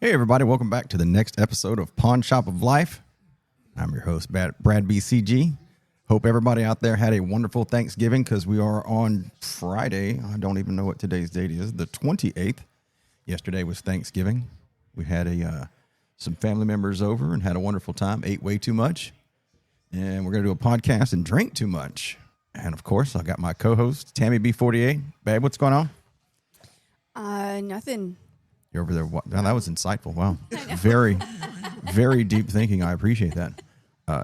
Hey, everybody. Welcome back to the next episode of Pawn Shop of Life. I'm your host, Brad BCG. Hope everybody out there had a wonderful Thanksgiving because we are on Friday. I don't even know what today's date is, the 28th. Yesterday was Thanksgiving. We had some family members over and had a wonderful time, ate way too much. And we're going to do a podcast and drink too much. And, of course, I got my co-host, Tammy B48. Babe, what's going on? Nothing. You're over there. Wow, that was insightful. Wow. Very, very deep thinking. I appreciate that.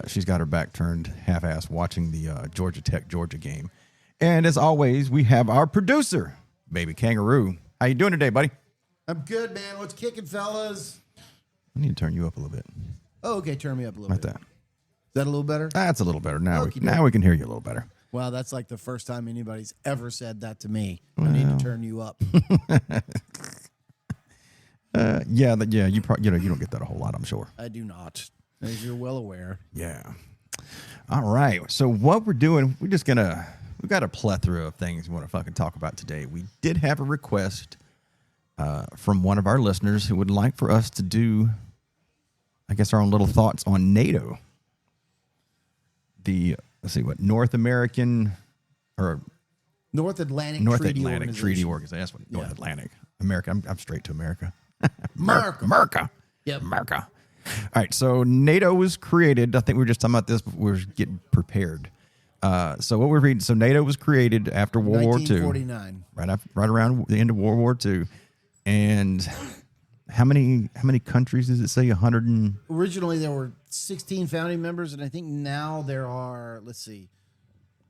She's got her back turned half-assed watching the Georgia Tech game. And as always, we have our producer, Baby Kangaroo. How you doing today, buddy? I'm good, man. What's kicking, fellas? I need to turn you up a little bit. Oh, okay. Turn me up a little Like bit. that. Is that a little better? That's a little better. Now Okey-doke. now we can hear you a little better. Wow, that's like the first time anybody's ever said that to me. I need to turn you up. Yeah. You don't get that a whole lot, I'm sure. I do not, as you're well aware. Yeah. All right. So what we're doing, we've got a plethora of things we want to fucking talk about today. We did have a request from one of our listeners who would like for us to do, I guess, our own little thoughts on NATO. North Atlantic Treaty Organization. That's what North Atlantic. America. I'm straight to America. America. Yep. America. All right. So NATO was created. I think we were just talking about this, but we were getting prepared. So what we're reading. So NATO was created after World War II. 1949. Right around the end of World War II. And how many countries does it say? 100 and... Originally, there were 16 founding members, and I think now there are, let's see,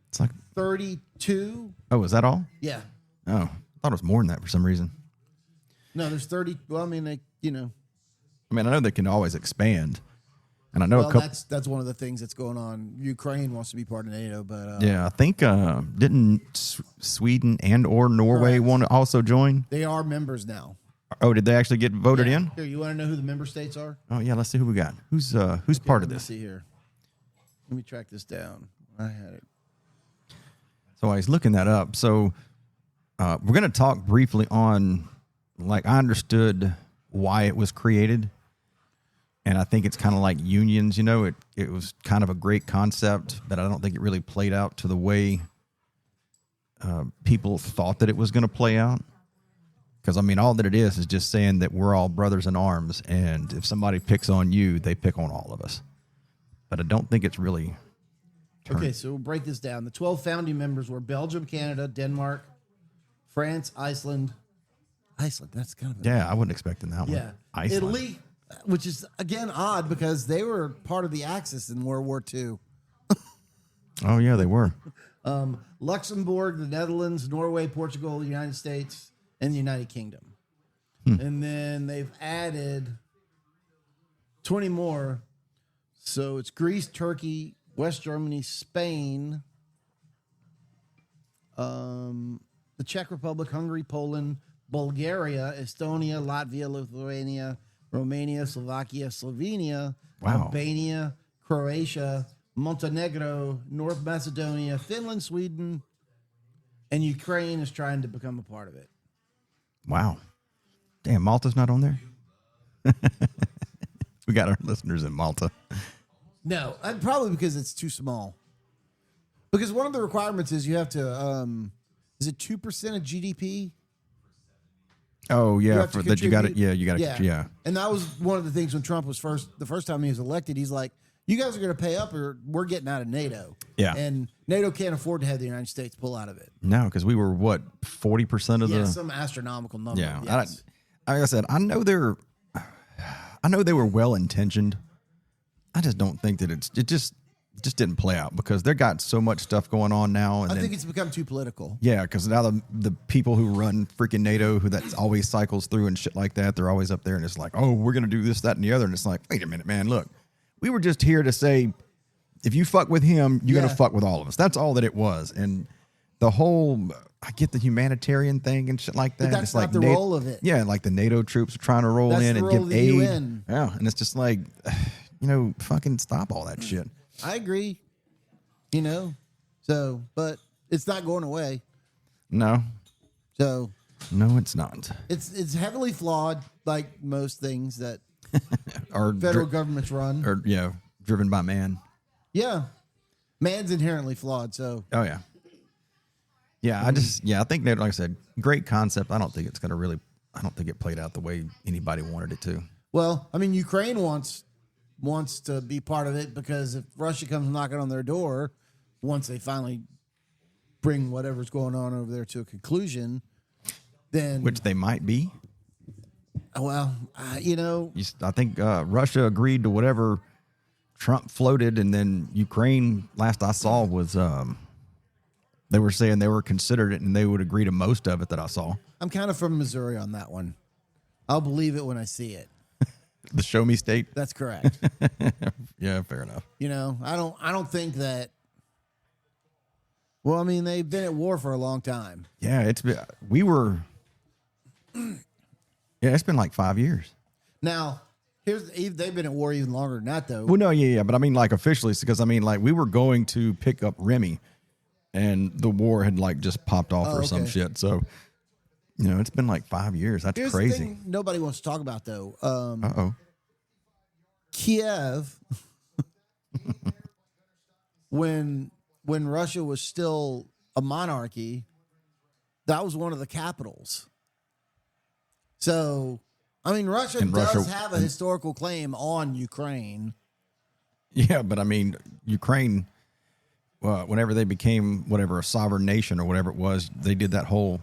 It's like 32. Oh, is that all? Yeah. Oh, I thought it was more than that for some reason. No, there's 30. Well, I mean, I know they can always expand, and I know well, that's one of the things that's going on. Ukraine wants to be part of NATO, but yeah, I think didn't Sweden and or Norway want to also join? they are members now. Oh, did they actually get voted in? Here, you want to know who the member states are? Oh yeah, let's see who we got. Who's part of Let me this? see here. Let me track this down. I had it. So I was looking that up. So we're going to talk briefly on, like, I understood why it was created. And I think it's kind of like unions, it was kind of a great concept, but I don't think it really played out to the way people thought that it was going to play out. Because, all that it is just saying that we're all brothers in arms. And if somebody picks on you, they pick on all of us. But I don't think it's really... Okay, so we'll break this down. The 12 founding members were Belgium, Canada, Denmark, France, Iceland. Iceland, that's kind of... Yeah, I wasn't expecting that one. Yeah. Iceland. Italy, which is, again, odd because they were part of the Axis in World War II. Oh, yeah, they were. Luxembourg, the Netherlands, Norway, Portugal, the United States, and the United Kingdom. And then they've added 20 more. So it's Greece, Turkey, West Germany, Spain, the Czech Republic, Hungary, Poland, Bulgaria, Estonia, Latvia, Lithuania, Romania, Slovakia, Slovenia, Albania, Croatia, Montenegro, North Macedonia, Finland, Sweden, and Ukraine is trying to become a part of it. Wow. Damn, Malta's not on there? We got our listeners in Malta. No, probably because it's too small. Because one of the requirements is you have to, is it 2% of GDP? Oh, yeah. You got it. Yeah. Yeah. And that was one of the things when Trump was the first time he was elected, he's like, you guys are going to pay up or we're getting out of NATO. Yeah. And NATO can't afford to have the United States pull out of it. No, because we were, 40% of the... Yeah, some astronomical number. Yeah. Yes. Like I said, I know they were well-intentioned. I just don't think that it just didn't play out because they got so much stuff going on now. And I think it's become too political. Yeah, because now the people who run freaking NATO, who that always cycles through and shit like that, they're always up there and it's like, oh, we're going to do this, that, and the other. And it's like, wait a minute, man, look, we were just here to say, if you fuck with him, you're going to fuck with all of us. That's all that it was. And the whole, I get the humanitarian thing and shit like that. But that's it's not like the role of it. Yeah, like the NATO troops are trying to roll That's in the and role give of the aid. UN. Yeah, and it's just like, fucking stop all that shit. I agree. So, but it's not going away. No. So No, it's not. It's heavily flawed, like most things that Or federal governments run. Or driven by man. Yeah, man's inherently flawed. So. Oh yeah. Yeah, I think that, like I said, great concept. I don't think it's going to really. I don't think it played out the way anybody wanted it to. Well, I mean, Ukraine wants to be part of it because if Russia comes knocking on their door, once they finally bring whatever's going on over there to a conclusion, then Which they might be. Well, I think Russia agreed to whatever Trump floated, and then Ukraine, last I saw, was they were saying they were considered it and they would agree to most of it that I saw. I'm kind of from Missouri on that one. I'll believe it when I see it. The show me state? That's correct. Yeah, fair enough. I don't think that. Well, I mean, they've been at war for a long time. Yeah, it's been like 5 years. Now, they've been at war even longer than that, though. Well, no, yeah, but I mean, like officially, because I mean, like we were going to pick up Remy, and the war had like just popped off or some shit. So, it's been like 5 years. That's Here's crazy. The thing nobody wants to talk about, though. Kiev, when Russia was still a monarchy, that was one of the capitals. So, I mean, Russia does have a historical claim on Ukraine. Yeah, but I mean, Ukraine, whenever they became a sovereign nation or whatever it was, they did that whole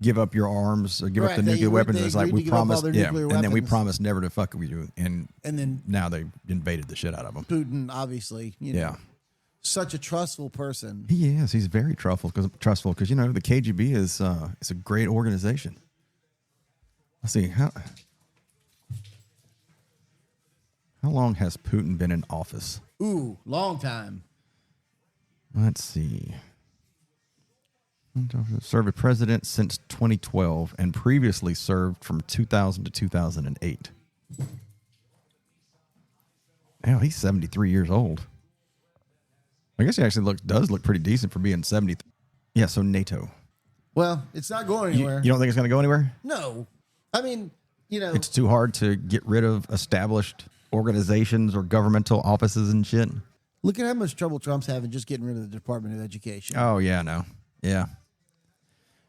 give up your arms, or give up the nuclear weapons. It's like we promised, and then we promised never to fuck with you, and then now they invaded the shit out of them. Putin, obviously, such a trustful person. He is. He's very trustful because the KGB is a great organization. Let's see how long has Putin been in office? Ooh, long time. Let's see. Served as president since 2012 and previously served from 2000 to 2008. Hell, he's 73 years old. I guess he actually does look pretty decent for being 70. Yeah, so NATO. Well, it's not going anywhere. You don't think it's going to go anywhere? No. I mean, It's too hard to get rid of established organizations or governmental offices and shit. Look at how much trouble Trump's having just getting rid of the Department of Education. Oh, yeah, no. Yeah.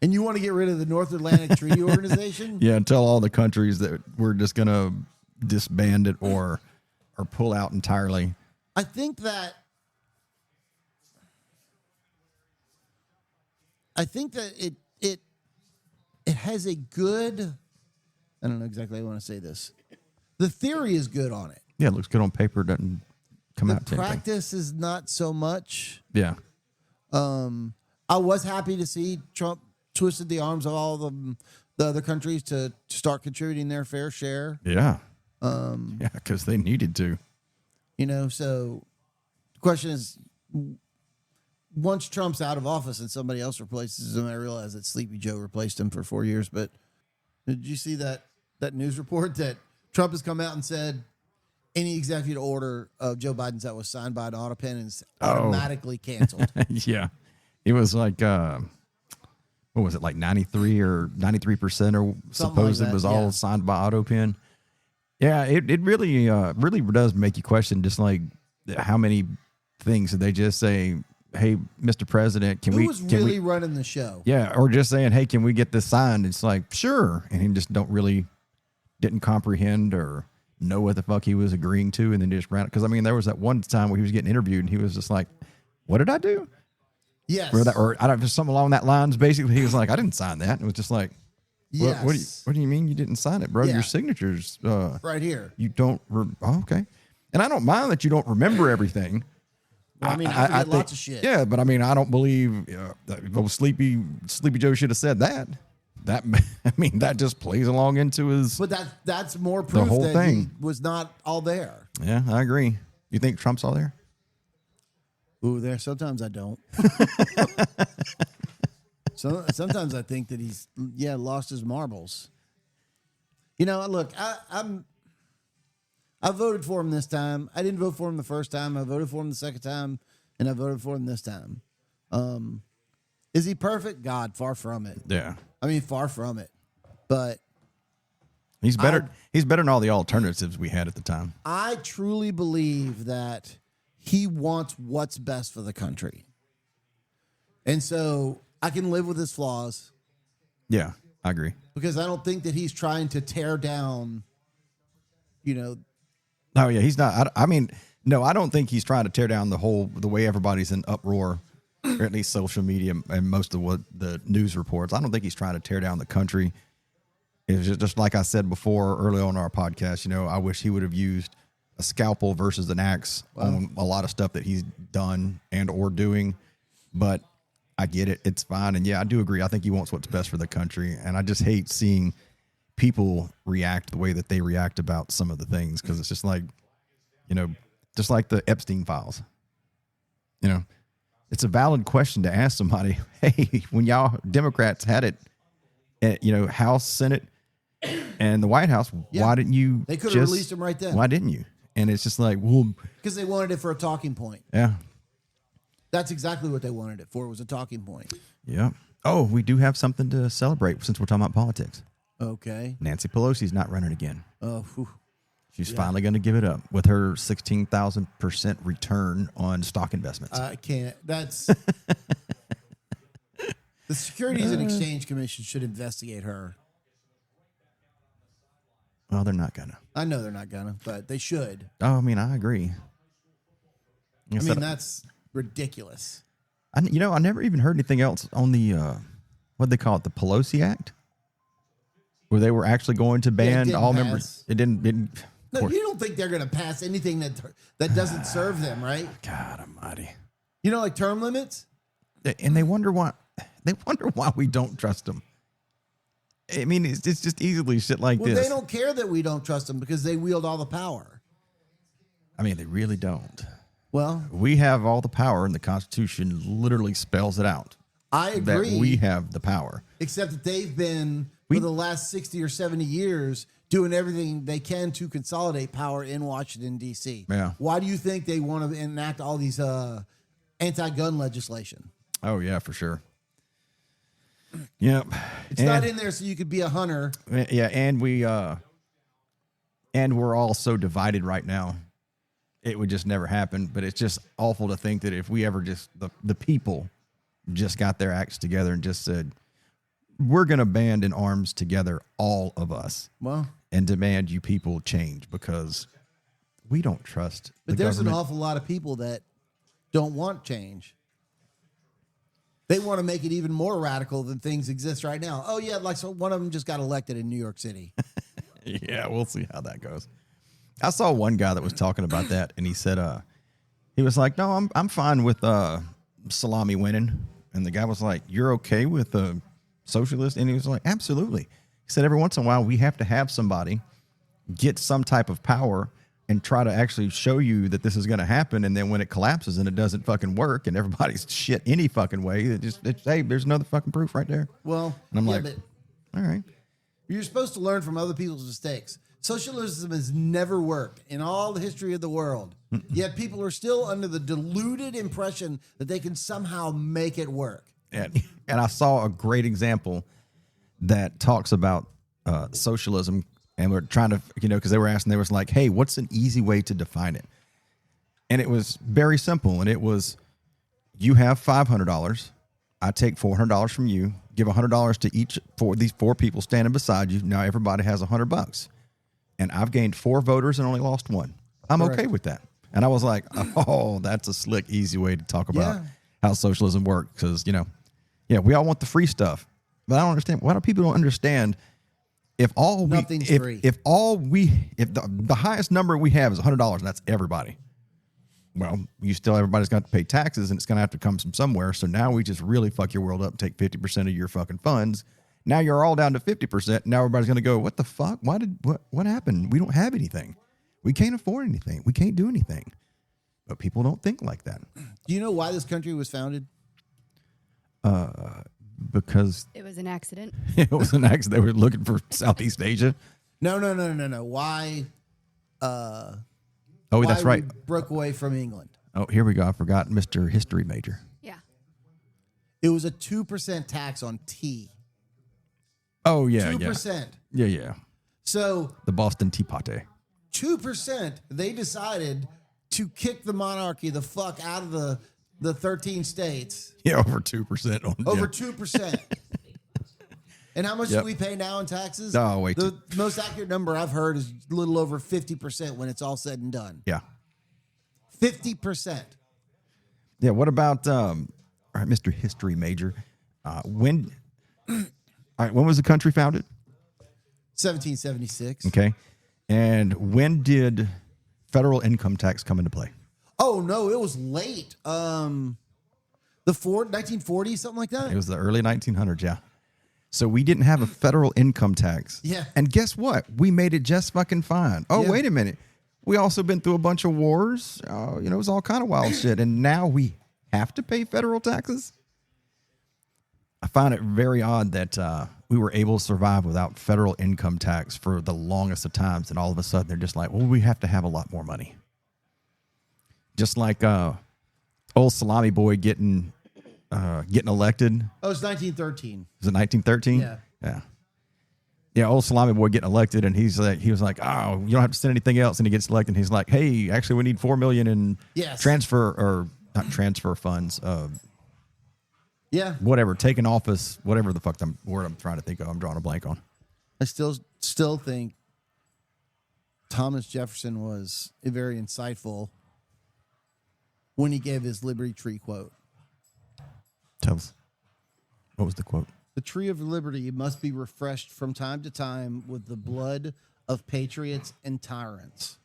And you want to get rid of the North Atlantic Treaty Organization? Yeah, and tell all the countries that we're just going to disband it or pull out entirely. I think that it has a good, I don't know exactly how I want to say this. The theory is good on it. Yeah, it looks good on paper. Doesn't come out to anything. The practice is not so much. Yeah. I was happy to see Trump twisted the arms of all the other countries to start contributing their fair share. Yeah. Because they needed to. So the question is, once Trump's out of office and somebody else replaces him, I realize that Sleepy Joe replaced him for 4 years, but did you see that news report that Trump has come out and said any executive order of Joe Biden's that was signed by an auto pen is automatically canceled? Yeah. It was like, what was it, like 93 or 93% or supposed it was all signed by auto pen? Yeah, it really does make you question just like how many things did they just say, hey, Mr. President, can we running the show? Yeah, or just saying, hey, can we get this signed? It's like, sure. And he just didn't comprehend or know what the fuck he was agreeing to, and then just ran it. Because, I mean, there was that one time where he was getting interviewed, and he was just like, what did I do? Yes. Or I don't know, something along that lines. Basically, he was like, I didn't sign that. And it was just like, yes. What do you mean you didn't sign it, bro? Yeah. Your signature's right here. You don't. Okay. And I don't mind that you don't remember everything. Well, I mean, I forget lots of shit. Yeah, but I mean, I don't believe that Sleepy Joe should have said that. That just plays along into his. But that's more proof whole that thing. he was not all there. Yeah, I agree. You think Trump's all there? Ooh, there. Sometimes I don't. Sometimes I think that he's lost his marbles. Look, I voted for him this time. I didn't vote for him the first time. I voted for him the second time, and I voted for him this time. Is he perfect? God, far from it. Yeah. I mean, far from it. But he's better than all the alternatives we had at the time. I truly believe that he wants what's best for the country. And so I can live with his flaws. Yeah, I agree. Because I don't think that he's trying to tear down, Oh, yeah, he's not. I mean, no, I don't think he's trying to tear down the way everybody's in uproar, or at least social media and most of what the news reports. I don't think he's trying to tear down the country. It's just like I said before early on in our podcast, I wish he would have used a scalpel versus an axe on a lot of stuff that he's done and or doing. But I get it. It's fine. And yeah, I do agree. I think he wants what's best for the country. And I just hate seeing people react the way that they react about some of the things. Cause it's just like, just like the Epstein files, it's a valid question to ask somebody. Hey, when y'all Democrats had it at, House, Senate and the White House, why didn't you? They could have released him right then. Why didn't you? And it's just like, well, because they wanted it for a talking point. Yeah. That's exactly what they wanted it for. It was a talking point. Yeah. Oh, we do have something to celebrate since we're talking about politics. Okay. Nancy Pelosi's not running again. Oh, she's finally going to give it up with her 16,000% return on stock investments. I can't. That's the Securities and Exchange Commission should investigate her. Well, they're not gonna. I know they're not gonna, but they should. Oh, I mean, I agree. That's ridiculous. I never even heard anything else on the what they call it, the Pelosi Act, where they were actually going to ban all members. It didn't. No, you don't think they're going to pass anything that doesn't serve them, right? God Almighty! Like term limits, and they wonder why we don't trust them. I mean, it's just easily shit like this. They don't care that we don't trust them because they wield all the power. I mean, they really don't. Well, we have all the power, and the Constitution literally spells it out. I agree. That we have the power. Except that they've been, for the last 60 or 70 years, doing everything they can to consolidate power in Washington, D.C. Yeah. Why do you think they want to enact all these anti-gun legislation? Oh, yeah, for sure. Yep. It's not in there so you could be a hunter. Yeah, and we're all so divided right now. It would just never happen. But it's just awful to think that if we ever just the people just got their acts together and just said, we're going to band in arms together, all of us, and demand you people change because we don't trust But the there's government. an awful lot of people that don't want change. They want to make it even more radical than things exist right now. Oh, yeah, so one of them just got elected in New York City. Yeah, we'll see how that goes. I saw one guy that was talking about that, and he said, he was like, no, I'm fine with Salami winning. And the guy was like, you're okay with socialist? And he was like, absolutely. He said, every once in a while, we have to have somebody get some type of power and try to actually show you that this is going to happen. And then when it collapses and it doesn't fucking work and everybody's shit any fucking way, hey, there's another fucking proof right there. Well, and I'm but all right. You're supposed to learn from other people's mistakes. Socialism has never worked in all the history of the world. Yet people are still under the deluded impression that they can somehow make it work. And I saw a great example that talks about socialism. And we're trying to, because they were asking, they was like, hey, what's an easy way to define it? And it was very simple. And it was, you have $500. I take $400 from you, give $100 to each for these four people standing beside you. Now everybody has $100. And I've gained 4 voters and only lost 1. I'm Correct. Okay with that. And I was like, oh, that's a slick, easy way to talk about how socialism works. Because, we all want the free stuff. But I don't understand. Why do people don't understand if nothing's free? If the highest number we have is $100 and that's everybody, well, everybody's got to pay taxes and it's going to have to come from somewhere. So now we just really fuck your world up and take 50% of your fucking funds. Now you're all down to 50%. Now everybody's going to go, what the fuck? What happened? We don't have anything. We can't afford anything. We can't do anything. But people don't think like that. Do you know why this country was founded? Because it was an accident. It was an accident. They were looking for Southeast Asia. No. Why? That's right. We broke away from England. Oh, here we go. I forgot Mr. History Major. Yeah. It was a 2% tax on tea. Oh, yeah, 2%. Yeah. So the Boston Tea Party. 2%, they decided to kick the monarchy the fuck out of the 13 states. Yeah, over 2% on Over 2%. And how much do we pay now in taxes? Oh, wait. The most accurate number I've heard is a little over 50% when it's all said and done. Yeah. 50%. Yeah, what about, all right, Mr. History Major, when was the country founded? 1776. Okay. And when did federal income tax come into play? Oh, no, it was late. The 1940s, something like that? It was the early 1900s, yeah. So we didn't have a federal income tax. Yeah. And guess what? We made it just fucking fine. Oh, Yeah. wait a minute. We also been through a bunch of wars. It was all kind of wild shit. And now we have to pay federal taxes? I find it very odd that we were able to survive without federal income tax for the longest of times. And all of a sudden, they're just like, well, we have to have a lot more money. Just like old salami boy getting elected. Oh, it's 1913. Was it 1913? Yeah. Yeah, old salami boy getting elected, and he was like, oh, you don't have to send anything else, and he gets elected. And he's like, hey, actually, we need $4 million in not transfer funds. Yeah. Whatever, taking office, whatever the fuck word I'm trying to think of. I'm drawing a blank on. I still think Thomas Jefferson was very insightful when he gave his Liberty Tree quote. Tell us. What was the quote? The tree of liberty must be refreshed from time to time with the blood of patriots and tyrants.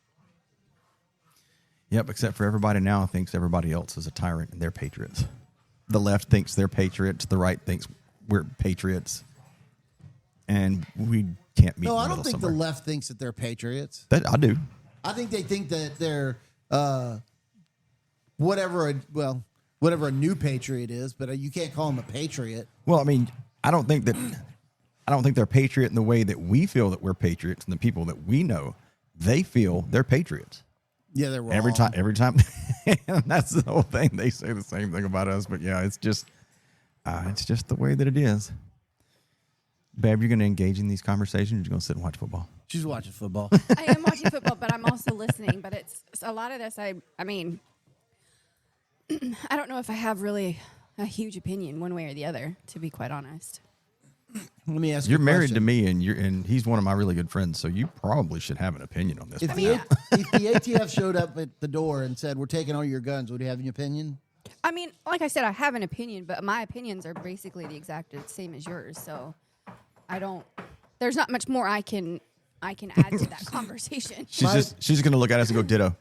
Yep, except for everybody now thinks everybody else is a tyrant and they're patriots. The left thinks they're patriots. The right thinks we're patriots. And we can't meet in the middle I don't think somewhere. the left thinks that they're patriots. That I do. I think they think that they're whatever a new patriot is, but you can't call them a patriot. Well, I mean, I don't think they're patriot in the way that we feel that we're patriots, and the people that we know, they feel they're patriots. Yeah, they're wrong. Every time. That's the whole thing. They say the same thing about us, but yeah, it's just the way that it is. Bab, you're going to engage in these conversations, or you're going to sit and watch football? She's watching football. I am watching football, but I'm also listening. But it's a lot of this. I mean, I don't know if I have really a huge opinion one way or the other, to be quite honest. Let me ask you. You're married to me, and he's one of my really good friends, so you probably should have an opinion on this. If the ATF showed up at the door and said, "We're taking all your guns," would you have an opinion? I mean, like I said, I have an opinion, but my opinions are basically the exact same as yours. So there's not much more I can add to that conversation. She's going to look at us and go ditto,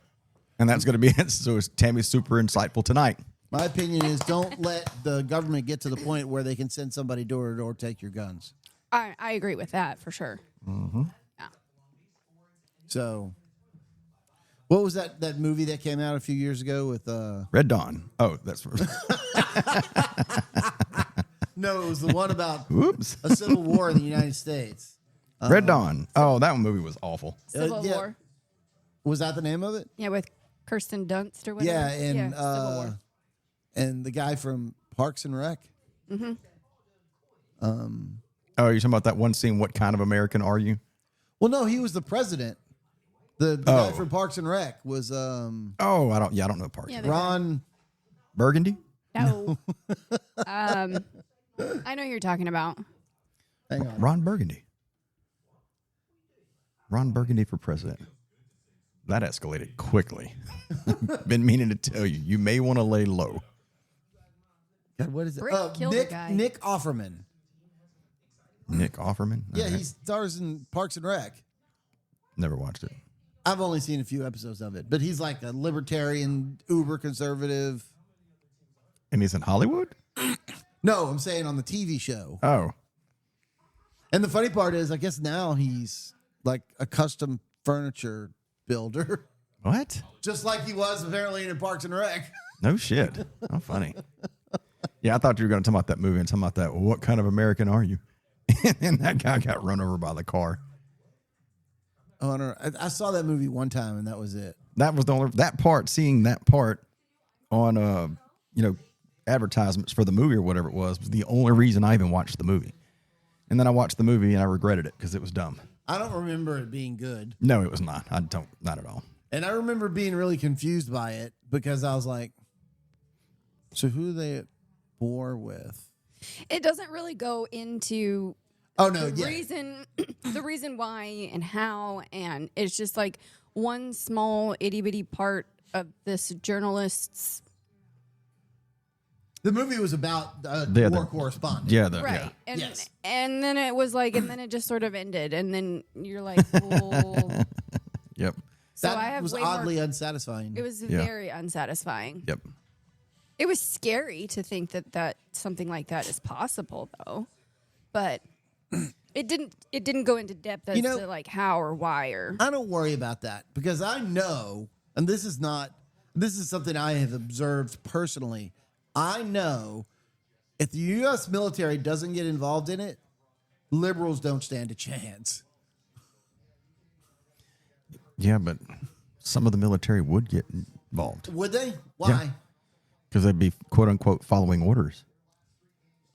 and that's going to be it. So Tammy's super insightful tonight. My opinion is don't let the government get to the point where they can send somebody door to door to take your guns. I agree with that for sure. Mm-hmm. Yeah. So, what was that movie that came out a few years ago with Red Dawn? Oh, that's no, it was the one about Oops. a civil war in the United States. Red Dawn. Oh, that movie was awful. Civil War. Was that the name of it? Yeah, with Kirsten Dunst or whatever. Yeah, and Civil War. and the guy from Parks and Rec. Mm-hmm. Oh, you're talking about that one scene, What Kind of American Are You? Well, no, he was the president. The guy from Parks and Rec was I don't know Parks. Yeah, Ron Burgundy? No. I know who you're talking about. Hang on. Ron Burgundy. Ron Burgundy for president. That escalated quickly. Been meaning to tell you. You may want to lay low. God, what is it? Brick killed the guy. Nick Offerman. Nick Offerman? Yeah, All right. he stars in Parks and Rec. Never watched it. I've only seen a few episodes of it, but he's like a libertarian, uber conservative. And he's in Hollywood? No, I'm saying on the TV show. Oh. And the funny part is, I guess now he's like a custom furniture builder, What? just like he was apparently in Parks and Rec. No shit. How funny. Yeah, I thought you were going to talk about that movie and talk about that. What kind of American are you? And that guy got run over by the car. Oh, I don't know. I saw that movie one time, and that was it. That was the only seeing that part on advertisements for the movie or whatever it was the only reason I even watched the movie. And then I watched the movie and I regretted it because it was dumb. I don't remember it being good. No, it was not. Not at all. And I remember being really confused by it because I was like, so who are they at war with? It doesn't really go into reason the reason why and how, and it's just like one small itty bitty part of this journalist's. The movie was about war correspondent. Yeah, right. Yeah. And then it was like, and then it just sort of ended, and then you're like, well. Yep. So that I have was oddly unsatisfying. It was very unsatisfying. Yep. It was scary to think that something like that is possible, though, but it didn't go into depth as to like how or why or. I don't worry about that because I know, and this is something I have observed personally. I know if the U.S. military doesn't get involved in it, liberals don't stand a chance. Yeah, but some of the military would get involved. Would they? Why? Yeah. Because they'd be, quote unquote, following orders.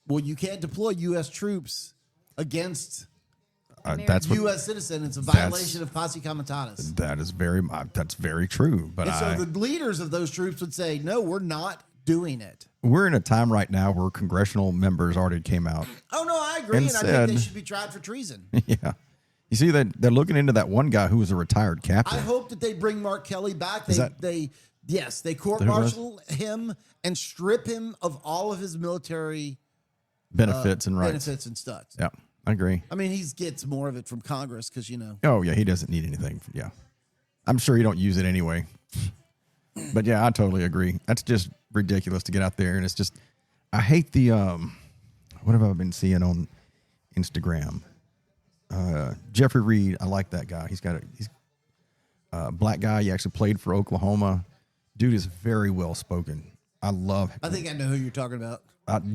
Well, you can't deploy U.S. troops against That's what, U.S. citizens. It's a violation of posse comitatus. That's very true. But and so the leaders of those troops would say, no, we're not doing it. We're in a time right now where congressional members already came out. Oh, no, I agree. And I think they should be tried for treason. Yeah. You see, they're looking into that one guy who was a retired captain. I hope that they bring Mark Kelly back. They court-martial him and strip him of all of his military benefits and rights. Benefits and stuff. Yeah, I agree. I mean, he gets more of it from Congress because, Oh, yeah, he doesn't need anything. Yeah. I'm sure he don't use it anyway. But, yeah, I totally agree. That's just ridiculous to get out there. And it's just, I hate the, what have I been seeing on Instagram? Jeffrey Reed, I like that guy. He's a black guy. He actually played for Oklahoma. Dude is very well spoken. I think I know who you're talking about.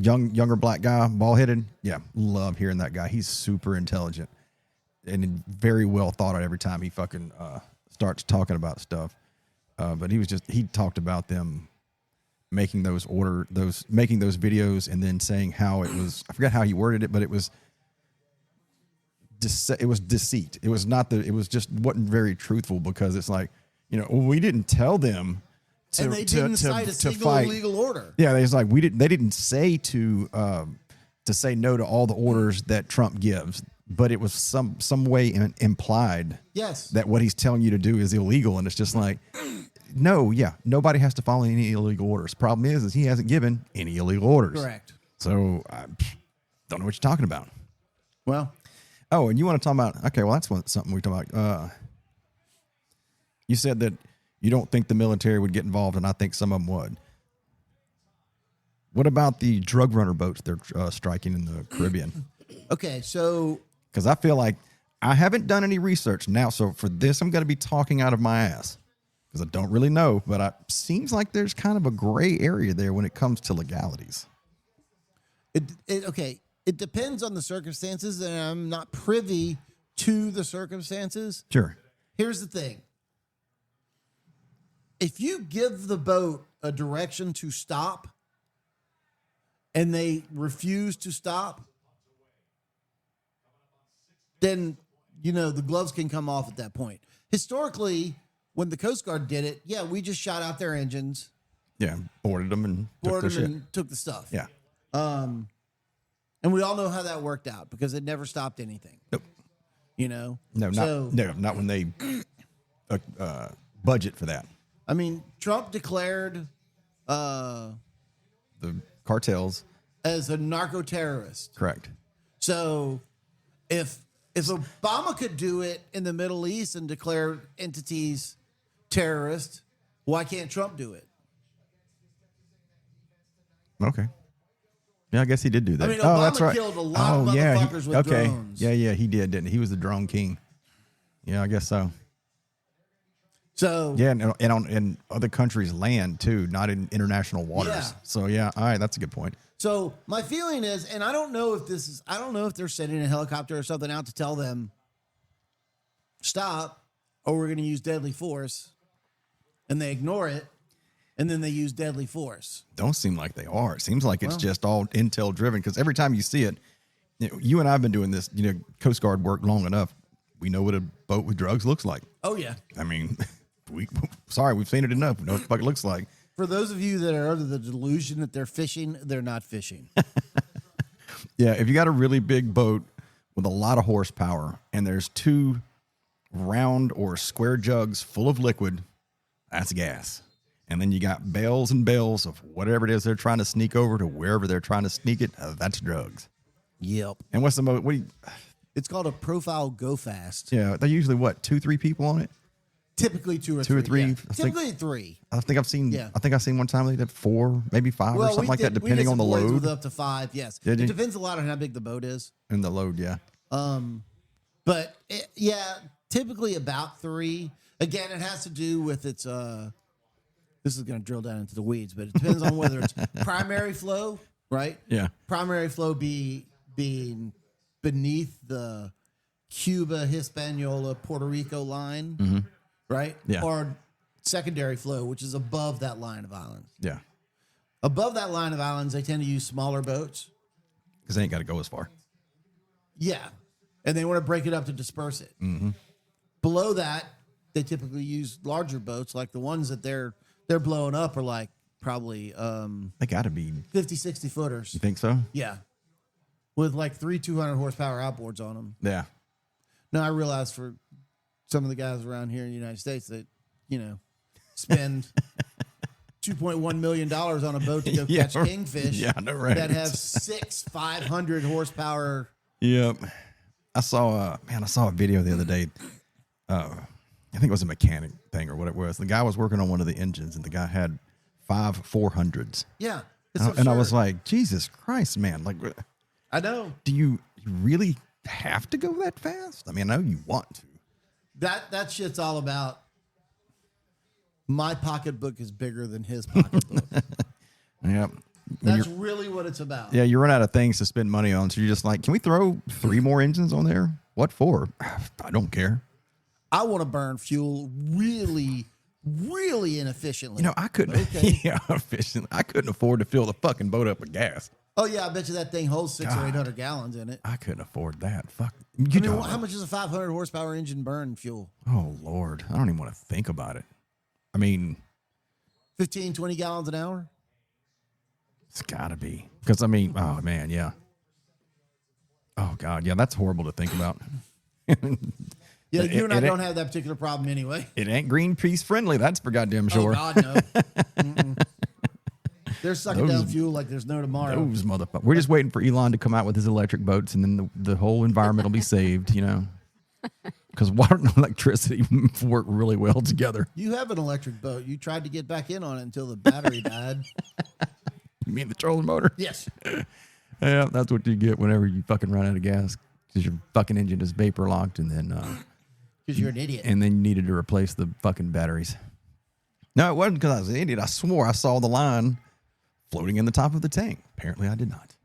Younger black guy, bald-headed. Yeah, love hearing that guy. He's super intelligent and very well thought out every time he fucking starts talking about stuff. But he talked about them making those videos and then saying how it was, I forgot how he worded it, but it was deceit. It was just wasn't very truthful because it's like, we didn't tell them to, and they didn't cite a single fight. Legal order. Yeah, they was like they didn't say to say no to all the orders that Trump gives, but it was some way implied. Yes, that what he's telling you to do is illegal, and it's just like, no, yeah, nobody has to follow any illegal orders. Problem is he hasn't given any illegal orders. Correct. So I don't know what you're talking about. Well, and you want to talk about? Okay, well that's something we talk about. You said that you don't think the military would get involved, and I think some of them would. What about the drug runner boats they're striking in the Caribbean? Okay, so... Because I feel like I haven't done any research now, so for this I'm going to be talking out of my ass because I don't really know, but it seems like there's kind of a gray area there when it comes to legalities. It depends on the circumstances, and I'm not privy to the circumstances. Sure. Here's the thing. If you give the boat a direction to stop and they refuse to stop, then, the gloves can come off at that point. Historically, when the Coast Guard did it, we just shot out their engines. Yeah, boarded them and took their shit. And took the stuff. Yeah. And we all know how that worked out because it never stopped anything. Nope. No, not when they budget for that. I mean, Trump declared the cartels as a narco-terrorist. Correct. So if Obama could do it in the Middle East and declare entities terrorist, why can't Trump do it? Okay. Yeah, I guess he did do that. I mean, Obama that's right. killed a lot of motherfuckers with drones. Yeah, he did, didn't he? He was the drone king. Yeah, I guess so. So yeah, and in other countries' land too, not in international waters. Yeah. So yeah, all right, that's a good point. So my feeling is, and I don't know if they're sending a helicopter or something out to tell them stop, or we're going to use deadly force, and they ignore it, and then they use deadly force. Don't seem like they are. It seems like it's just all intel driven because every time you see it, You and I have been doing this, Coast Guard work long enough. We know what a boat with drugs looks like. Oh, yeah. I mean, we've seen it enough. We know what the fuck it looks like. For those of you that are under the delusion that they're fishing, they're not fishing. Yeah, if you got a really big boat with a lot of horsepower and there's 2 round or square jugs full of liquid, that's gas. And then you got bales and bales of whatever it is they're trying to sneak over to wherever they're trying to sneak it. That's drugs. Yep. And what's the most? It's called a profile go fast. Yeah, they're usually 2-3 people on it. Typically 2 or 3. Yeah. Typically 3. I think I've seen. Yeah. I think I've seen one time they did 4, maybe 5 or something like that, depending on the load. With up to 5. Yes, it depends a lot on how big the boat is and the load. Yeah. But typically about 3. Again, it has to do with its. This is going to drill down into the weeds, but it depends on whether it's primary flow, right? Yeah. Primary flow being beneath the Cuba, Hispaniola, Puerto Rico line, right? Yeah. Or secondary flow, which is above that line of islands. Yeah. Above that line of islands, they tend to use smaller boats. Because they ain't got to go as far. Yeah. And they want to break it up to disperse it. Mm-hmm. Below that, they typically use larger boats, like the ones that they're blowing up are like probably they got to be 50, 60 footers. You think so? Yeah. With like 3 200 horsepower outboards on them. Yeah. Now, I realize for some of the guys around here in the United States that, spend $2.1 million on a boat to go catch kingfish right. that have 6 500 horsepower. Yep. I saw a video the other day. I think it was a mechanic thing or what it was. The guy was working on one of the engines, and the guy had 5 400s. Yeah. And I was like, Jesus Christ, man. Like, I know. Do you really have to go that fast? I mean, I know you want to. That shit's all about my pocketbook is bigger than his pocketbook. Yep. That's really what it's about. Yeah, you run out of things to spend money on, so you're just like, can we throw 3 more engines on there? What for? I don't care. I want to burn fuel really, really inefficiently. I couldn't. Okay. Yeah, efficiently. I couldn't afford to fill the fucking boat up with gas. Oh yeah, I bet you that thing holds 600 or 800 gallons in it. I couldn't afford that. Fuck. How much does a 500 horsepower engine burn fuel? Oh Lord, I don't even want to think about it. I mean, 15, 20 gallons an hour. It's gotta be because oh man, yeah. Oh God, yeah, that's horrible to think about. Yeah, you and I don't have that particular problem anyway. It ain't Greenpeace friendly, that's for goddamn sure. Oh, God, no. They're sucking down fuel like there's no tomorrow. Those motherfuckers. We're just waiting for Elon to come out with his electric boats, and then the whole environment will be saved, Because water and electricity work really well together. You have an electric boat. You tried to get back in on it until the battery died. You mean the trolling motor? Yes. Yeah, that's what you get whenever you fucking run out of gas. Because your fucking engine is vapor locked, and then... Because you're an idiot. And then you needed to replace the fucking batteries. No, it wasn't because I was an idiot. I swore I saw the line floating in the top of the tank. Apparently I did not.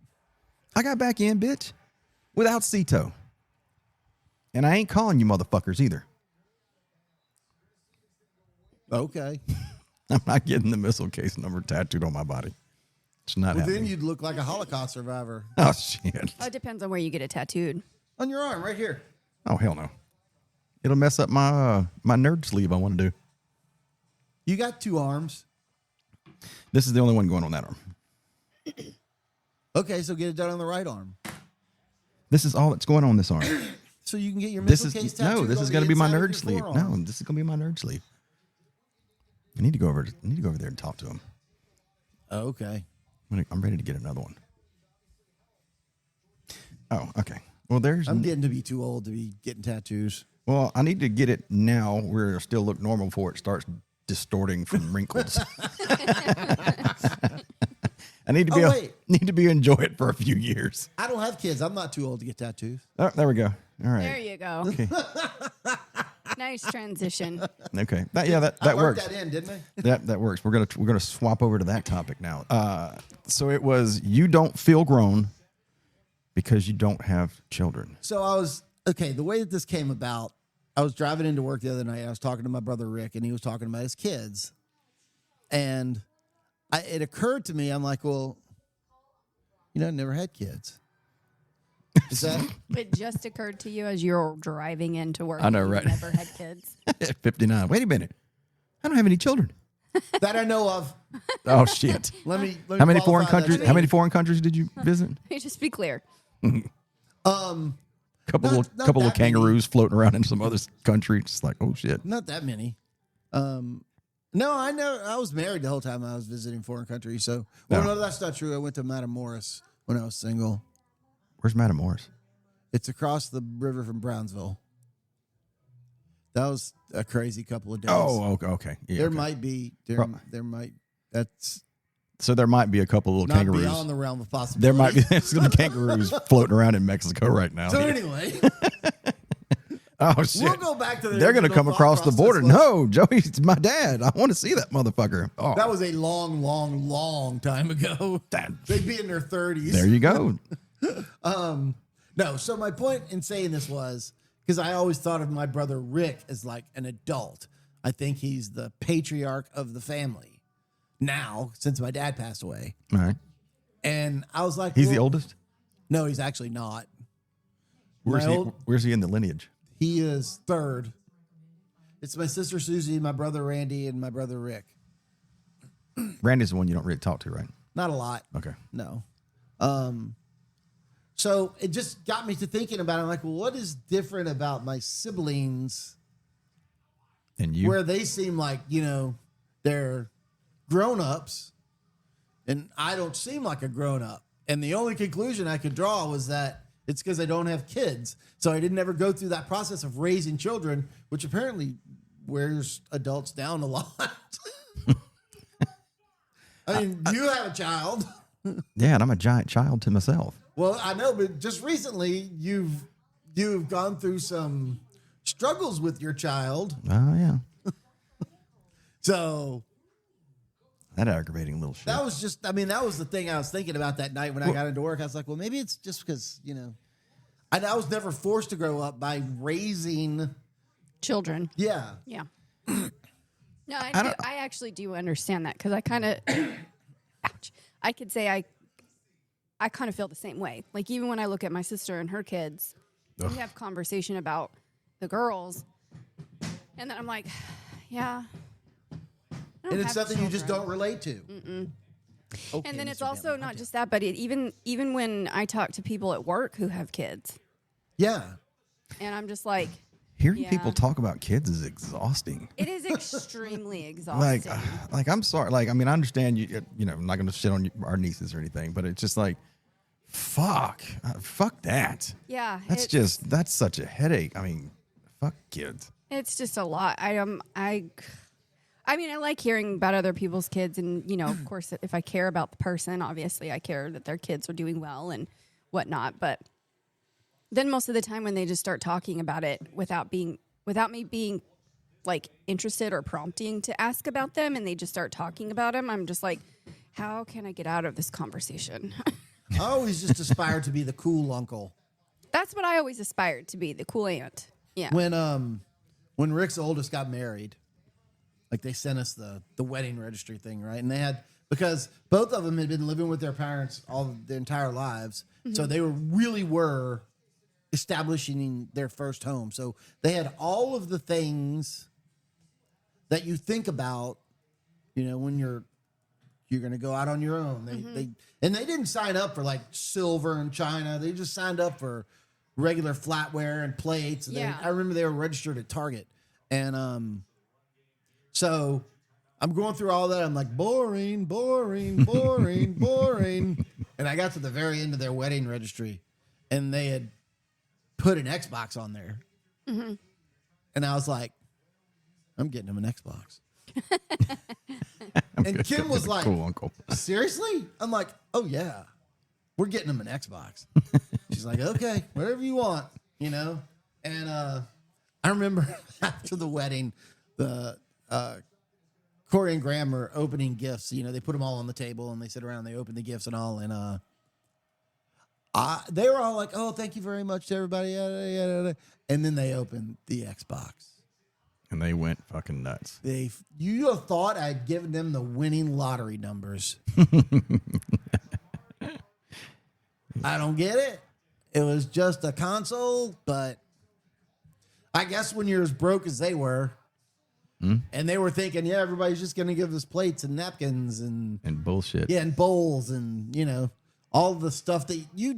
I got back in, bitch, without CETO. And I ain't calling you motherfuckers either. Okay. I'm not getting the missile case number tattooed on my body. It's not happening. Then you'd look like a Holocaust survivor. Oh, shit. Oh, it depends on where you get it tattooed. On your arm, right here. Oh, hell no. It'll mess up my my nerd sleeve I want to do. You got 2 arms. This is the only one going on that arm. Okay, so get it done on the right arm. This is all that's going on this arm. So you can get your missile case tattooed. No, this is going to be my nerd sleeve. No, this is going to be my nerd sleeve. I need to go over there and talk to him. Oh, okay. I'm ready to get another one. Oh, okay. Well, I'm getting to be too old to be getting tattoos. Well, I need to get it now where it'll still look normal before it starts distorting from wrinkles. I need to be enjoy it for a few years. I don't have kids. I'm not too old to get tattoos. Oh, there we go. All right. There you go. Okay. Nice transition. Okay. That works. That in, didn't I? That works. We're gonna swap over to that topic now. So it was you don't feel grown because you don't have children. So the way that this came about, I was driving into work the other night. I was talking to my brother Rick, and he was talking about his kids. And it occurred to me, I'm like, well, I never had kids. Is that? It just occurred to you as you're driving into work. I know, right? Never had kids. 59. Wait a minute. I don't have any children. That I know of. Oh shit. Let me How many foreign qualify that countries? How many foreign countries did you visit? Just be clear. Couple of kangaroos floating around in some other country. Just like, oh shit. Not that many. No, I was married the whole time I was visiting foreign countries. So, no, that's not true. I went to Matamoros when I was single. Where's Matamoros? It's across the river from Brownsville. That was a crazy couple of days. Oh, okay. Yeah, there might be. There might. That's. So there might be a couple little not kangaroos. Beyond the realm of possibility. There might be some kangaroos floating around in Mexico right now. So anyway. Oh shit! We'll go back to they're going to come across the border. No, Joey's my dad. I want to see that motherfucker. Oh. That was a long, long, long time ago. They'd be in their 30s. There you go. No, so my point in saying this was because I always thought of my brother Rick as like an adult. I think he's the patriarch of the family now since my dad passed away. All right. And I was like, he's the oldest? No, he's actually not. Where's he in the lineage? He is third. It's my sister Susie, my brother Randy, and my brother Rick. Randy's the one you don't really talk to, right? Not a lot. Okay. No. So it just got me to thinking about it. I'm like, well, what is different about my siblings and you? Where they seem like, they're grown-ups and I don't seem like a grown-up. And the only conclusion I could draw was that it's because I don't have kids. So I didn't ever go through that process of raising children, which apparently wears adults down a lot. I mean, you have a child. Yeah, and I'm a giant child to myself. Well, I know, but just recently you've gone through some struggles with your child. Oh, yeah. So that aggravating little shit. That was that was the thing I was thinking about that night when I got into work. I was like, well, maybe it's just because, I was never forced to grow up by raising children. Yeah. Yeah. No, I actually do understand that because I kind of, ouch, I could say I kind of feel the same way. Like even when I look at my sister and her kids, we have conversation about the girls, and then I'm like, yeah. And it's something you just don't relate to. Okay, and then it's also not just that, but even when I talk to people at work who have kids. Yeah. And I'm just like, hearing people talk about kids is exhausting. It is extremely exhausting. Like I'm sorry. Like, I mean, I understand I'm not going to shit on our nieces or anything, but it's just like, fuck that. Yeah. That's such a headache. I mean, fuck kids. It's just a lot. I mean, I like hearing about other people's kids, and of course, if I care about the person, obviously, I care that their kids are doing well and whatnot. But then most of the time, when they just start talking about it without me being like interested or prompting to ask about them, and they just start talking about them, I'm just like, how can I get out of this conversation? I always just aspired to be the cool uncle. That's what I always aspired to be, the cool aunt. Yeah. When Rick's oldest got married. Like they sent us the wedding registry thing, right? And they had, because both of them had been living with their parents all their entire lives. Mm-hmm. So they were establishing their first home. So they had all of the things that you think about, when you're going to go out on your own. They didn't sign up for like silver and china. They just signed up for regular flatware and plates. And I remember they were registered at Target. And, so I'm going through all that. I'm like, boring, boring, boring, boring. And I got to the very end of their wedding registry, and they had put an Xbox on there. Mm-hmm. And I was like, I'm getting him an Xbox. And Kim was like, cool, uncle. Seriously? I'm like, oh, yeah. We're getting him an Xbox. She's like, okay, whatever you want, And I remember after the wedding, Corey and Graham are opening gifts. They put them all on the table and they sit around and they open the gifts and all. And they were all like, oh, thank you very much to everybody. Yada, yada, yada. And then they opened the Xbox. And they went fucking nuts. You have thought I'd given them the winning lottery numbers. I don't get it. It was just a console, but I guess when you're as broke as they were, and they were thinking, yeah, everybody's just going to give us plates and napkins and bullshit. Yeah, and bowls and, all the stuff that you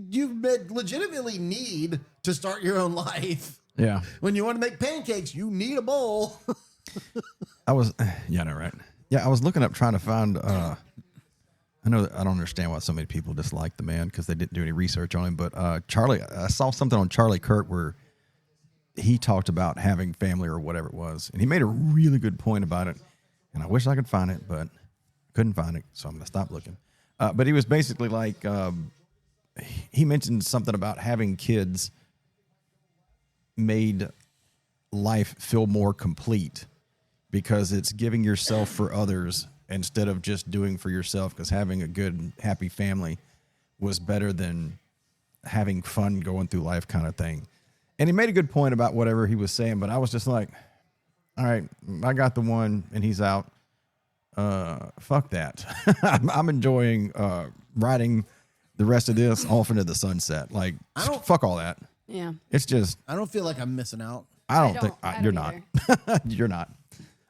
legitimately need to start your own life. Yeah. When you want to make pancakes, you need a bowl. I was looking up trying to find, I know that I don't understand why so many people dislike the man because they didn't do any research on him, but Charlie, I saw something on Charlie Kirk where he talked about having family or whatever it was, and he made a really good point about it, and I wish I could find it, but couldn't find it, so I'm going to stop looking. But he was basically like, he mentioned something about having kids made life feel more complete because it's giving yourself for others instead of just doing for yourself, because having a good, happy family was better than having fun going through life kind of thing. And he made a good point about whatever he was saying, but I was just like, all right, I got the one and he's out. Fuck that. I'm enjoying riding the rest of this off into the sunset. Like, fuck all that. Yeah. It's just, I don't feel like I'm missing out. I don't think you're not. You're not.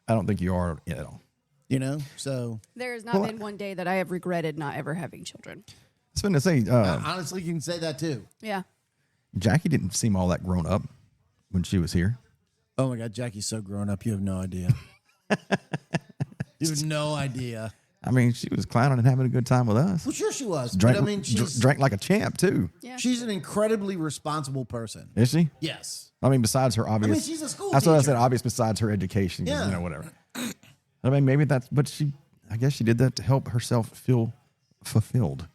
I don't think you are at all. So there has not been one day that I have regretted not ever having children. I was going to say, honestly, you can say that too. Yeah. Jackie didn't seem all that grown up when she was here. Oh my God, Jackie's so grown up. You have no idea. You have no idea. I mean, she was clowning and having a good time with us. Well, sure she was. Drank, but I mean, drank like a champ too. Yeah. She's an incredibly responsible person. Is she? Yes. I mean, besides her obvious. I mean, she's a school That's teacher. what I said. Obvious besides her education. Yeah. Whatever. I mean, maybe that's. But I guess she did that to help herself feel fulfilled.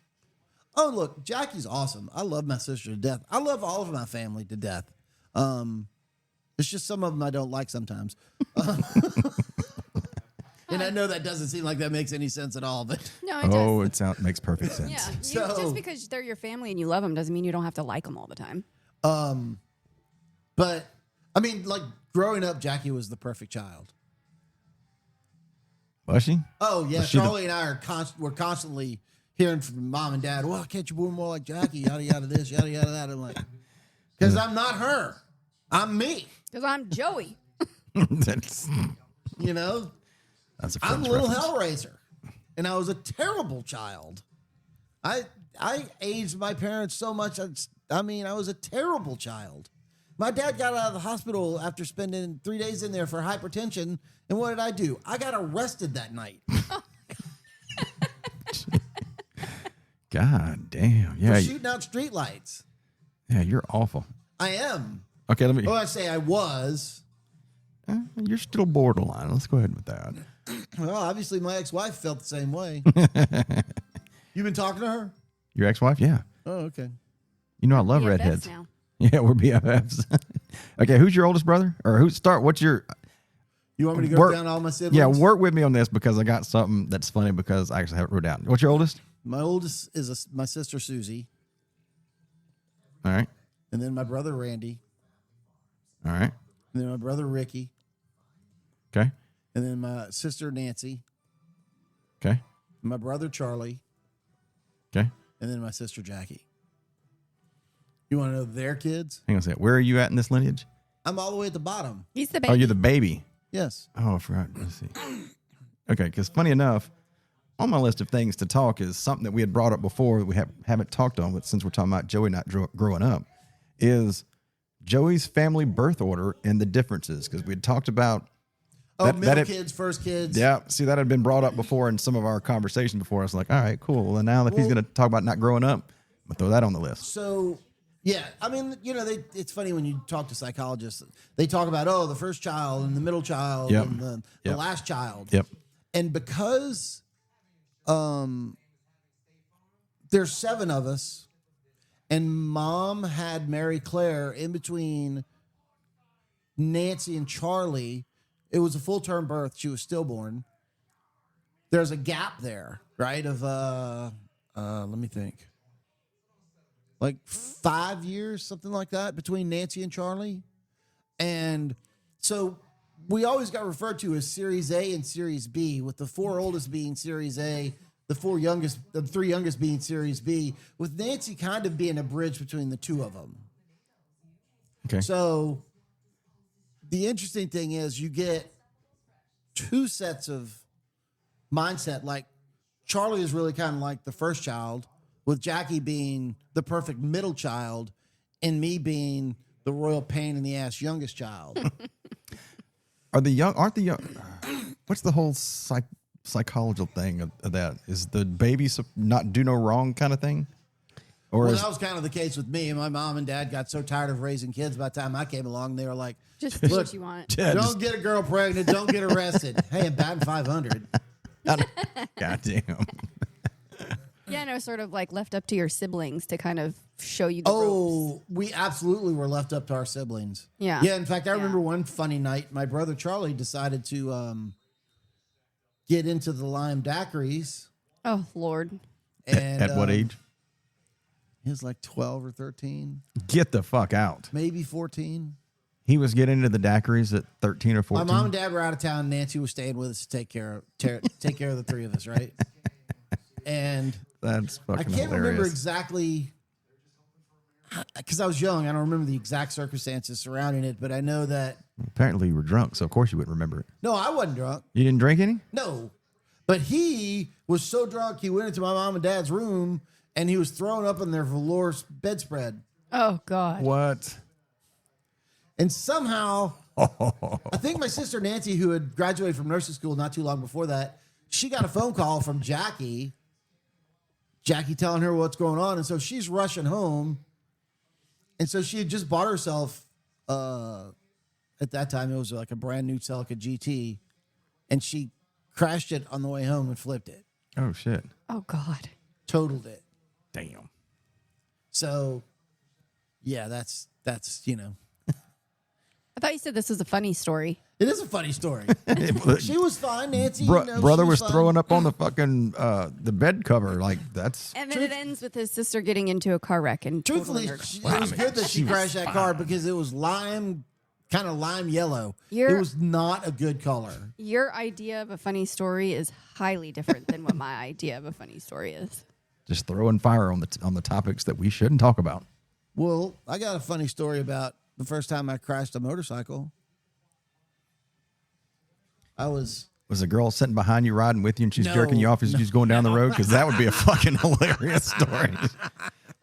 Oh, look, Jackie's awesome. I love my sister to death. I love all of my family to death. It's just some of them I don't like sometimes. And I know that doesn't seem like that makes any sense at all, but No, it does. It makes perfect sense. Yeah. So- Just because they're your family and you love them doesn't mean you don't have to like them all the time. but I mean, like growing up, Jackie was the perfect child. Was she? Oh yeah, Was she Charlie and I we're constantly hearing from mom and dad. Well, can't you be more like Jackie? Yada yada this, yada yada that. I'm like, because I'm not her, I'm me. Because I'm Joey. That's That's a I'm Friends a little reference. Hellraiser, and I was a terrible child. I aged my parents so much. I was a terrible child. My dad got out of the hospital after spending 3 days in there for hypertension, and what did I do? I got arrested that night. God damn. Yeah. For shooting out streetlights. Yeah, you're awful. I am. Okay, let me. Well, I say I was. You're still borderline. Let's go ahead with that. Well, obviously my ex-wife felt the same way. You been talking to her? Your ex-wife? Yeah. Oh, okay. You know I love BFFs redheads. now. Yeah, we're BFFs. Okay, who's your oldest brother? Or what's your... You want me to go down all my siblings? Yeah, work with me on this because I got something that's funny because I actually have it wrote down. What's your oldest? My oldest is my sister Susie, All right. and then my brother Randy, All right. and then my brother Ricky, Okay. and then my sister Nancy, Okay. and my brother Charlie, Okay. and then my sister Jackie. You want to know their kids? Hang on a second. Where are you at in this lineage? I'm all the way at the bottom. He's the baby. Oh, you're the baby. Yes. Oh, I forgot. Let's see. Okay, because funny enough, on my list of things to talk is something that we had brought up before that we haven't talked on, but since we're talking about Joey not growing up, is Joey's family birth order and the differences. Because we had talked about... middle kids, first kids. Yeah, see, that had been brought up before in some of our conversations before. I was like, all right, cool. Well, now if he's going to talk about not growing up, I'm going to throw that on the list. So, yeah, I mean, it's funny when you talk to psychologists. They talk about, the first child and the middle child Yep. and the last child. Yep. And because there's 7 of us, and Mom had Mary Claire in between Nancy and Charlie, it was a full-term birth. She was stillborn. There's a gap there, right, of, let me think, like 5 years, something like that, between Nancy and Charlie. And so we always got referred to as Series A and Series B, with the 4 oldest being Series A, the three youngest being Series B, with Nancy kind of being a bridge between the two of them. Okay. So the interesting thing is you get two sets of mindset. Like Charlie is really kind of like the first child, with Jackie being the perfect middle child and me being the royal pain in the ass youngest child. Aren't the young, what's the whole psychological thing of that? Is the baby not do no wrong kind of thing? Or that was kind of the case with me. My mom and dad got so tired of raising kids by the time I came along, they were like, just do what you want. Don't get a girl pregnant. Don't get arrested. Hey, I'm batting 500. Goddamn. Yeah, no, sort of like left up to your siblings to kind of show you the ropes. Oh, we absolutely were left up to our siblings. Yeah. Yeah, in fact, I remember one funny night, my brother Charlie decided to get into the lime daiquiris. Oh, Lord. And, at what age? He was like 12 or 13. Get the fuck out. Maybe 14. He was getting into the daiquiris at 13 or 14? My mom and dad were out of town. Nancy was staying with us to take care of the three of us, right? And that's fucking I can't hilarious. remember exactly, because I was young. I don't remember the exact circumstances surrounding it, but I know that. Apparently you were drunk, so of course you wouldn't remember it. No, I wasn't drunk. You didn't drink any? No. But he was so drunk, he went into my mom and dad's room, and he was throwing up on their velour bedspread. Oh, God. What? And somehow, I think my sister Nancy, who had graduated from nursing school not too long before that, she got a phone call from Jackie telling her what's going on. And so she's rushing home. And so she had just bought herself, at that time, it was like a brand new Celica GT. And she crashed it on the way home and flipped it. Oh, shit. Oh, God. Totaled it. Damn. So, yeah, that's you know. I thought you said this was a funny story. It is a funny story. She was fine, Nancy. Brother was throwing up on the fucking the bed cover. Like, that's... And then it ends with his sister getting into a car wreck. And truthfully, it was good that she crashed that car because it was kind of lime yellow. It was not a good color. Your idea of a funny story is highly different than what my idea of a funny story is. Just throwing fire on the topics that we shouldn't talk about. Well, I got a funny story about the first time I crashed a motorcycle. Was a girl sitting behind you riding with you and she's jerking you off as she's going down the road? Because that would be a fucking hilarious story.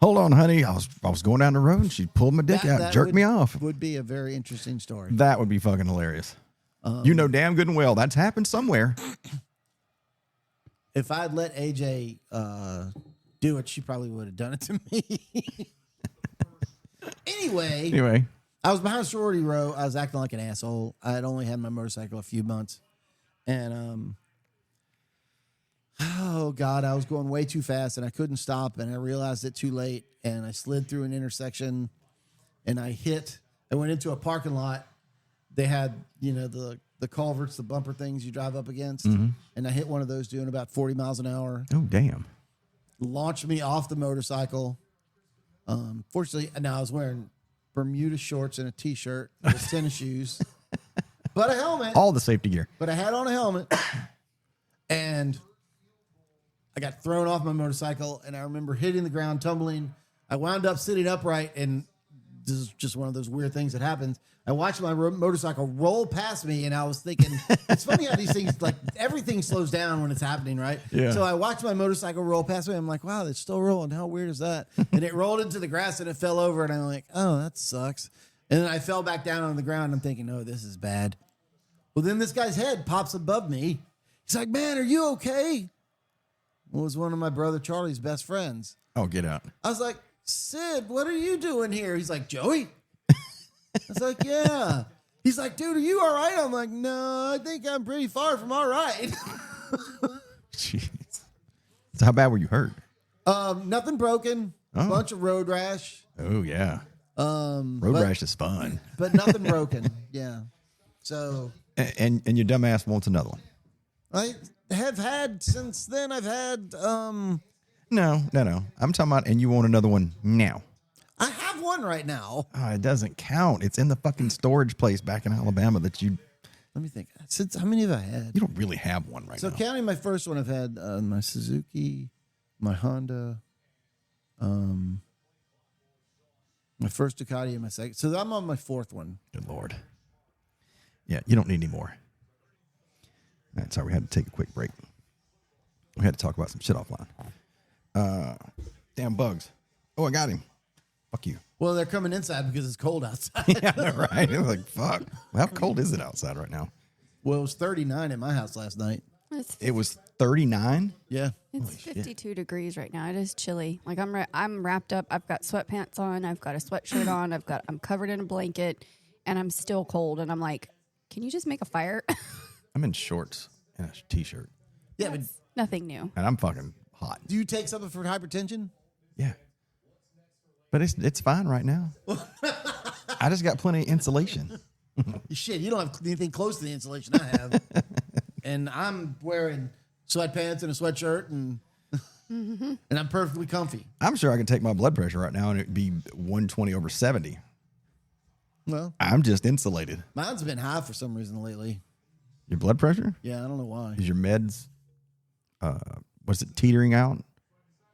Hold on, honey. I was going down the road and she pulled my dick out and jerked me off. Would be a very interesting story. That would be fucking hilarious. You know damn good and well that's happened somewhere. If I'd let AJ do it, she probably would have done it to me. Anyway, I was behind sorority row. I was acting like an asshole. I had only had my motorcycle a few months. And, oh, God, I was going way too fast, and I couldn't stop, and I realized it too late, and I slid through an intersection, and I went into a parking lot. They had, the culverts, the bumper things you drive up against, and I hit one of those doing about 40 miles an hour. Oh, damn. Launched me off the motorcycle. Fortunately, now I was wearing Bermuda shorts and a T-shirt with tennis shoes. But a helmet. All the safety gear. But I had on a helmet. And I got thrown off my motorcycle. And I remember hitting the ground, tumbling. I wound up sitting upright. And this is just one of those weird things that happens. I watched my motorcycle roll past me. And I was thinking, it's funny how these things, like everything slows down when it's happening, right? Yeah. So I watched my motorcycle roll past me. I'm like, wow, it's still rolling. How weird is that? And it rolled into the grass and it fell over. And I'm like, oh, that sucks. And then I fell back down on the ground. I'm thinking, oh, this is bad. Well, then this guy's head pops above me. He's like, man, are you okay? Well, it was one of my brother Charlie's best friends. Oh, get out. I was like, Sid, what are you doing here? He's like, Joey? I was like, yeah. He's like, dude, are you all right? I'm like, no, I think I'm pretty far from all right. Jeez. So how bad were you hurt? Nothing broken. A bunch of road rash. Oh, yeah. Road rash is fun. But nothing broken. Yeah. So... And your dumb ass wants another one. I have had since then. I've had No. I'm talking about, and you want another one now. I have one right now. Oh, it doesn't count. It's in the fucking storage place back in Alabama that you Let me think. Since how many have I had? You don't really have one right now. So counting my first one, I've had my Suzuki, my Honda, my first Ducati, and my second. So I'm on my fourth one. Good Lord. Yeah, you don't need any more. All right, sorry, we had to take a quick break. We had to talk about some shit offline. Damn bugs. Oh, I got him. Fuck you. Well, they're coming inside because it's cold outside. Yeah, right. It was like, fuck. How cold is it outside right now? Well, it was 39 at my house last night. It was 39? Yeah. It's 52 degrees right now. It is chilly. Like I'm wrapped up. I've got sweatpants on. I've got a sweatshirt on. I'm covered in a blanket, and I'm still cold. And I'm like, can you just make a fire? I'm in shorts and a t-shirt. Yeah, but nothing new. And I'm fucking hot. do you take something for hypertension? Yeah. But it's fine right now. I just got plenty of insulation. Shit, you don't have anything close to the insulation I have. And I'm wearing sweatpants and a sweatshirt, and and I'm perfectly comfy. I'm sure I can take my blood pressure right now and it'd be 120/70. Well, I'm just insulated. mine's been high for some reason lately. Your blood pressure? Yeah, I don't know why. Is your meds, was it teetering out?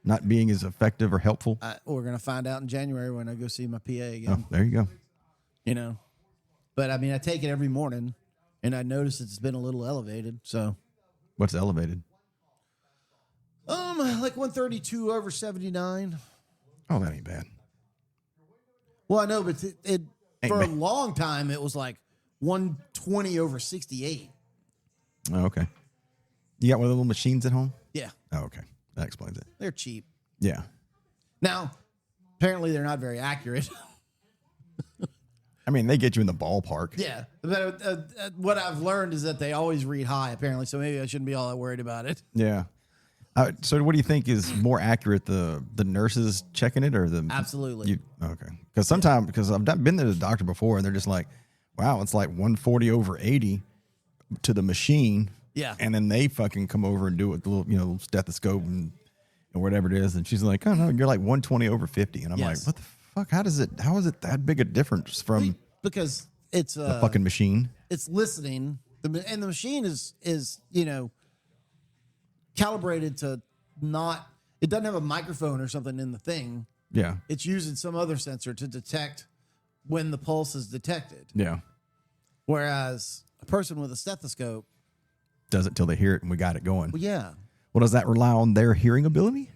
Not being as effective or helpful? We're going to find out in January when I go see my PA again. Oh, there you go. You know, but I mean, I take it every morning, and I notice it's been a little elevated. So, What's elevated? like 132/79. Oh, that ain't bad. Well, I know, but it for a bad. long time it was like 120/68. Oh, okay. You got one of the little machines at home? Yeah, Oh, okay. That explains it. they're cheap. Yeah. Now, apparently, they're not very accurate. I mean, they get you in the ballpark. Yeah, but what I've learned is that they always read high, apparently, so maybe I shouldn't be all that worried about it. Yeah. So what do you think is more accurate, the nurses checking it or the... Absolutely. Okay. Because sometimes, because I've been to the doctor before, and they're just like, wow, it's like 140/80 to the machine. Yeah. And then they fucking come over and do it with the little stethoscope and whatever it is. And she's like, oh, no, you're like 120/50. And I'm like, what the fuck? How is it that big a difference from... Because it's the fucking machine. It's listening, and the machine is calibrated to not. It doesn't have a microphone or something in the thing. Yeah. It's using some other sensor to detect when the pulse is detected. Yeah. Whereas a person with a stethoscope does it till they hear it and we got it going. Well, yeah. Well, does that rely on their hearing ability?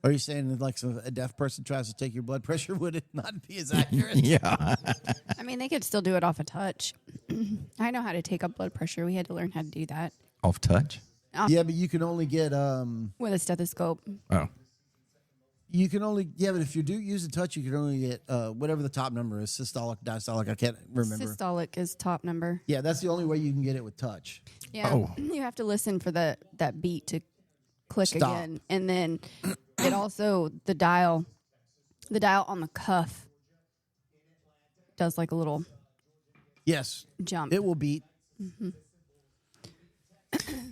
Are you saying that like a deaf person tries to take your blood pressure, would it not be as accurate? Yeah. I mean, they could still do it off a touch. I know how to take up blood pressure. We had to learn how to do that. Off touch? Yeah, but you can only get with a stethoscope. Oh. You can only but if you do use a touch, you can only get whatever the top number is, systolic, diastolic. I can't remember. Systolic is top number. Yeah, that's the only way you can get it with touch. Yeah, you have to listen for that beat to click Stop. again, and then it also the dial on the cuff does like a little jump. It will beat. Mm-hmm.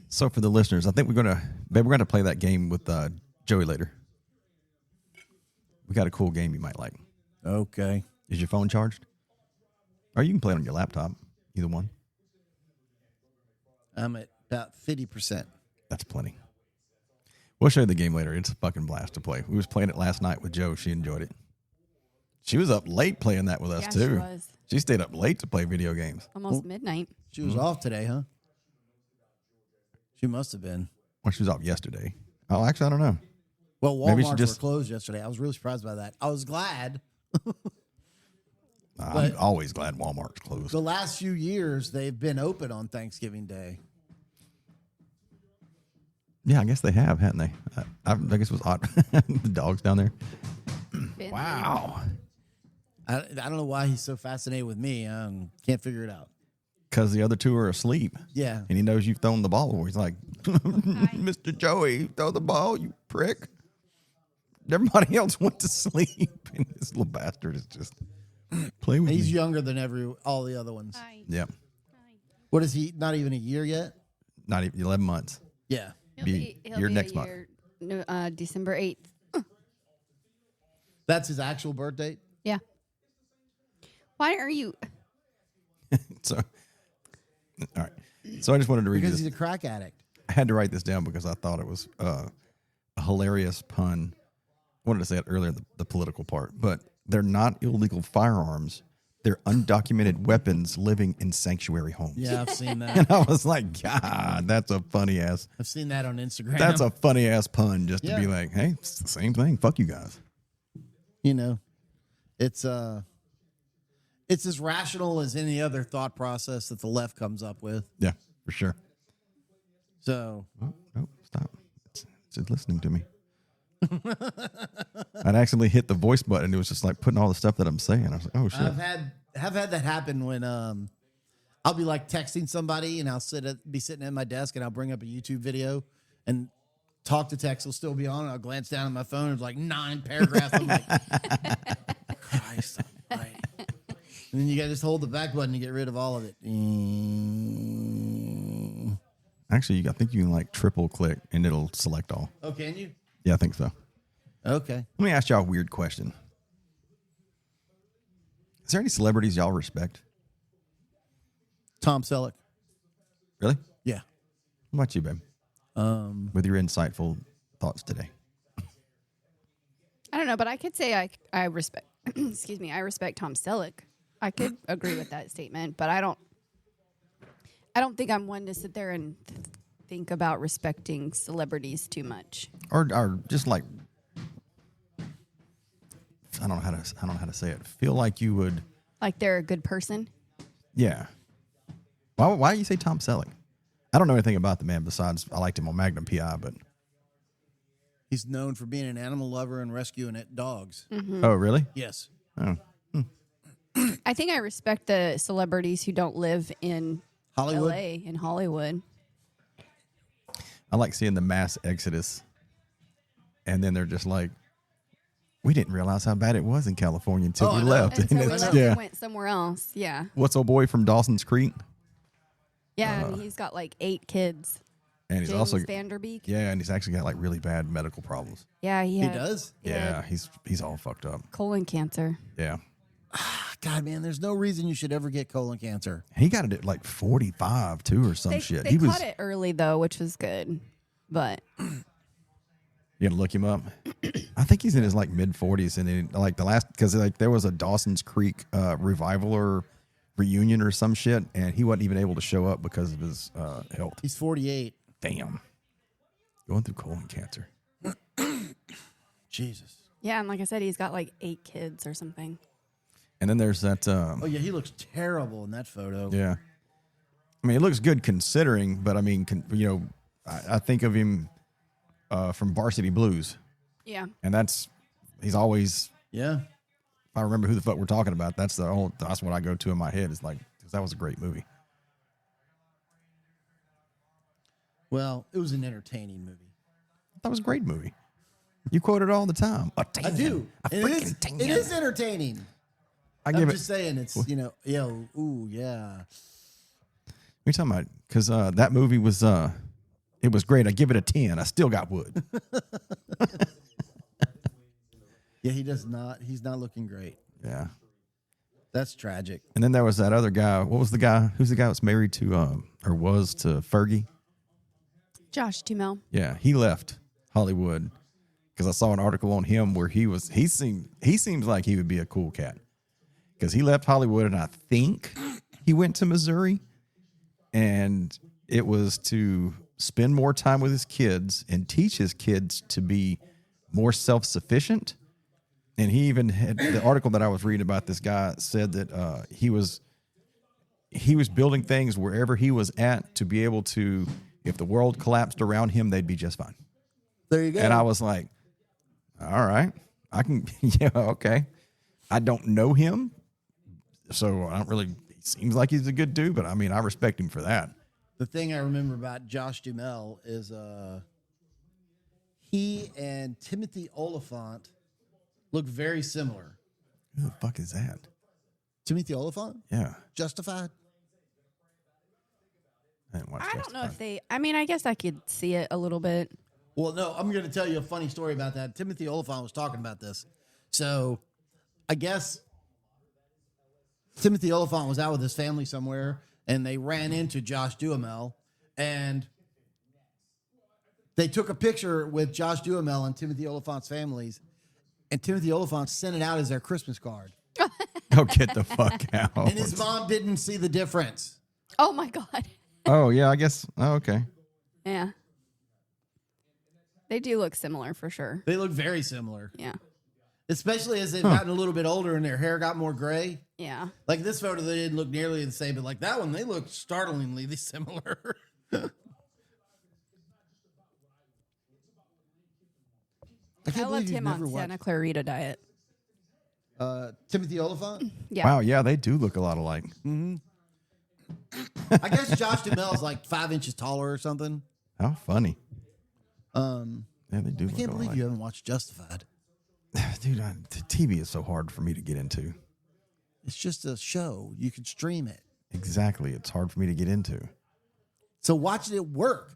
So for the listeners, I think we're gonna play that game with Joey later. We got a cool game you might like. Okay. Is your phone charged? Or you can play it on your laptop. Either one. I'm at about 50%. That's plenty. We'll show you the game later. It's a fucking blast to play. We was playing it last night with Joe. She enjoyed it. She was up late playing that with us too. She was. She stayed up late to play video games. Almost midnight. She was off today, huh? She must have been. Well, she was off yesterday. Oh, actually, I don't know. Well, Maybe she Walmart just were closed yesterday. I was really surprised by that. I was glad. I'm always glad Walmart's closed. The last few years, they've been open on Thanksgiving Day. Yeah, I guess they have, haven't they? I guess it was hot. The dog's down there. Wow. I don't know why he's so fascinated with me. I can't figure it out. Because the other two are asleep. Yeah. And he knows you've thrown the ball. He's like, Mr. Joey, throw the ball, you prick. Everybody else went to sleep. And this little bastard is just play with He's me. younger than all the other ones. Hi. Yep. What is he? Not even a year yet? Not even 11 months. Yeah. He'll Be be your a next year, December 8th. That's his actual birth date? Yeah. Why are you? So All right. So I just wanted to read because this. he's a crack addict. I had to write this down because I thought it was a hilarious pun. I wanted to say it earlier, the political part, but they're not illegal firearms. They're undocumented weapons living in sanctuary homes. Yeah, I've seen that. And I was like, God, that's a funny ass. I've seen that on Instagram. That's a funny ass pun just to be like, hey, it's the same thing. Fuck you guys. You know, it's as rational as any other thought process that the left comes up with. Yeah, for sure. So, no, stop. It's listening to me. I'd accidentally hit the voice button. It was just like putting all the stuff that I'm saying. I was like, oh shit. have had that happen when I'll be like texting somebody and I'll be sitting at my desk and I'll bring up a YouTube video and talk to text will still be on. And I'll glance down at my phone. It's like 9 paragraphs. I'm like, Christ, right. And then you got to just hold the back button to get rid of all of it. Actually, I think you can like triple click and it'll select all. Oh, can you? Yeah, I think so. Okay. Let me ask y'all a weird question. Is there any celebrities y'all respect? Tom Selleck. Really? Yeah. What about you, babe? With your insightful thoughts today. I don't know, but I could say I respect. Excuse me, I respect Tom Selleck. I could agree with that statement, but I don't think I'm one to sit there and think about respecting celebrities too much. Or just like, I don't know how to say it. Feel like you would. Like they're a good person. Yeah. Why do you say Tom Selleck? I don't know anything about the man besides I liked him on Magnum PI, but he's known for being an animal lover and rescuing dogs. Mm-hmm. Oh, really? Yes. Oh. I think I respect the celebrities who don't live in Hollywood. LA, in Hollywood. I like seeing the mass exodus, and then they're just like, we didn't realize how bad it was in California until we left. Until we left and went somewhere else. Yeah. What's old boy from Dawson's Creek? Yeah, and he's got like 8 kids. And he's James also Vanderbeek. Yeah, and he's actually got like really bad medical problems. Yeah, he does. Yeah, he's all fucked up. Colon cancer. Yeah. God, man, there's no reason you should ever get colon cancer. He got it at like 45 too, or some shit. They caught it early though, which was good. But you gotta look him up. I think he's in his like mid 40s, and then like the last because like there was a Dawson's Creek revival or reunion or some shit, and he wasn't even able to show up because of his health. He's 48. Damn. Going through colon cancer. Jesus. yeah, and like I said, he's got like 8 kids or something. And then there's that. Oh yeah, he looks terrible in that photo. Yeah. I mean, it looks good considering, but I mean, I think of him from Varsity Blues. Yeah. And he's always. Yeah. If I remember who the fuck we're talking about, that's what I go to in my head. Is like, because that was a great movie. Well, it was an entertaining movie. That was a great movie. You quote it all the time. I do. It is entertaining. I'm just saying, it's, ooh, yeah. We're talking about, because that movie was, it was great. I give it a 10. I still got wood. Yeah, he's not looking great. Yeah. That's tragic. And then there was that other guy. What was the guy? Who's the guy that's married to, or was to Fergie? Josh Duhamel. Yeah, he left Hollywood because I saw an article on him where he seems like he would be a cool cat. Because he left Hollywood, and I think he went to Missouri, and it was to spend more time with his kids and teach his kids to be more self-sufficient. And he even had the article that I was reading about this guy said that he was building things wherever he was at to be able to, if the world collapsed around him, they'd be just fine. There you go. And I was like, all right, I can, yeah, okay. I don't know him. So I don't really, he seems like he's a good dude, but I mean, I respect him for that. The thing I remember about Josh Duhamel is he and Timothy Oliphant look very similar. Who the fuck is that? Timothy Oliphant? Yeah. Justified? I didn't watch I don't Justified. know if I mean, I guess I could see it a little bit. Well, no, I'm going to tell you a funny story about that. Timothy Oliphant was talking about this. So I guess Timothy Oliphant was out with his family somewhere, and they ran into Josh Duhamel, and they took a picture with Josh Duhamel and Timothy Oliphant's families, and Timothy Oliphant sent it out as their Christmas card. Oh, get the fuck out. And his mom didn't see the difference. Oh, my God. Oh, yeah, I guess. Oh, okay. Yeah. They do look similar for sure. They look very similar. Yeah. Especially as they've gotten a little bit older and their hair got more gray. Yeah. Like this photo, they didn't look nearly the same, but like that one, they look startlingly similar. I loved him on Santa Clarita Diet. Timothy Oliphant? Yeah. Wow, yeah, they do look a lot alike. Mm-hmm. I guess Josh Duhamel is like 5 inches taller or something. How funny. Yeah, they do. I can't believe you haven't watched Justified. Dude, TV is so hard for me to get into. It's just a show. You can stream it. Exactly. It's hard for me to get into. So watch it at work.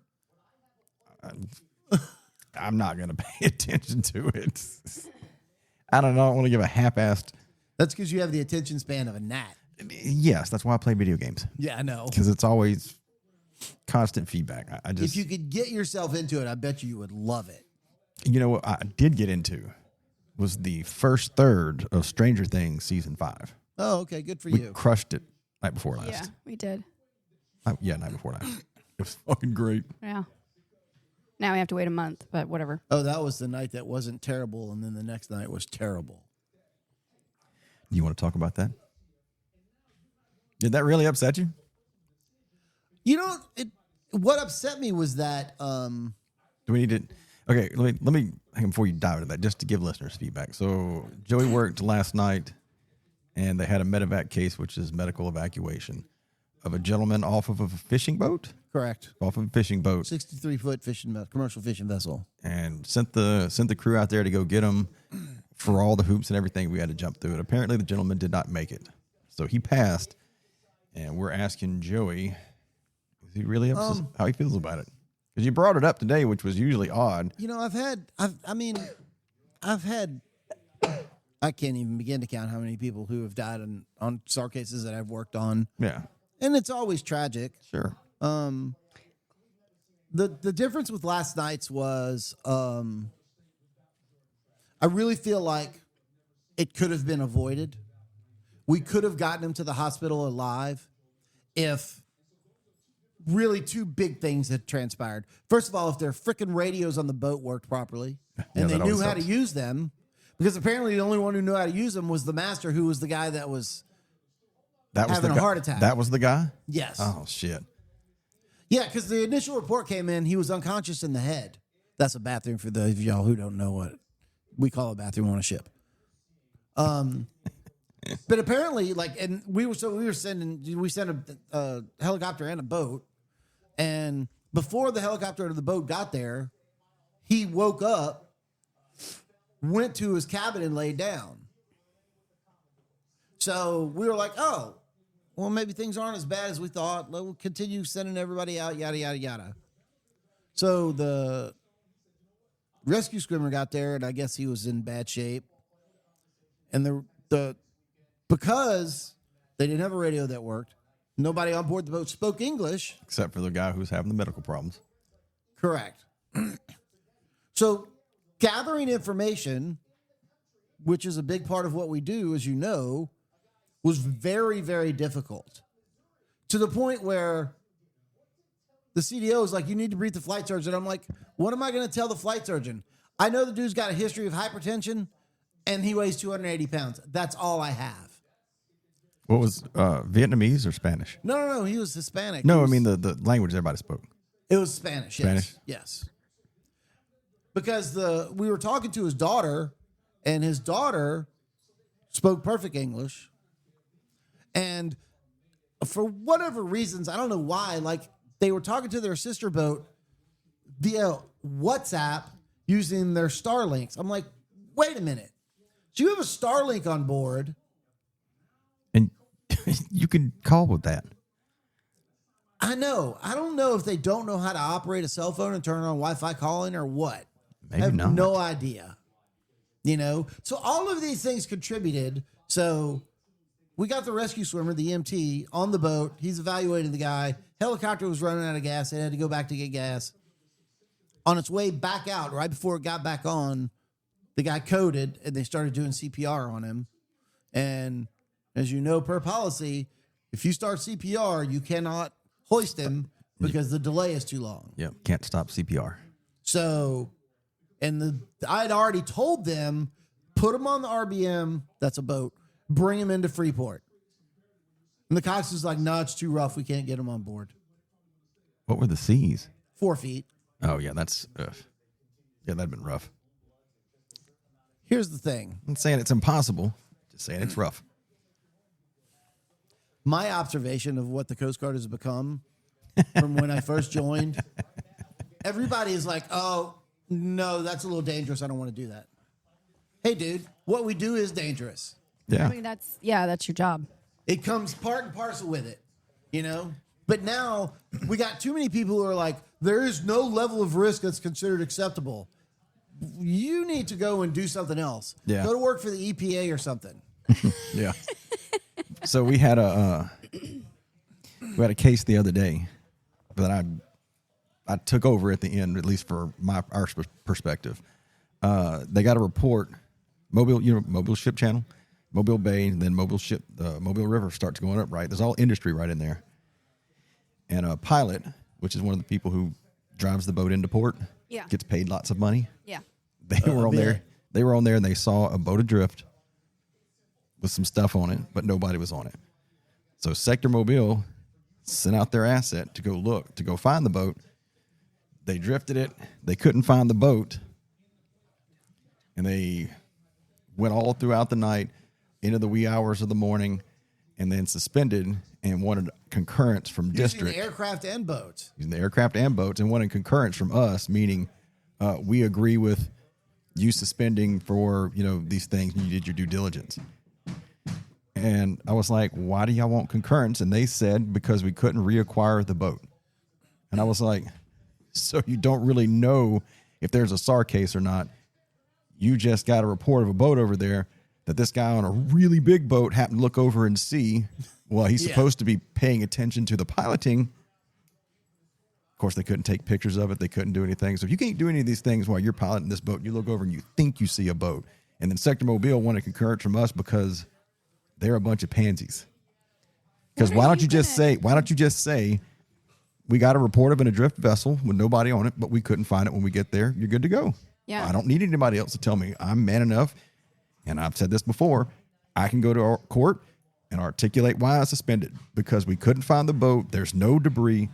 I'm not going to pay attention to it. I don't know. I don't want to give a half-assed. That's because you have the attention span of a gnat. Yes, that's why I play video games. Yeah, I know. Because it's always constant feedback. I just, if you could get yourself into it, I bet you would love it. You know what I did get into was the first third of Stranger Things season 5. Oh, okay. Good for We you. crushed it night before last. Yeah, we did. Night before last. It was fucking great. Yeah. Now we have to wait a month, but whatever. Oh, that was the night that wasn't terrible, and then the next night was terrible. You want to talk about that? Did that really upset you? You know, what upset me was that... Do we need to... Okay, let me hang on before you dive into that, just to give listeners feedback. So Joey worked last night, and they had a medevac case, which is medical evacuation, of a gentleman off of a fishing boat. Correct. Off of a fishing boat. 63-foot commercial fishing vessel. And sent the crew out there to go get him for all the hoops and everything. We had to jump through it. Apparently, the gentleman did not make it. So he passed, and we're asking Joey, is he really upset how he feels about it? Because you brought it up today, which was usually odd. You know, I've had, I can't even begin to count how many people who have died on SAR cases that I've worked on. Yeah. And it's always tragic. Sure. The difference with last night's was, I really feel like it could have been avoided. We could have gotten him to the hospital alive if really two big things had transpired. First of all, if their freaking radios on the boat worked properly and they knew how to use them, because apparently the only one who knew how to use them was the master, who was the guy that was having a heart attack. That was the guy? Yes. Oh, shit. Yeah, because the initial report came in, he was unconscious in the head. That's a bathroom for those of y'all who don't know what we call a bathroom on a ship. But apparently, and we sent a helicopter and a boat, and before the helicopter and the boat got there, he woke up, went to his cabin, and laid down. So we were like, oh, well, maybe things aren't as bad as we thought. We'll continue sending everybody out, yada, yada, yada. So the rescue swimmer got there, and I guess he was in bad shape. And because they didn't have a radio that worked, nobody on board the boat spoke English. Except for the guy who's having the medical problems. Correct. So gathering information, which is a big part of what we do, as you know, was very, very difficult. To the point where the CDO is like, you need to brief the flight surgeon. I'm like, what am I going to tell the flight surgeon? I know the dude's got a history of hypertension, and he weighs 280 pounds. That's all I have. What was Vietnamese or Spanish? No. He was Hispanic. No, I mean the language everybody spoke. It was Spanish. Yes. Spanish? Yes. Because we were talking to his daughter, and his daughter spoke perfect English. And for whatever reasons, I don't know why, they were talking to their sister boat via WhatsApp using their Starlinks. I'm like, wait a minute. So you have a Starlink on board. And you can call with that. I know. I don't know if they don't know how to operate a cell phone and turn on Wi-Fi calling or what. Maybe I have not. no idea. So all of these things contributed. So we got the rescue swimmer, the EMT, on the boat. He's evaluating the guy. Helicopter was running out of gas. They had to go back to get gas. On its way back out, right before it got back on, the guy coded, and they started doing CPR on him. And as you know, per policy, if you start CPR, you cannot hoist him because the delay is too long. Yeah, can't stop CPR. So, I had already told them, put him on the RBM, that's a boat, bring him into Freeport. And the cops was like, no, it's too rough. We can't get him on board. What were the seas? 4 feet. Oh, yeah, that's, yeah, that'd been rough. Here's the thing. I'm not saying it's impossible, just saying it's rough. My observation of what the Coast Guard has become from when I first joined, everybody is like, oh, no, that's a little dangerous. I don't want to do that. Hey, dude, what we do is dangerous. Yeah. I mean, that's your job. It comes part and parcel with it, you know? But now we got too many people who are like, there is no level of risk that's considered acceptable. You need to go and do something else. Yeah. Go to work for the EPA or something. Yeah. So we had a case the other day that I took over at the end, at least for our perspective. They got a report, Mobile Ship Channel, Mobile Bay, and then Mobile River starts going up, right? There's all industry right in there. And a pilot, which is one of the people who drives the boat into port, gets paid lots of money. Yeah. They were on there. They were on there and they saw a boat adrift with some stuff on it, but nobody was on it. So Sector Mobile sent out their asset to go find the boat. They drifted it. They couldn't find the boat. And they went all throughout the night into the wee hours of the morning and then suspended and wanted concurrence from district. Using the aircraft and boats. And wanted concurrence from us, meaning we agree with you suspending for, these things and you did your due diligence. And I was like, why do y'all want concurrence? And they said, because we couldn't reacquire the boat. And I was like, so you don't really know if there's a SAR case or not. You just got a report of a boat over there that this guy on a really big boat happened to look over and see. Well, he's supposed to be paying attention to the piloting. Of course, they couldn't take pictures of it. They couldn't do anything. So if you can't do any of these things while you're piloting this boat, you look over and you think you see a boat. And then Sector Mobile wanted concurrence from us because they're a bunch of pansies. Because why don't you just say, we got a report of an adrift vessel with nobody on it, but we couldn't find it when we get there. You're good to go. Yeah. I don't need anybody else to tell me. I'm man enough, and I've said this before, I can go to our court and articulate why I suspended. Because we couldn't find the boat. There's no debris.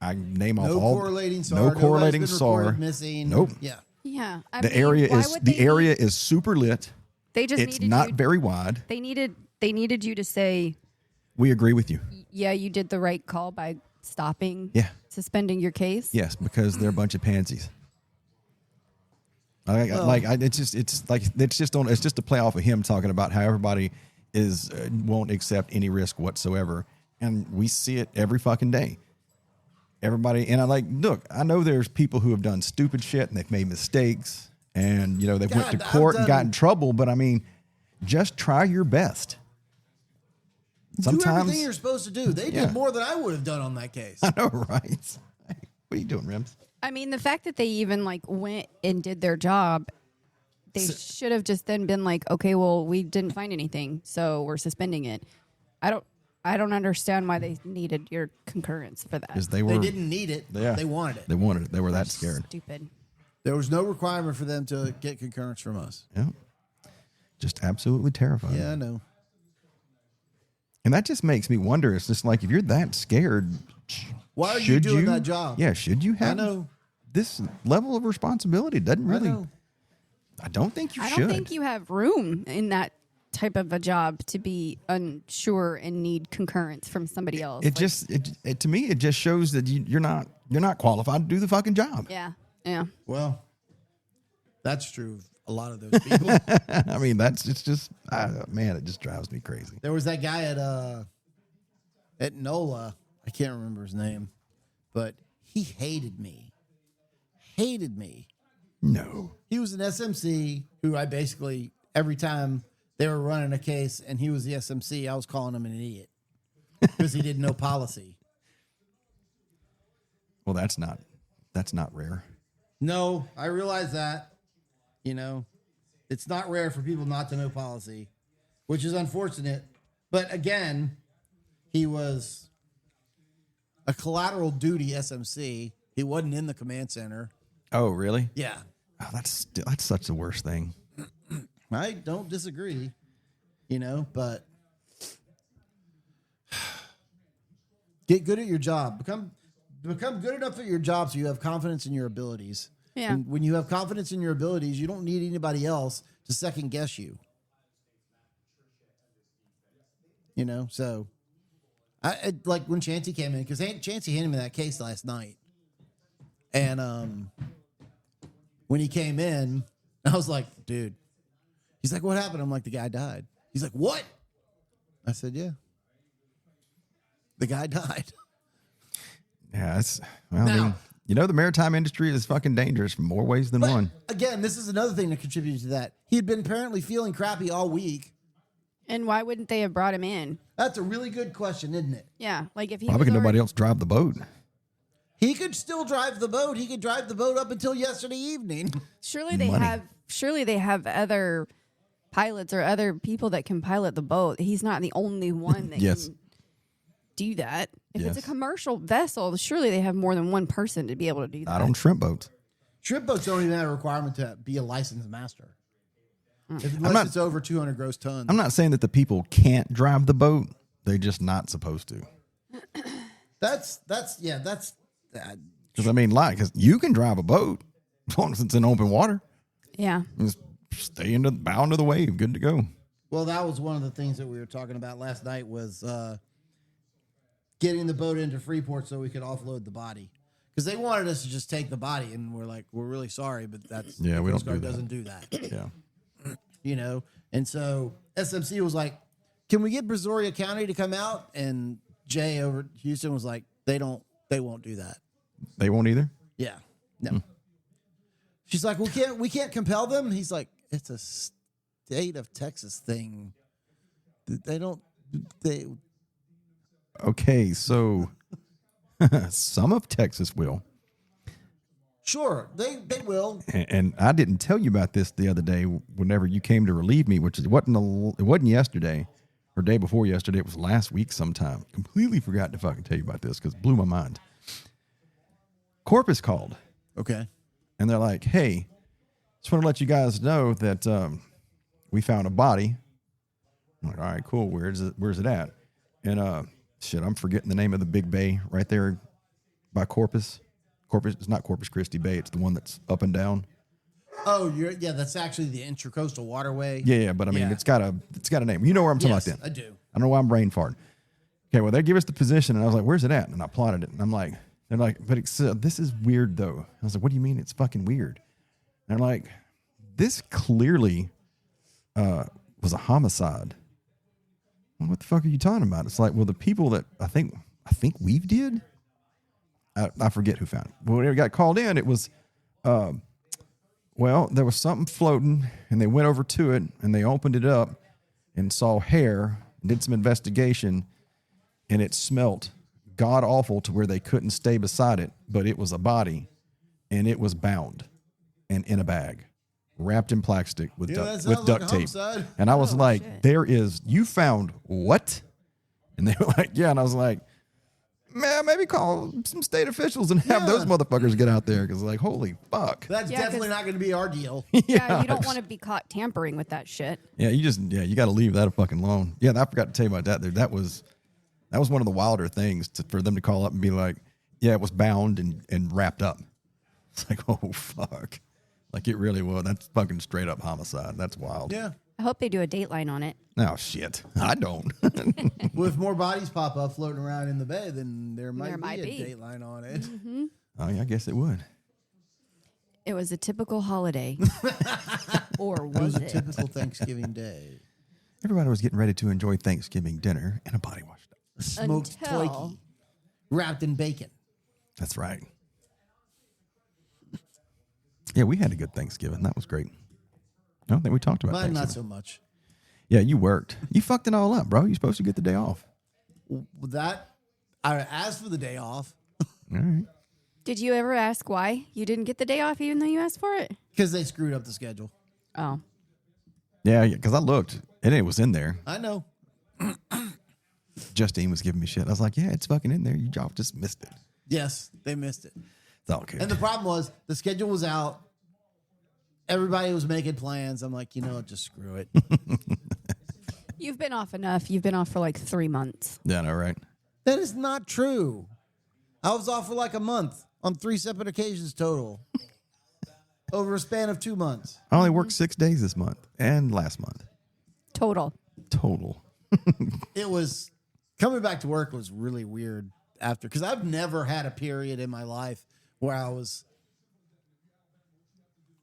I name off all correlating SAR. No correlating SAR. Missing. Nope. Yeah. Yeah. The area is super lit. They just it's not very wide. They needed you to say, we agree with you. Yeah, you did the right call by stopping. Yeah. Suspending your case. Yes, because they're a bunch of pansies. It's just a play off of him talking about how everybody won't accept any risk whatsoever, and we see it every fucking day. Everybody, and look, I know there's people who have done stupid shit and they've made mistakes, and they went to court and got in trouble. But I mean, just try your best. Sometimes do everything you're supposed to do. They did more than I would have done on that case. I know, right? What are you doing, Rims? I mean, the fact that they even went and did their job, they should have just then been like, okay, well, we didn't find anything, so we're suspending it. I don't understand why they needed your concurrence for that. Because they didn't need it. Yeah. They wanted it. They wanted it. They were that scared. Stupid. There was no requirement for them to get concurrence from us. Yeah. Just absolutely terrifying. Yeah, I know. And that just makes me wonder. It's just like, if you're that scared, why are you doing that job? Yeah, should you have this level of responsibility? It doesn't really. I don't think you should. I don't think you have room in that type of a job to be unsure and need concurrence from somebody else. To me, it just shows that you're not qualified to do the fucking job. Yeah. Yeah. Well, that's true of a lot of those people. I mean, it just drives me crazy. There was that guy at NOLA. I can't remember his name, but he hated me. No. He was an SMC who I basically, every time they were running a case and he was the SMC, I was calling him an idiot because he didn't know policy. Well, that's not rare. No, I realize that. You know, it's not rare for people not to know policy, which is unfortunate. But again, he was a collateral duty SMC. He wasn't in the command center. Oh, really? Yeah. Oh, that's such the worst thing. I don't disagree, you know, but get good at your job. Become good enough at your job so you have confidence in your abilities. Yeah. And when you have confidence in your abilities, you don't need anybody else to second guess you. You know, so I like when Chancey came in, because Chancey handed me that case last night. And when he came in, I was like, dude. He's like, what happened? I'm like, the guy died. He's like, what? I said, yeah. The guy died. Yeah, I mean, you know, the maritime industry is fucking dangerous in more ways than one. Again, this is another thing that contributed to that. He had been apparently feeling crappy all week. And why wouldn't they have brought him in? That's a really good question, isn't it? Yeah, like if he probably could nobody else drive the boat. He could still drive the boat. He could drive the boat up until yesterday evening. Surely they have other pilots or other people that can pilot the boat. He's not the only one that yes. can do that. If yes. it's a commercial vessel, surely they have more than one person to be able to do that. Not on shrimp boats. Shrimp boats don't even have a requirement to be a licensed master. Unless it's over 200 gross tons. I'm not saying that the people can't drive the boat. They're just not supposed to. That's because I mean, because you can drive a boat as long as it's in open water. Yeah. Just stay bow into the wave. Good to go. Well, that was one of the things that we were talking about last night was getting the boat into Freeport so we could offload the body. Because they wanted us to just take the body, and we're like, we're really sorry, but that's we Coast don't Guard do that. doesn't do that. Yeah. You know, and so SMC was like, can we get Brazoria County to come out? And Jay over at Houston was like, they won't do that. They won't either? Yeah. No. She's like, we can't compel them. He's like, it's a state of Texas thing. Okay, so some of Texas will. Sure, they will. And I didn't tell you about this the other day whenever you came to relieve me, which it wasn't yesterday or day before yesterday. It was last week sometime. Completely forgot to fucking tell you about this because it blew my mind. Corpus called. Okay. And they're like, hey, just want to let you guys know that we found a body. I'm like, all right, cool. Where's it at? And I'm forgetting the name of the big bay right there by Corpus. It's not Corpus Christi Bay. It's the one that's up and down. Oh, that's actually the Intracoastal Waterway. Yeah, but I mean, it's got a name. You know where I'm talking about then. I do. I don't know why I'm brain farting. Okay, well, they give us the position, and I was like, where's it at? And I plotted it, and I'm like, they're like, but this is weird, though. I was like, what do you mean it's fucking weird? And they're like, this clearly was a homicide. Well, what the fuck are you talking about? It's like, well, the people that I think we did. I forget who found it. But when it got called in, it was, there was something floating, and they went over to it, and they opened it up and saw hair, did some investigation, and it smelt god awful to where they couldn't stay beside it, but it was a body, and it was bound and in a bag, wrapped in plastic with duct tape. And I was like, shit. You found what? And they were like, yeah. And I was like, man, maybe call some state officials and have those motherfuckers get out there because, like, holy fuck. That's definitely not going to be our deal. Yeah, you don't want to be caught tampering with that shit. Yeah, you got to leave that fucking alone. Yeah, I forgot to tell you about that. That was one of the wilder things for them to call up and be like, yeah, it was bound and wrapped up. It's like, oh fuck, like it really was. That's fucking straight up homicide. That's wild. Yeah. I hope they do a dateline on it. Oh, shit. I don't. Well, if more bodies pop up floating around in the bay, then there might be a dateline on it. Mm-hmm. Oh, yeah, I guess it would. It was a typical holiday. Or was it? It was a typical Thanksgiving day. Everybody was getting ready to enjoy Thanksgiving dinner, and a body washed up. A smoked turkey wrapped in bacon. That's right. Yeah, we had a good Thanksgiving. That was great. I don't think we talked about Mine Thanksgiving. not so much. Yeah, you worked. You fucked it all up, bro. You're supposed to get the day off. I asked for the day off. All right. Did you ever ask why you didn't get the day off even though you asked for it? Because they screwed up the schedule. Oh. Yeah, because I looked and it was in there. I know. Justine was giving me shit. I was like, yeah, it's fucking in there. You just missed it. Yes, they missed it. It's all good. And the problem was the schedule was out. Everybody was making plans. I'm like, just screw it. You've been off enough. You've been off for like 3 months. Yeah, no, right. That is not true. I was off for like a month on 3 separate occasions total over a span of 2 months. I only worked 6 days this month and last month. Total. It was coming back to work was really weird after, because I've never had a period in my life where I was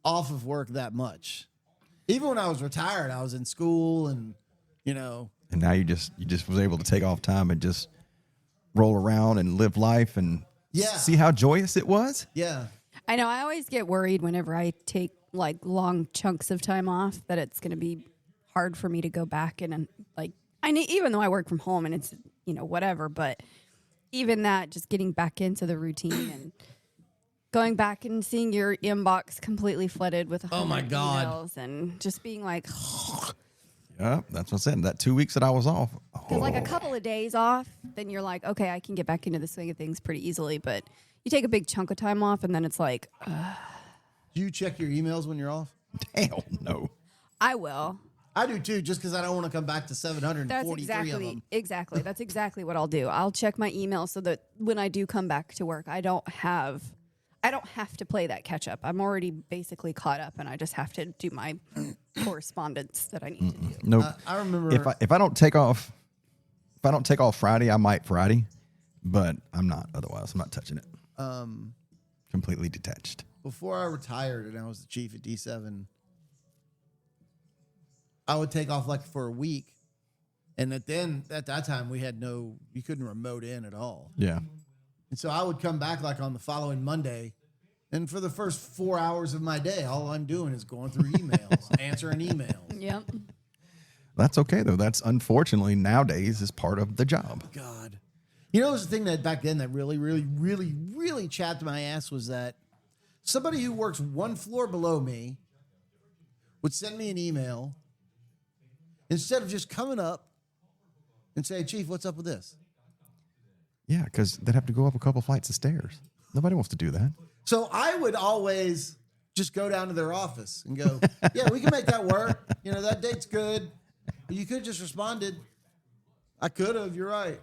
off of work that much. Even when I was retired, I was in school and, And now you just was able to take off time and just roll around and live life and see how joyous it was. Yeah. I know. I always get worried whenever I take like long chunks of time off that it's going to be hard for me to go back and like, even though I work from home and it's, whatever, but even that, just getting back into the routine and going back and seeing your inbox completely flooded with emails and just being like, yeah, that's what I said. That 2 weeks that I was off. because like a couple of days off, then you're like, okay, I can get back into the swing of things pretty easily. But you take a big chunk of time off and then it's like, Do you check your emails when you're off? Hell no. I will. I do too, just because I don't want to come back to 743 of them. Exactly. That's exactly what I'll do. I'll check my email so that when I do come back to work, I don't have to play that catch up. I'm already basically caught up, and I just have to do my correspondence that I need to do. Nope. I remember if I don't take off Friday, I might Friday, but I'm not. Otherwise, I'm not touching it. Completely detached. Before I retired and I was the chief at D7, I would take off like for a week, and at that time we had you couldn't remote in at all. Yeah. And so I would come back like on the following Monday, and for the first 4 hours of my day, all I'm doing is going through emails, answering emails. Yep. That's okay though. That's unfortunately nowadays is part of the job. God. It was the thing that back then that really, really, really, really chapped my ass was that somebody who works one floor below me would send me an email instead of just coming up and say, Chief, what's up with this? Yeah, because they'd have to go up a couple flights of stairs. Nobody wants to do that. So I would always just go down to their office and go, yeah, we can make that work. That date's good. But you could have just responded. I could have. You're right.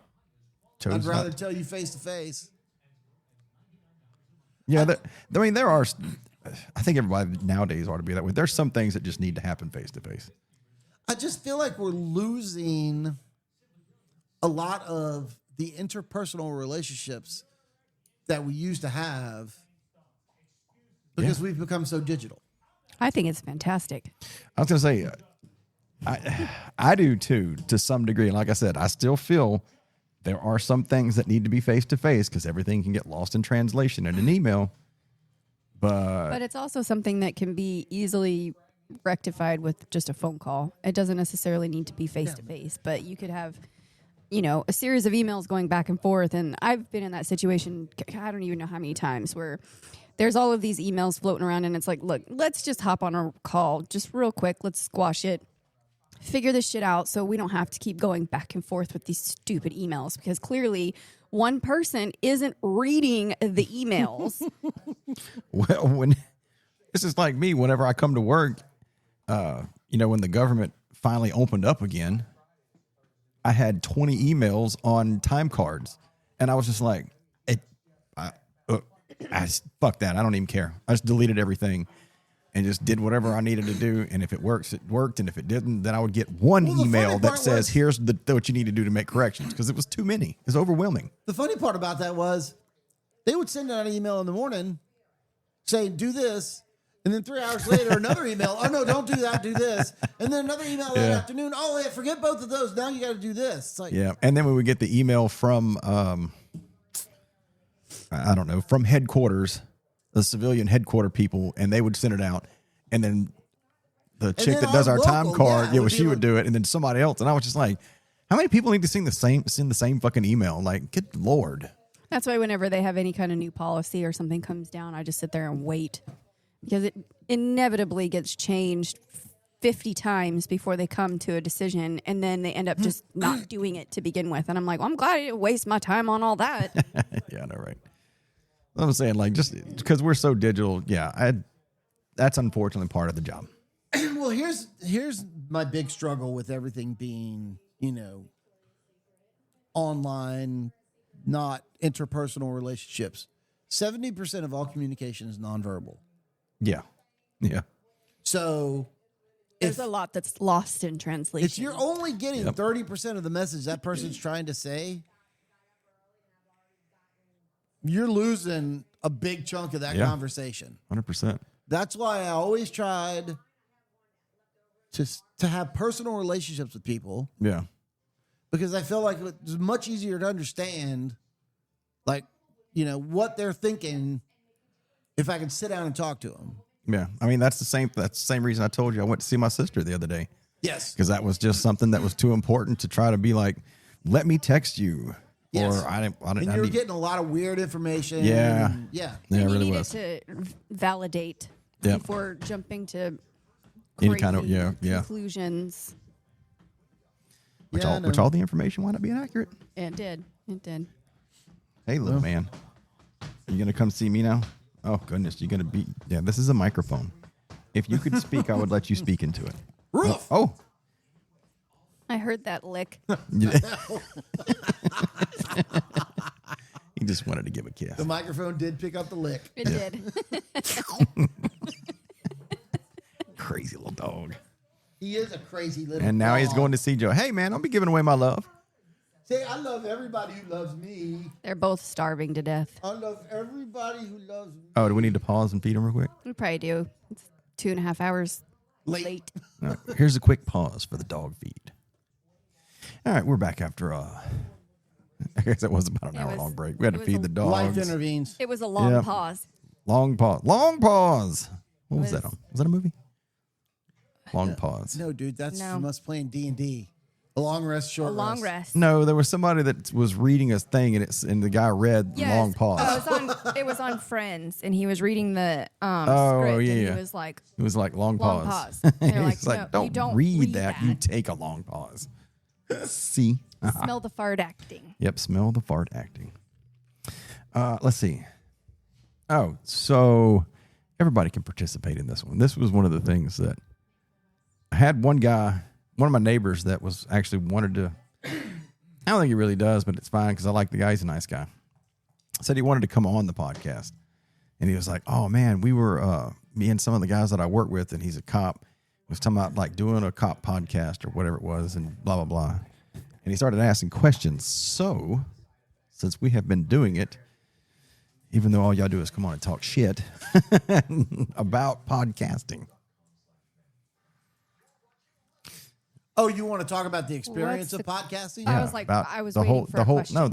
I'd rather tell you face to face. Yeah, there are. I think everybody nowadays ought to be that way. There's some things that just need to happen face to face. I just feel like we're losing a lot of the interpersonal relationships that we used to have because we've become so digital. I think it's fantastic. I was going to say, I do too, to some degree. Like I said, I still feel there are some things that need to be face to face because everything can get lost in translation in an email. But it's also something that can be easily rectified with just a phone call. It doesn't necessarily need to be face to face, but you could have, a series of emails going back and forth. And I've been in that situation, I don't even know how many times, where there's all of these emails floating around and it's like, look, let's just hop on a call just real quick. Let's squash it, figure this shit out so we don't have to keep going back and forth with these stupid emails, because clearly one person isn't reading the emails. Well, when this is like me, whenever I come to work, when the government finally opened up again, I had 20 emails on time cards, and I was just like, fuck that. I don't even care. I just deleted everything and just did whatever I needed to do. And if it works, it worked. And if it didn't, then I would get one email that says, here's what you need to do to make corrections, because it was too many. It was overwhelming. The funny part about that was they would send out an email in the morning saying, do this. And then 3 hours later, another email. Oh, no, don't do that. Do this. And then another email that afternoon. Oh, yeah, forget both of those. Now you got to do this. It's like, yeah. And then we would get the email from, I don't know, from headquarters, the civilian headquarter people, and they would send it out. And then the chick that does our time card, she would do it, and then somebody else. And I was just like, how many people need to send the same fucking email? Like, good Lord. That's why whenever they have any kind of new policy or something comes down, I just sit there and wait because it inevitably gets changed 50 times before they come to a decision, and then they end up just not doing it to begin with. And I'm like, well, I'm glad I didn't waste my time on all that. Yeah, I know, right? I'm saying, like, just because we're so digital, that's unfortunately part of the job. Well, here's my big struggle with everything being, online, not interpersonal relationships. 70% of all communication is nonverbal. Yeah. So there's a lot that's lost in translation. If you're only getting 30% of the message that person's trying to say, you're losing a big chunk of that conversation. 100%. That's why I always tried to have personal relationships with people. Yeah. Because I feel like it's much easier to understand, like, what they're thinking if I can sit down and talk to them. Yeah. I mean, that's the same reason I told you I went to see my sister the other day. Yes. Because that was just something that was too important to try to be like, let me text you. Yes. Or I didn't. And you were getting a lot of weird information. Yeah. Yeah. And it you really needed was. to validate before jumping to any kind of conclusions. Which all the information wound up being accurate. It did. Hey, little man, you gonna come see me now? Oh goodness, you're gonna be. Yeah, this is a microphone. If you could speak, I would let you speak into it. Roof. Oh. I heard that lick. He just wanted to give a kiss. The microphone did pick up the lick. It did. Crazy little dog. He is a crazy little And now dog. he's going to see Joe. Hey, man, don't be giving away my love. Say, I love everybody who loves me. They're both starving to death. I love everybody who loves me. Oh, do we need to pause and feed him real quick? We probably do. It's 2.5 hours late. All right, here's a quick pause for the dog feed. All right, we're back after I guess that was about an hour-long break. We had to feed the dogs. Life intervenes. It was a long pause. Long pause. Long pause. What was that on? Was that a movie? Long pause. No, dude, that's from us playing D&D. A long rest, short rest. A long rest. No, there was somebody that was reading a thing, and the guy read long pause. It was on Friends, and he was reading the script, yeah. and he was like, it was like long pause. And they're He's like, no, you don't read that. You take a long pause. See? Smell the fart acting. Yep, smell the fart acting. Let's see. Oh, so everybody can participate in this one. This was one of the things that I had one of my neighbors that was actually wanted to, I don't think he really does, but it's fine because I like the guy. He's a nice guy. Said he wanted to come on the podcast. And he was like, oh, man, we were, me and some of the guys that I work with, and he's a cop, was talking about like doing a cop podcast or whatever it was and blah, blah, blah. And he started asking questions. So since we have been doing it, even though all y'all do is come on and talk shit about podcasting. Oh, you want to talk about the experience of podcasting? I was like, I was waiting for a question. Yeah,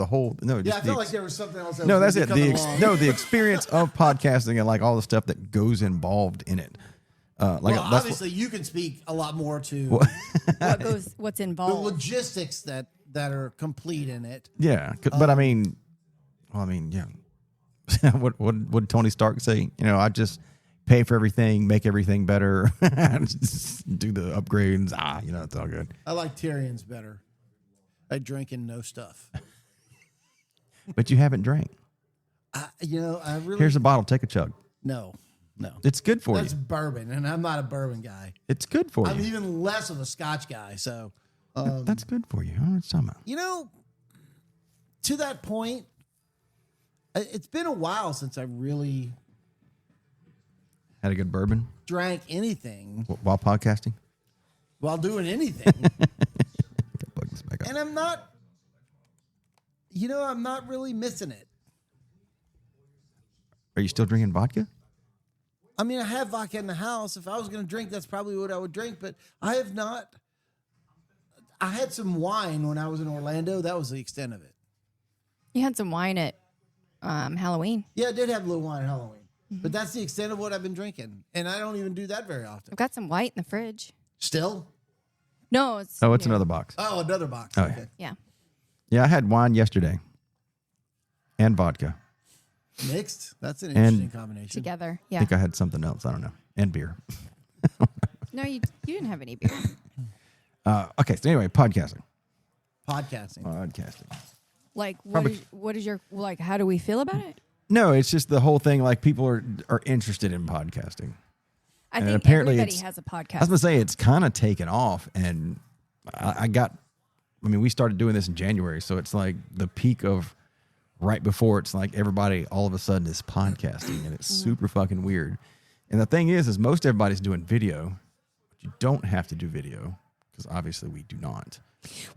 I felt like there was something else. That's it. The experience of podcasting and like all the stuff that goes involved in it. Obviously, you can speak a lot more to what's the involved, logistics that are complete in it. Yeah, but I mean, yeah. what did Tony Stark say? I just pay for everything, make everything better, just do the upgrades. It's all good. I like Tyrion's better. I drink and know stuff. But you haven't drank. I really. Here's a bottle. Take a chug. No. It's good for That's you. bourbon, and I'm not a bourbon guy. It's good for you. I'm even less of a Scotch guy. So that's good for you. I don't know what you're talking about. To that point, it's been a while since I really Had a good bourbon drank anything while podcasting. While doing anything. Plug this back up. And I'm not really missing it. Are you still drinking vodka? I mean, I have vodka in the house. If I was going to drink, that's probably what I would drink. But I have not. I had some wine when I was in Orlando. That was the extent of it. You had some wine at Halloween. Yeah, I did have a little wine at Halloween. But that's the extent of what I've been drinking. And I don't even do that very often. I've got some white in the fridge. Still? No, it's another box. Oh, another box. Oh, okay. Yeah. Yeah, I had wine yesterday and vodka. Mixed? That's an interesting combination. Together, I yeah. think I had something else. I don't know. And beer. No, you didn't have any beer. Okay, so anyway, podcasting. Like, what is your, like, how do we feel about it? No, it's just the whole thing. Like, people are interested in podcasting. I think apparently everybody has a podcast. I was going to say, it's kind of taken off. And we started doing this in January. So it's like the peak of right before it's like everybody all of a sudden is podcasting. And it's super fucking weird. And the thing is most everybody's doing video. But you don't have to do video because obviously we do not.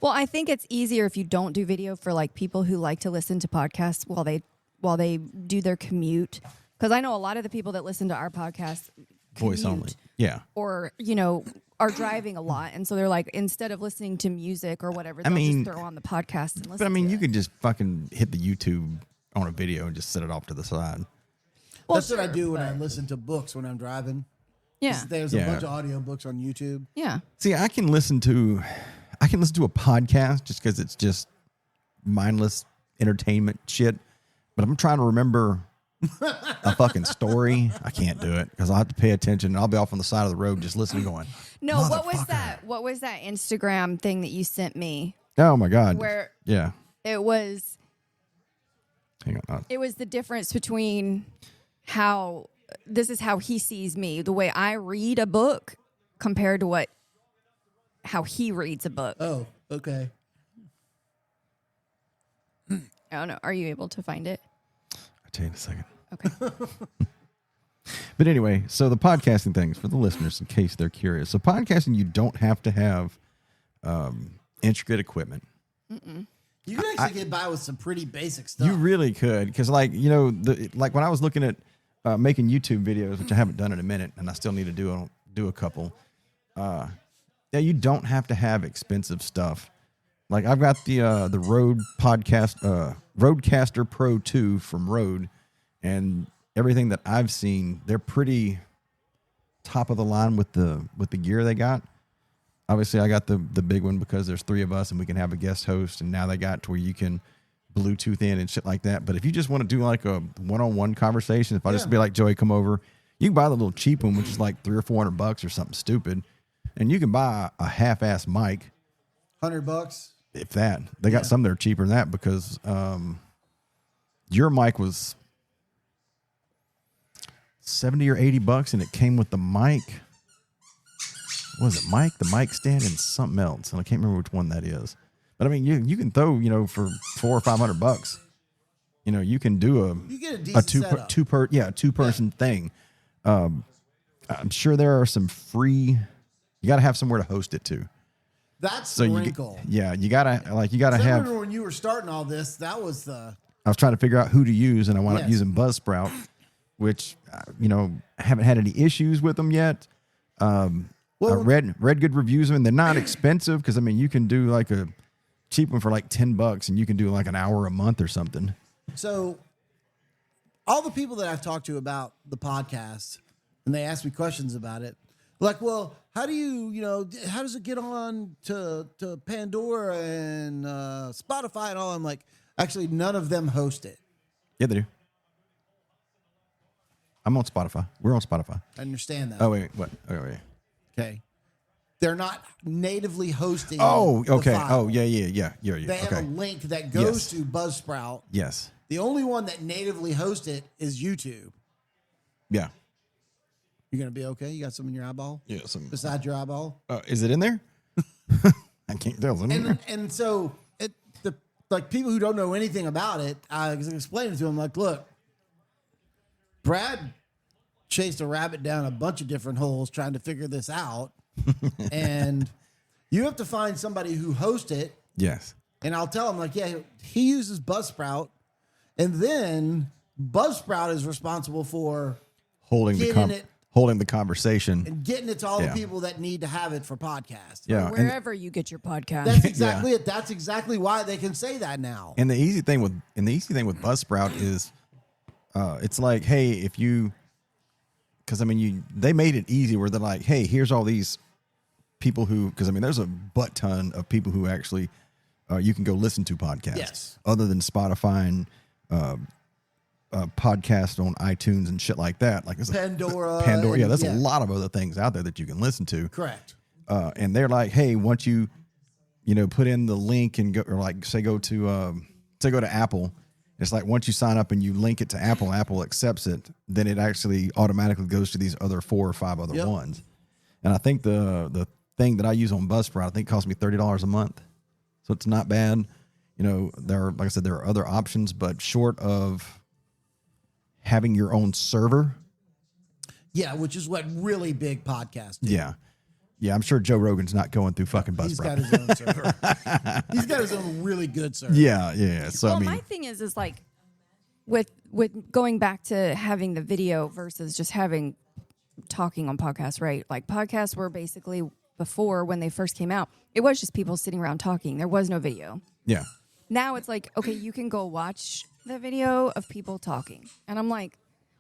Well, I think it's easier if you don't do video for like people who like to listen to podcasts while they do their commute. Because I know a lot of the people that listen to our podcast voice only, yeah, or are driving a lot, and so they're like, instead of listening to music or whatever, they'll just throw on the podcast and listen. But you could just fucking hit the YouTube on a video and just set it off to the side. Well, that's what I do when I listen to books when I'm driving. Yeah, there's a bunch of audio books on YouTube. Yeah. See, I can listen to a podcast just because it's just mindless entertainment shit. But I'm trying to remember a fucking story. I can't do it because I'll have to pay attention and I'll be off on the side of the road just listening going. No, what was that? What was that Instagram thing that you sent me? Oh my God. Where it was hang on. It was the difference between how this is how he sees me, the way I read a book compared to how he reads a book. Oh, okay. I don't know. Are you able to find it? I'll tell you in a second. Okay. But anyway, so the podcasting things for the listeners, in case they're curious. So podcasting, you don't have to have intricate equipment. Mm-mm. You can actually get by with some pretty basic stuff. You really could, because like when I was looking at making YouTube videos, which I haven't done in a minute, and I still need to do a couple. You don't have to have expensive stuff. Like I've got the Rode Rodecaster Pro 2 from Rode, and everything that I've seen, they're pretty top of the line with the gear they got. Obviously, I got the big one because there's 3 of us and we can have a guest host, and now they got to where you can Bluetooth in and shit like that. But if you just want to do like a one-on-one conversation, if I just be like, Joey, come over, you can buy the little cheap one, which is like $300 or $400 or something stupid, and you can buy a half-ass mic, $100. If that. They got some that are cheaper than that because your mic was $70 or $80 and it came with the mic. What was it mic, the mic stand, and something else? And I can't remember which one that is. But I mean, you can throw, for $400 or $500, you can do a two-person thing. I'm sure there are some free. You got to have somewhere to host it to. That's the wrinkle. You gotta have. Remember when you were starting all this? That was the. I was trying to figure out who to use, and I wound up using Buzzsprout, which haven't had any issues with them yet. I read good reviews of them. They're not expensive because you can do like a cheap one for like $10, and you can do like an hour a month or something. So, all the people that I've talked to about the podcast, and they ask me questions about it, like, well, how do how does it get on to Pandora and Spotify and all? I'm like, actually, none of them host it. Yeah, they do. I'm on Spotify. We're on Spotify. I understand that. Oh, wait. What? Oh, wait. Okay. They're not natively hosting. Oh, okay. The file. Oh, yeah. They have a link that goes to Buzzsprout. Yes. The only one that natively hosts it is YouTube. Yeah. You're going to be okay? You got some in your eyeball? Yeah, some. Beside your eyeball? Is it in there? I can't tell. And so, people who don't know anything about it, I was explaining to them, like, look, Brad chased a rabbit down a bunch of different holes trying to figure this out. And you have to find somebody who hosts it. Yes. And I'll tell him, like, he uses Buzzsprout. And then Buzzsprout is responsible for holding the conversation and getting it to all the people that need to have it for podcasts. Yeah, wherever you get your podcast. That's exactly it. That's exactly why they can say that now. And the easy thing with Buzzsprout is, it's like, hey, if you because I mean, they made it easy where they're like, hey, here's all these people who, because I mean, there's a butt ton of people who actually you can go listen to podcasts. Yes. Other than Spotify and podcast on iTunes and shit like that. Like Pandora. Yeah, there's a lot of other things out there that you can listen to. Correct. And they're like, hey, once you put in the link and go, or like say go to Apple. It's like once you sign up and you link it to Apple, Apple accepts it, then it actually automatically goes to these other 4 or 5 other ones. And I think the thing that I use on Buzzsprout, I think costs me $30 a month. So it's not bad. There are other options, but short of having your own server. Yeah, which is what really big podcasts do. Yeah. Yeah, I'm sure Joe Rogan's not going through fucking Buzzsprout. He's got his own server. He's got his own really good server. Yeah. So well, I mean, my thing is like with going back to having the video versus just having talking on podcasts, right? Like podcasts were basically before when they first came out, it was just people sitting around talking. There was no video. Yeah. Now it's like, okay, you can go watch the video of people talking. And I'm like,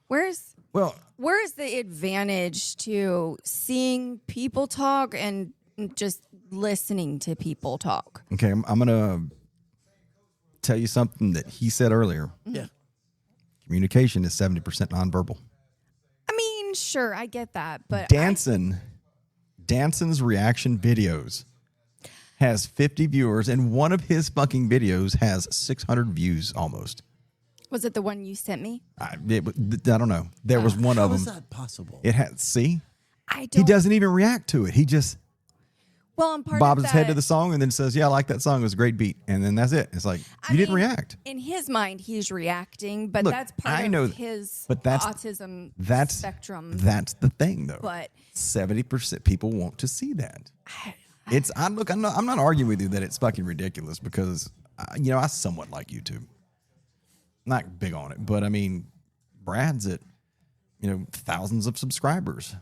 where's the advantage to seeing people talk and just listening to people talk? Okay, I'm going to tell you something that he said earlier. Yeah. Communication is 70% nonverbal. I mean, sure, I get that, but Danson's reaction videos has 50 viewers, and one of his fucking videos has 600 views almost. Was it the one you sent me? I don't know. There was one of them. How is that possible? It had. See, he doesn't even react to it. He just I'm part bobs of his head to the song and then says, "Yeah, I like that song. It was a great beat," and then that's it. It's like you didn't react. In his mind, he's reacting, but Look, that's part of his autism spectrum. That's the thing, though. But 70% people want to see that. I'm not arguing with you that it's fucking ridiculous because I somewhat like YouTube. Not big on it, but I mean, Brad's at thousands of subscribers.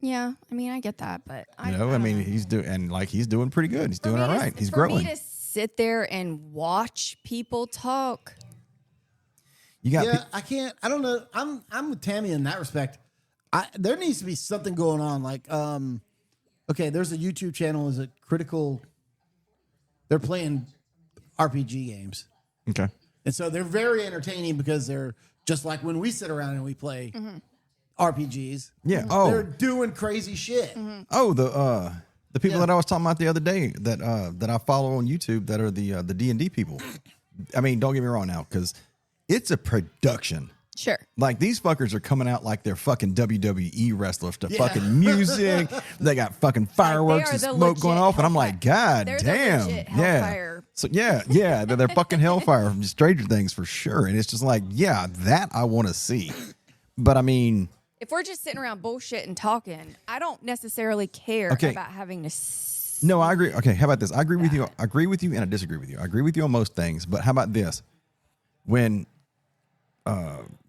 Yeah, I mean, I get that, but he's doing pretty good. He's doing all right. He's growing. For me to sit there and watch people talk. I can't. I don't know. I'm with Tammy in that respect. There needs to be something going on. Like, okay, there's a YouTube channel. Is it Critical? They're playing RPG games. Okay. And so they're very entertaining because they're just like when we sit around and we play RPGs. Yeah. They're doing crazy shit. Oh, the people that I was talking about the other day that I follow on YouTube that are the D&D people. I mean, don't get me wrong now, because it's a production. Sure. Like these fuckers are coming out like they're fucking WWE wrestlers to fucking music. They got fucking fireworks and smoke going off, and I'm like, God damn, Hellfire. So they're fucking Hellfire from Stranger Things for sure. And it's just like, yeah, that I want to see. But I mean, if we're just sitting around bullshit and talking, I don't necessarily care about having to. No, I agree. Okay, how about this? I agree with you. I agree with you, and I disagree with you. I agree with you on most things, but how about this? When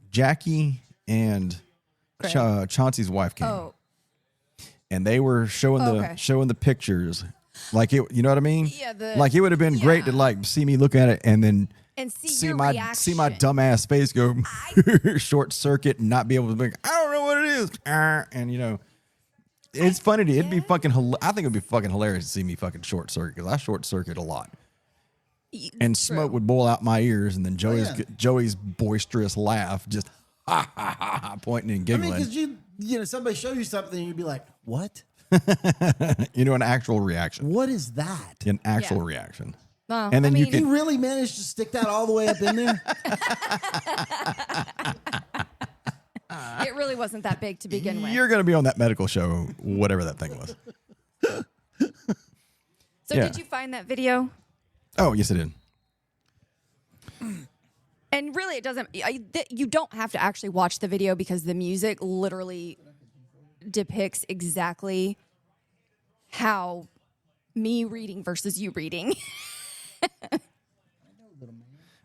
Jackie and Chauncey's wife came, and they were showing the pictures, like it, you know what I mean? Yeah. Like it would have been great to like see me look at it and then see my dumbass face go short circuit and not be able to be. I don't know what it is, and it's funny. It'd be fucking. I think it'd be fucking hilarious to see me fucking short circuit because I short circuit a lot. And smoke would boil out my ears, and then Joey's boisterous laugh, just pointing and giggling. I mean, because somebody show you something, and you'd be like, "What?" An actual reaction. What is that? An actual reaction. And then you really managed to stick that all the way up in there. It really wasn't that big to begin with. You're going to be on that medical show, whatever that thing was. So did you find that video? Oh, yes, I did. And really, it doesn't. You don't have to actually watch the video because the music literally depicts exactly how me reading versus you reading.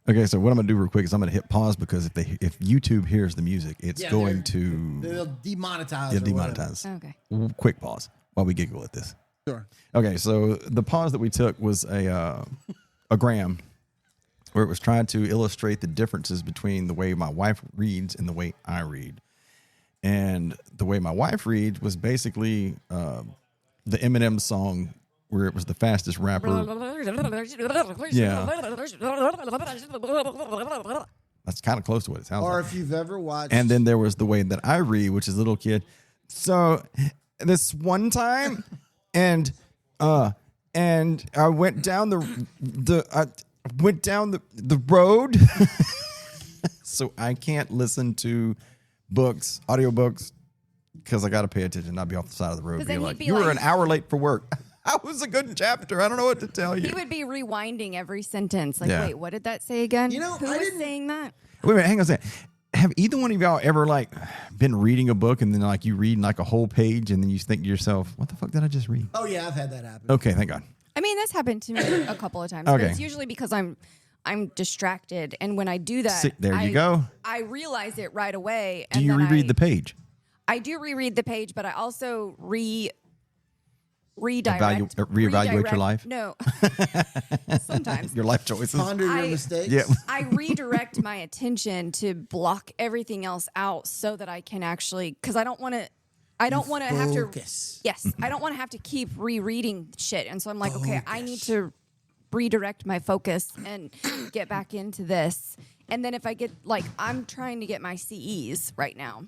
Okay, so what I'm going to do real quick is I'm going to hit pause because if YouTube hears the music, it's going to... They'll demonetize. They'll demonetize. Okay. Quick pause while we giggle at this. Sure. Okay, so the pause that we took was a gram where it was trying to illustrate the differences between the way my wife reads and the way I read. And the way my wife reads was basically the Eminem song where it was the fastest rapper. Yeah. That's kind of close to what it sounds like. Or if you've ever watched. And then there was the way that I read, which is little kid. So this one time, and I went down the road. So I can't listen to audiobooks, because I got to pay attention, not be off the side of the road. Be like, you were an hour late for work. I was a good chapter. I don't know what to tell you. He would be rewinding every sentence. Like, wait, what did that say again? Who was saying that? Wait a minute, hang on a second. Have either one of y'all ever been reading a book and then you read a whole page and then you think to yourself, what the fuck did I just read? Oh yeah, I've had that happen. Okay, thank God. I mean, that's happened to me a couple of times. Okay. But it's usually because I'm distracted, and when I do that, There you go. I realize it right away. Do you reread the page? I do reread the page, but I also redirect. Reevaluate your life? No. Sometimes. Your life choices? Ponder your mistakes? Yeah. I redirect my attention to block everything else out so that I can actually, because I don't want to have to. Yes. I don't want to have to keep rereading shit. And so I'm like, okay, I need to redirect my focus and get back into this. And then if I get, I'm trying to get my CEs right now.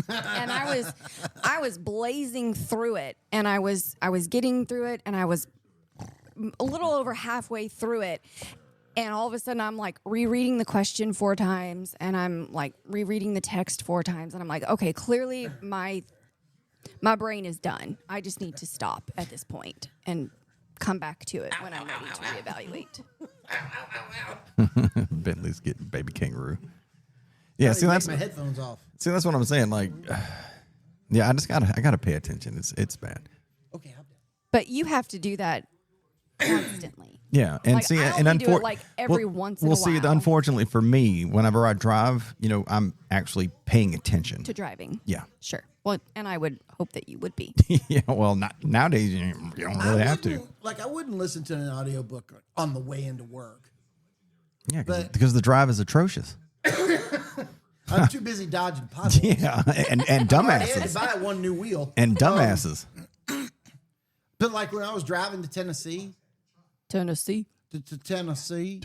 And I was blazing through it, and I was getting through it, and I was a little over halfway through it, and all of a sudden I'm rereading the question 4 times, and I'm rereading the text 4 times, and I'm like, okay, clearly my brain is done. I just need to stop at this point and come back to it when I'm ready to reevaluate. Bentley's getting Baby Kangaroo. Yeah, see, that's my headphones off. See, that's what I'm saying. Yeah, I gotta pay attention. It's bad. Okay, but you have to do that constantly. Yeah, and see, and unfortunately, every once in a while. We'll see. Unfortunately for me, whenever I drive, I'm actually paying attention to driving. Yeah, sure. Well, and I would hope that you would be. Yeah. Well, not nowadays. You don't really have to. I wouldn't listen to an audiobook on the way into work. Yeah, because the drive is atrocious. I'm too busy dodging potholes. Yeah, and dumbasses. I had to buy one new wheel. And dumbasses. But when I was driving to Tennessee. To Tennessee.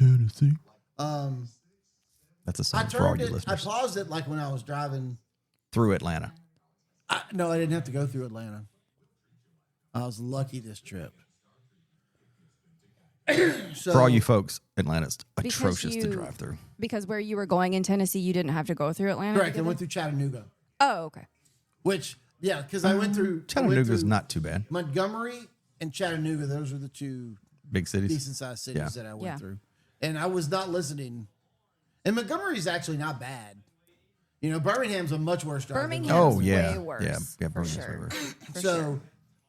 That's a song for all you listeners. I paused it when I was driving. Through Atlanta. No, I didn't have to go through Atlanta. I was lucky this trip. So, for all you folks, Atlanta's atrocious to drive through. Because where you were going in Tennessee, you didn't have to go through Atlanta? Correct. I went through Chattanooga. Oh, okay. Which, yeah, because I went through... Chattanooga's not too bad. Montgomery and Chattanooga, those were the 2 big cities, decent-sized cities that I went through. And I was not listening. And Montgomery's actually not bad. Birmingham's a much worse drive. Birmingham's way worse. Yeah, Birmingham's way worse. So...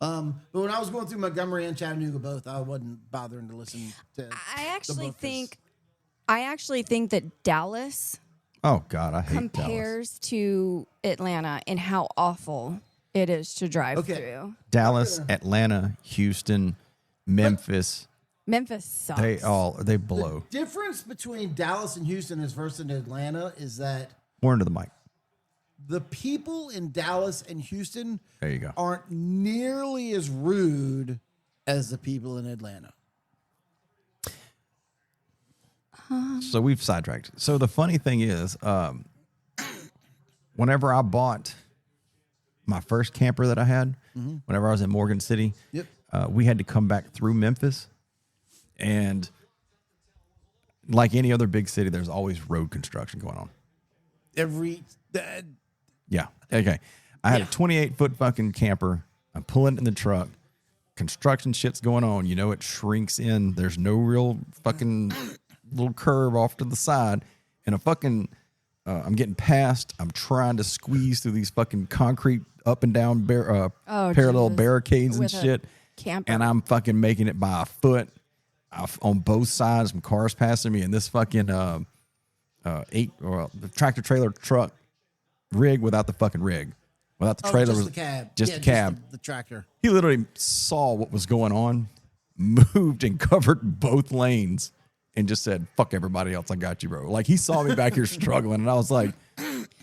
but when I was going through Montgomery and Chattanooga both, I wasn't bothering to listen to. I actually think that Dallas. Oh God, I hate compares to Atlanta in how awful it is to drive through. Dallas, Atlanta, Houston, Memphis. Memphis sucks. They blow. The difference between Dallas and Houston versus Atlanta is that more into the mic. The people in Dallas and Houston there you go. Aren't nearly as rude as the people in Atlanta. So we've sidetracked. So the funny thing is, whenever I bought my first camper that I had, whenever I was in Morgan City, we had to come back through Memphis. And like any other big city, there's always road construction going on. Yeah. Okay. I had a 28-foot fucking camper. I'm pulling it in the truck. Construction shit's going on. It shrinks in. There's no real fucking little curve off to the side. And I'm getting past. I'm trying to squeeze through these fucking concrete up and down parallel barricades and shit. And I'm fucking making it by a foot on both sides. Some cars passing me. And this fucking the tractor trailer truck rig without the fucking rig, without the trailer, just the cab, just the cab, the tractor. He literally saw what was going on, moved and covered both lanes, and just said, "Fuck everybody else, I got you, bro." He saw me back here struggling, and I was like,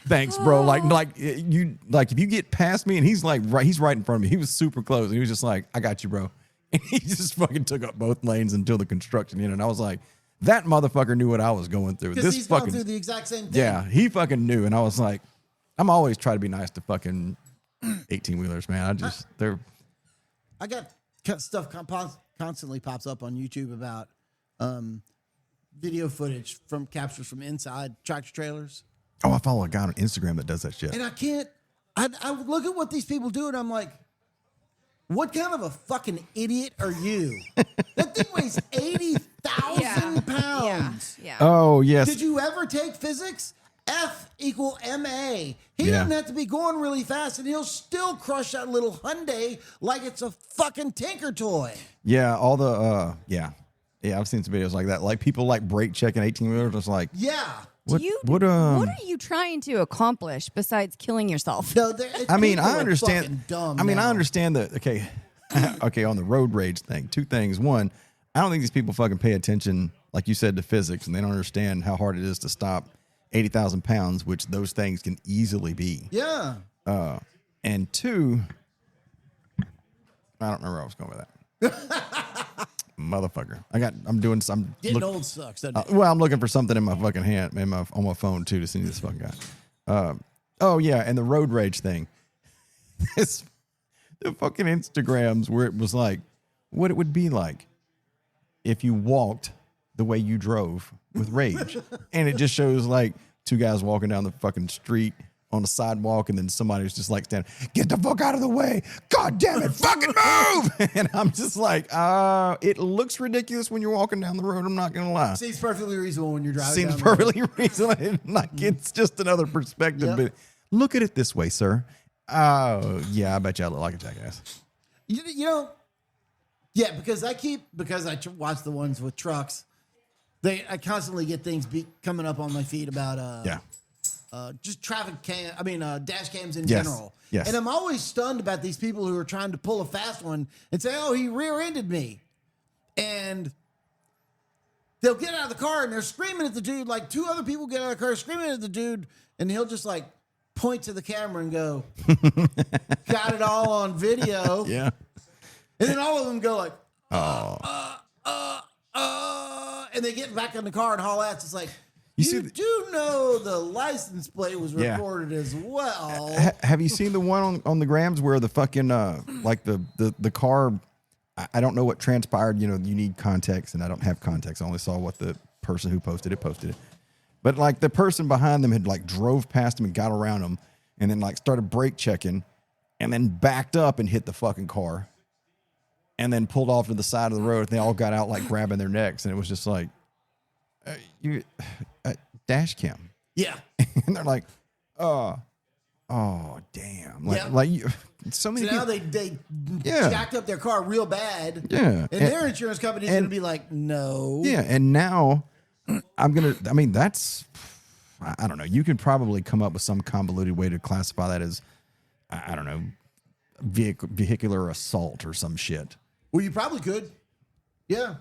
Thanks, bro. Like if you get past me and he's right in front of me. He was super close. And he was just like, I got you, bro. And he just fucking took up both lanes until the construction ended. And I was like, that motherfucker knew what I was going through. Because he's going through the exact same thing. Yeah, he fucking knew. And I was like, I'm always trying to be nice to fucking 18-wheelers, man. I got stuff constantly pops up on YouTube about video footage from captures from inside tractor trailers. Oh, I follow a guy on Instagram that does that shit. And I look at what these people do and I'm like, what kind of a fucking idiot are you? That thing weighs 80,000 pounds. Yeah. Oh, yes. Did you ever take physics? F equal MA. He doesn't have to be going really fast, and he'll still crush that little Hyundai like it's a fucking tinker toy. Yeah, all the yeah, I've seen some videos like that. Like people like brake checking 18-wheelers. It's like, yeah. What are you trying to accomplish besides killing yourself? No, I understand. Dumb I understand that. Okay, okay. On the road rage thing, two things. One, I don't think these people fucking pay attention, like you said, to physics, and they don't understand how hard it is to stop 80,000 pounds, which those things can easily be. Yeah. And two, I don't remember where I was going with that. Motherfucker. I'm doing some. Getting old sucks, doesn't it? Well, I'm looking for something in my fucking hand, on my phone too, to send you this fucking guy. Oh yeah, and the road rage thing. The fucking Instagrams where it was like, what it would be like if you walked the way you drove with rage. And it just shows like two guys walking down the fucking street on the sidewalk, and then somebody's just like standing, get the fuck out of the way. God damn it, fucking move. And I'm just like, it looks ridiculous when you're walking down the road. I'm not going to lie. Seems perfectly reasonable when you're driving. Seems perfectly reasonable. Like it's just another perspective. Yep. But look at it this way, sir. Oh, yeah, I bet you I look like a jackass. You know, yeah, because I watch the ones with trucks. I constantly get things coming up on my feed about just dash cams in general. Yes. And I'm always stunned about these people who are trying to pull a fast one and say, oh, he rear-ended me. And they'll get out of the car and they're screaming at the dude. Like two other people get out of the car screaming at the dude, and he'll just like point to the camera and go, got it all on video. Yeah. And then all of them go like, and they get back in the car and haul ass. It's like, you do know the license plate was recorded as well. Have you seen the one on the grams where the fucking like the car? I don't know what transpired. You know, you need context, and I don't have context. I only saw what the person who posted it. But like the person behind them had like drove past him and got around him, and then like started brake checking, and then backed up and hit the fucking car, and then pulled off to the side of the road. And they all got out like grabbing their necks, and it was just like, dash cam. Yeah. And they're like, oh damn. Like so many people, now they jacked up their car real bad. Yeah. And their insurance company's going to be like, no. Yeah. And now that's, I don't know. You could probably come up with some convoluted way to classify that as, I don't know, vehicular assault or some shit. Well, you probably could. Yeah.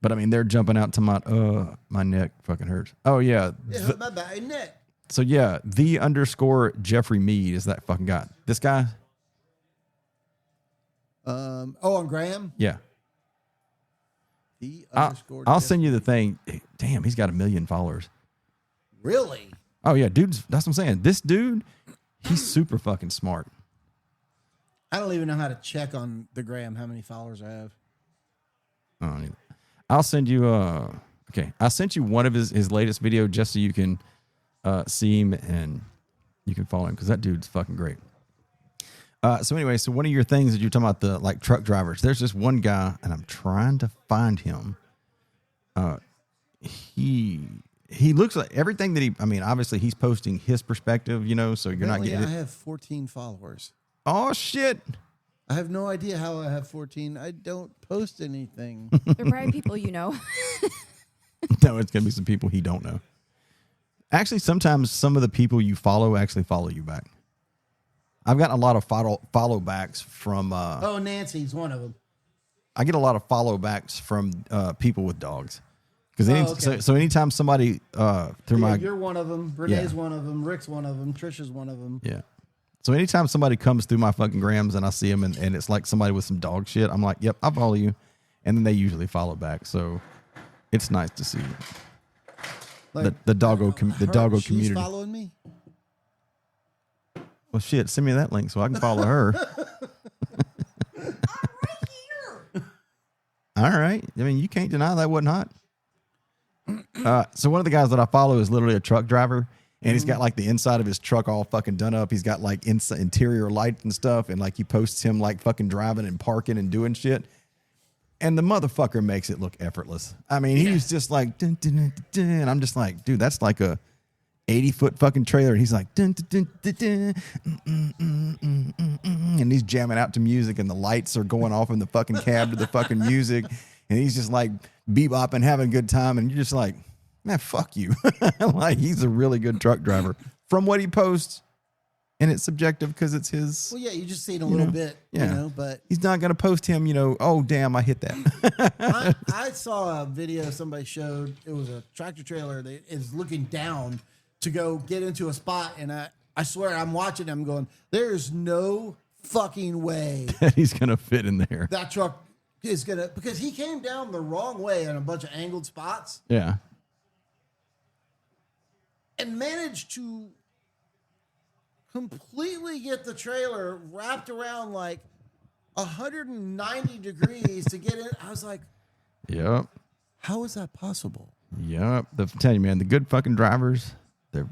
But I mean, they're jumping out to my neck fucking hurts. Oh yeah. Yeah, my bad neck. So yeah, _ Jeffrey Mead is that fucking guy. This guy? On Graham? Yeah. I'll send you the thing. Damn, he's got 1 million followers. Really? Oh yeah, that's what I'm saying. This dude, he's super fucking smart. I don't even know how to check on the Graham how many followers I have. I don't either. I'll send you I sent you one of his latest video just so you can see him and you can follow him because that dude's fucking great. So anyway, so one of your things that you're talking about, the like truck drivers, there's this one guy and I'm trying to find him. He looks like everything that obviously he's posting his perspective, you know, so you're not getting it. I have 14 followers. Oh shit. I have no idea how I have 14. I don't post anything. They're probably people you know. No, it's going to be some people he don't know. Actually, sometimes some of the people you follow actually follow you back. I've gotten a lot of follow backs from... Nancy's one of them. I get a lot of follow backs from people with dogs. Because so anytime somebody you're one of them. Renee's one of them. Rick's one of them. Trisha's one of them. Yeah. So anytime somebody comes through my fucking grams and I see them and it's like somebody with some dog shit, I'm like, yep, I'll follow you. And then they usually follow back. So it's nice to see like, the doggo community. She's following me? Well, shit, send me that link so I can follow her. I'm right here. All right. I mean, you can't deny that wasn't hot. So one of the guys that I follow is literally a truck driver. And he's got like the inside of his truck all fucking done up. He's got like interior lights and stuff. And like he posts him like fucking driving and parking and doing shit. And the motherfucker makes it look effortless. I mean, he's just like, dun, dun, dun, dun, dun. And I'm just like, dude, that's like a 80-foot fucking trailer. And he's like, dun, dun, dun, dun, dun, and he's jamming out to music. And the lights are going off in the fucking cab to the fucking music. And he's just like bebopping, having a good time. And you're just like, man, fuck you. Like, he's a really good truck driver from what he posts. And it's subjective because it's his. Well, yeah, you just see it a little bit, but he's not going to post him, oh, damn, I hit that. I saw a video somebody showed. It was a tractor trailer that is looking down to go get into a spot. And I swear I'm watching him going, there's no fucking way that he's going to fit in there. That truck is going to, because he came down the wrong way on a bunch of angled spots. Yeah. And managed to completely get the trailer wrapped around like 190 degrees to get in. I was like, yep. How is that possible? Yep. I'm telling you, man, the good fucking drivers, they're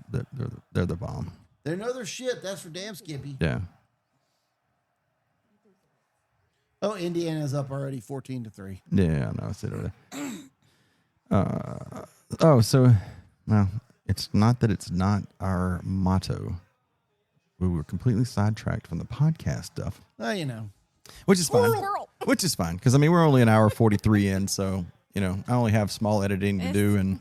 the bomb. They know their shit. That's for damn Skippy. Yeah. Oh, Indiana's up already 14-3. Yeah, I know. I said over there. Well, it's not that it's not our motto. We were completely sidetracked from the podcast stuff. Oh, Which is fine. Which is fine. Because, I mean, we're only an hour 43 in, so, I only have small editing to do, and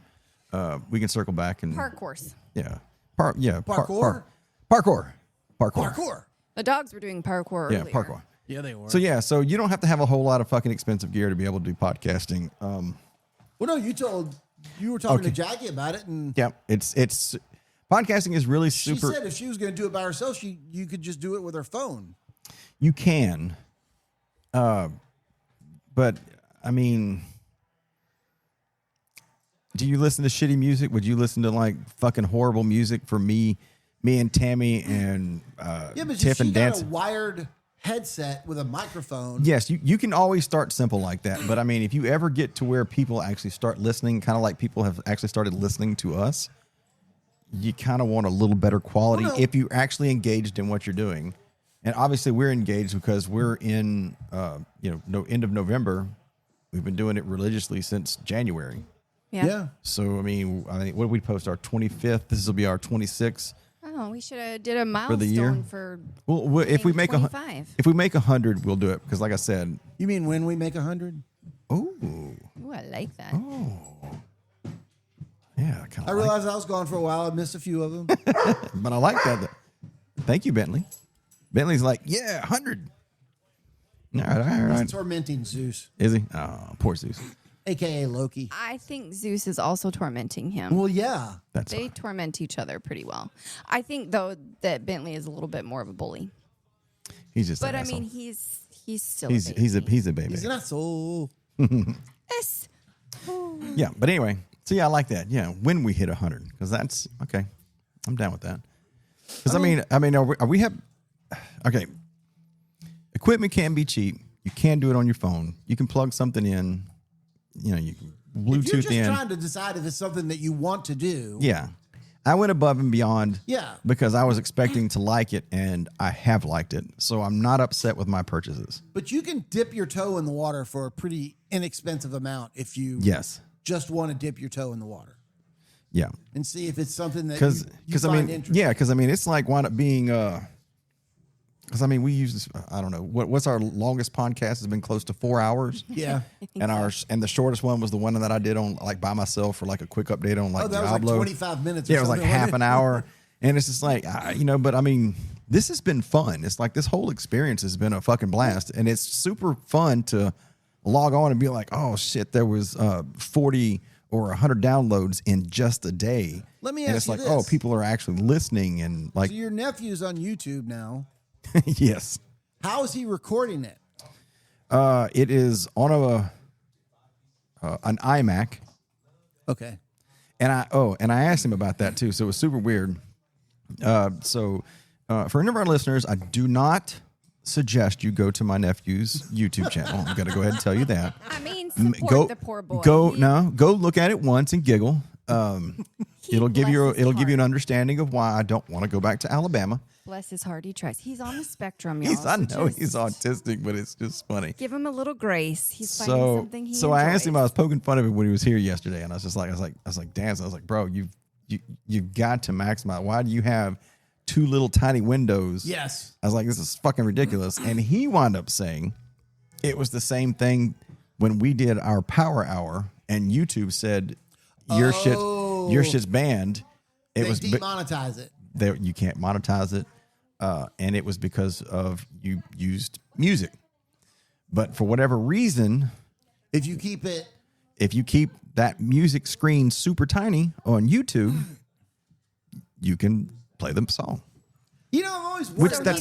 we can circle back. And Parkours. Yeah. Parkour? Parkour. The dogs were doing parkour earlier. Yeah, parkour. Yeah, they were. So you don't have to have a whole lot of fucking expensive gear to be able to do podcasting. Well, no, you were talking to Jackie about it, and yeah, it's podcasting is really super. She said if she was going to do it by herself, you could just do it with her phone. You can, but I mean, do you listen to shitty music? Would you listen to like fucking horrible music for me and Tammy and Tiff and Dance? Got a wired headset with a microphone. Yes, you can always start simple like that. But I mean, if you ever get to where people actually start listening, kind of like people have actually started listening to us, you kind of want a little better quality if you're actually engaged in what you're doing. And obviously we're engaged because we're in, end of November. We've been doing it religiously since January. Yeah. So, I mean, what did we post? Our 25th. This will be our 26th. Oh, we should have did a milestone for the year. Well, if we make 100, we'll do it. Because like I said. You mean when we make 100? Ooh, I like that. Oh. Yeah, I realized I was gone for a while. I missed a few of them. But I like that. Thank you, Bentley. Bentley's like, 100. All right. He's tormenting Zeus. Is he? Oh, poor Zeus. A.K.A. Loki. I think Zeus is also tormenting him. Well, yeah. They torment each other pretty well. I think, though, that Bentley is a little bit more of a bully. He's just But, an I asshole. mean, he's still he's a baby. He's a baby. He's an asshole. Yes. Yeah, but anyway. So, yeah, I like that. Yeah, when we hit 100. Because that's, okay. I'm down with that. Because, I mean, we have, okay. Equipment can be cheap. You can do it on your phone. You can plug something in. You can Bluetooth if you're just in. trying to decide if it's something that you want to do. Yeah. I went above and beyond. Yeah. Because I was expecting to like it, and I have liked it. So I'm not upset with my purchases. But you can dip your toe in the water for a pretty inexpensive amount if you just want to dip your toe in the water. Yeah. And see if it's something that you find interesting. Yeah, because, it's like wound up being... Because, we use this, I don't know, what's our longest podcast has been close to 4 hours. Yeah. And the shortest one was the one that I did on, like, by myself for, like, a quick update on, like, that Diablo. was like 25 minutes. Yeah, it was like half an hour. And it's just like, but, this has been fun. It's like this whole experience has been a fucking blast. And it's super fun to log on and be like, oh, shit, there was 40 or 100 downloads in just a day. Let me and ask it's you like, this. oh, people are actually listening and like. So your nephew's on YouTube now. Yes. How is he recording it? It is on an iMac. Okay. And I asked him about that too. So it was super weird. For any of our listeners, I do not suggest you go to my nephew's YouTube channel. I'm going to go ahead and tell you that. I mean, support the poor boy. Go look at it once and giggle. It'll give you an understanding of why I don't want to go back to Alabama. Bless his heart, he tries. He's on the spectrum, y'all. I know he's autistic, but it's just funny. Give him a little grace. He's finding something he enjoys. I asked him. I was poking fun of him when he was here yesterday, and I was like, Dan. I was like, bro, you've got to maximize. Why do you have two little tiny windows? Yes. I was like, this is fucking ridiculous. And he wound up saying it was the same thing when we did our Power Hour, and YouTube said your shit's banned. They demonetize it. You can't monetize it. And it was because of you used music. But for whatever reason, if you keep that music screen super tiny on YouTube, you can play the song. You know, I'm always wondering. That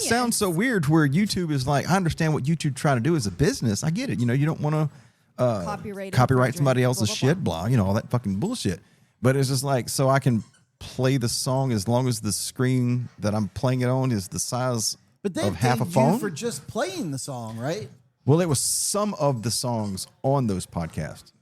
sounds so weird. Where YouTube is like, I understand what YouTube trying to do as a business. I get it. You know, you don't want to copyright somebody else's shit, blah. You know, all that fucking bullshit. But it's just like, so I can play the song as long as the screen that I'm playing it on is the size of half a phone. For just playing the song, right? Well, it was some of the songs on those podcasts.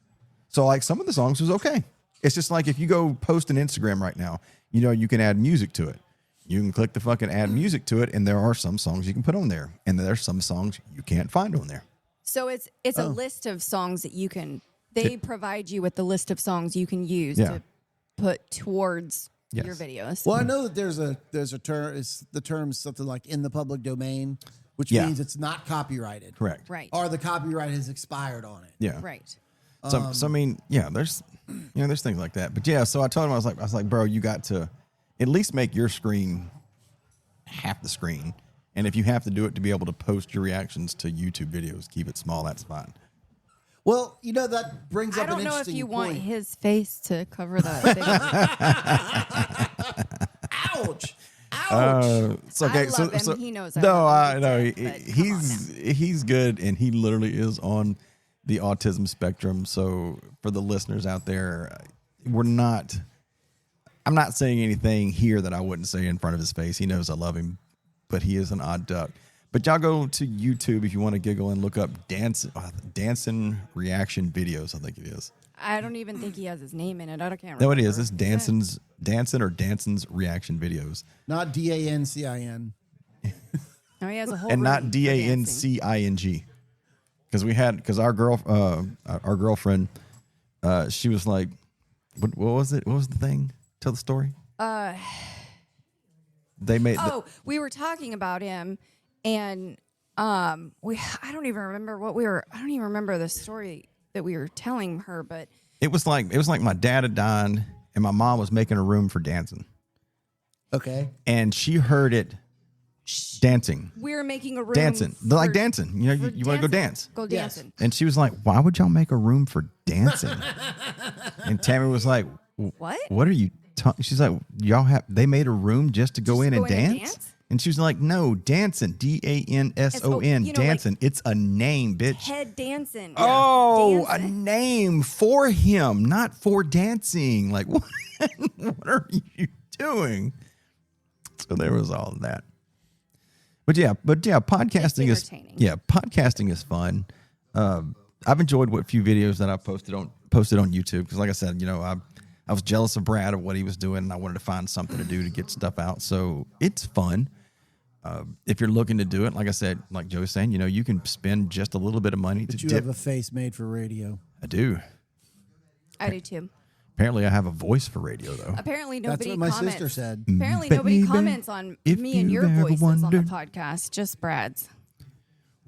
So like some of the songs was okay. It's just like if you go post an Instagram right now, you know, you can add music to it. You can click the fucking add music to it, and there are some songs you can put on there, and there are some songs you can't find on there. So it's a list of songs that you can. They provide you with the list of songs you can use to put towards your videos. Well, I know that there's a term. The term is something like in the public domain, which means it's not copyrighted. Correct. Right. Or the copyright has expired on it. Yeah. Right. So I mean, there's things like that. But yeah, so I told him I was like, bro, you got to at least make your screen half the screen, and if you have to do it to be able to post your reactions to YouTube videos, keep it small. That's fine. Well, you know, that brings up an interesting point. I don't know if you want his face to cover that. Ouch! Ouch! I love him. He knows. I know. He's good, and he literally is on the autism spectrum. So for the listeners out there, I'm not saying anything here that I wouldn't say in front of his face. He knows I love him, but he is an odd duck. But y'all go to YouTube if you want to giggle and look up dancing reaction videos. I think it is. I don't even think he has his name in it. I can't remember. No, it is. It's Danson's reaction videos. Not DANCIN. No, he has a whole. And not DANCING. Because our girlfriend, she was like, what was it? What was the thing? Tell the story. We were talking about him. And I don't even remember the story that we were telling her, but it was like my dad had died and my mom was making a room for dancing. Okay. And she heard it dancing. We were making a room dancing. They're like dancing. You know, you want to go dance. Go dancing. And she was like, why would y'all make a room for dancing? And Tammy was like, what? What are you She's like, they made a room just to go in and dance? And she was like, no, dancing, DANSON, dancing. Like, it's a name, bitch. Head dancing. Oh, dancing. A name for him, not for dancing. Like, what are you doing? So there was all of that. But yeah, podcasting is fun. I've enjoyed what few videos that I posted on YouTube because, like I said, you know, I was jealous of Brad of what he was doing, and I wanted to find something to do to get stuff out. So it's fun. If you're looking to do it, like I said, like Joe was saying, you know, you can spend just a little bit of money to dip. You have a face made for radio. I do. I do too. Apparently, I have a voice for radio, though. Apparently, nobody comments. That's what my sister said. Apparently, nobody comments on me and your voices on the podcast, just Brad's.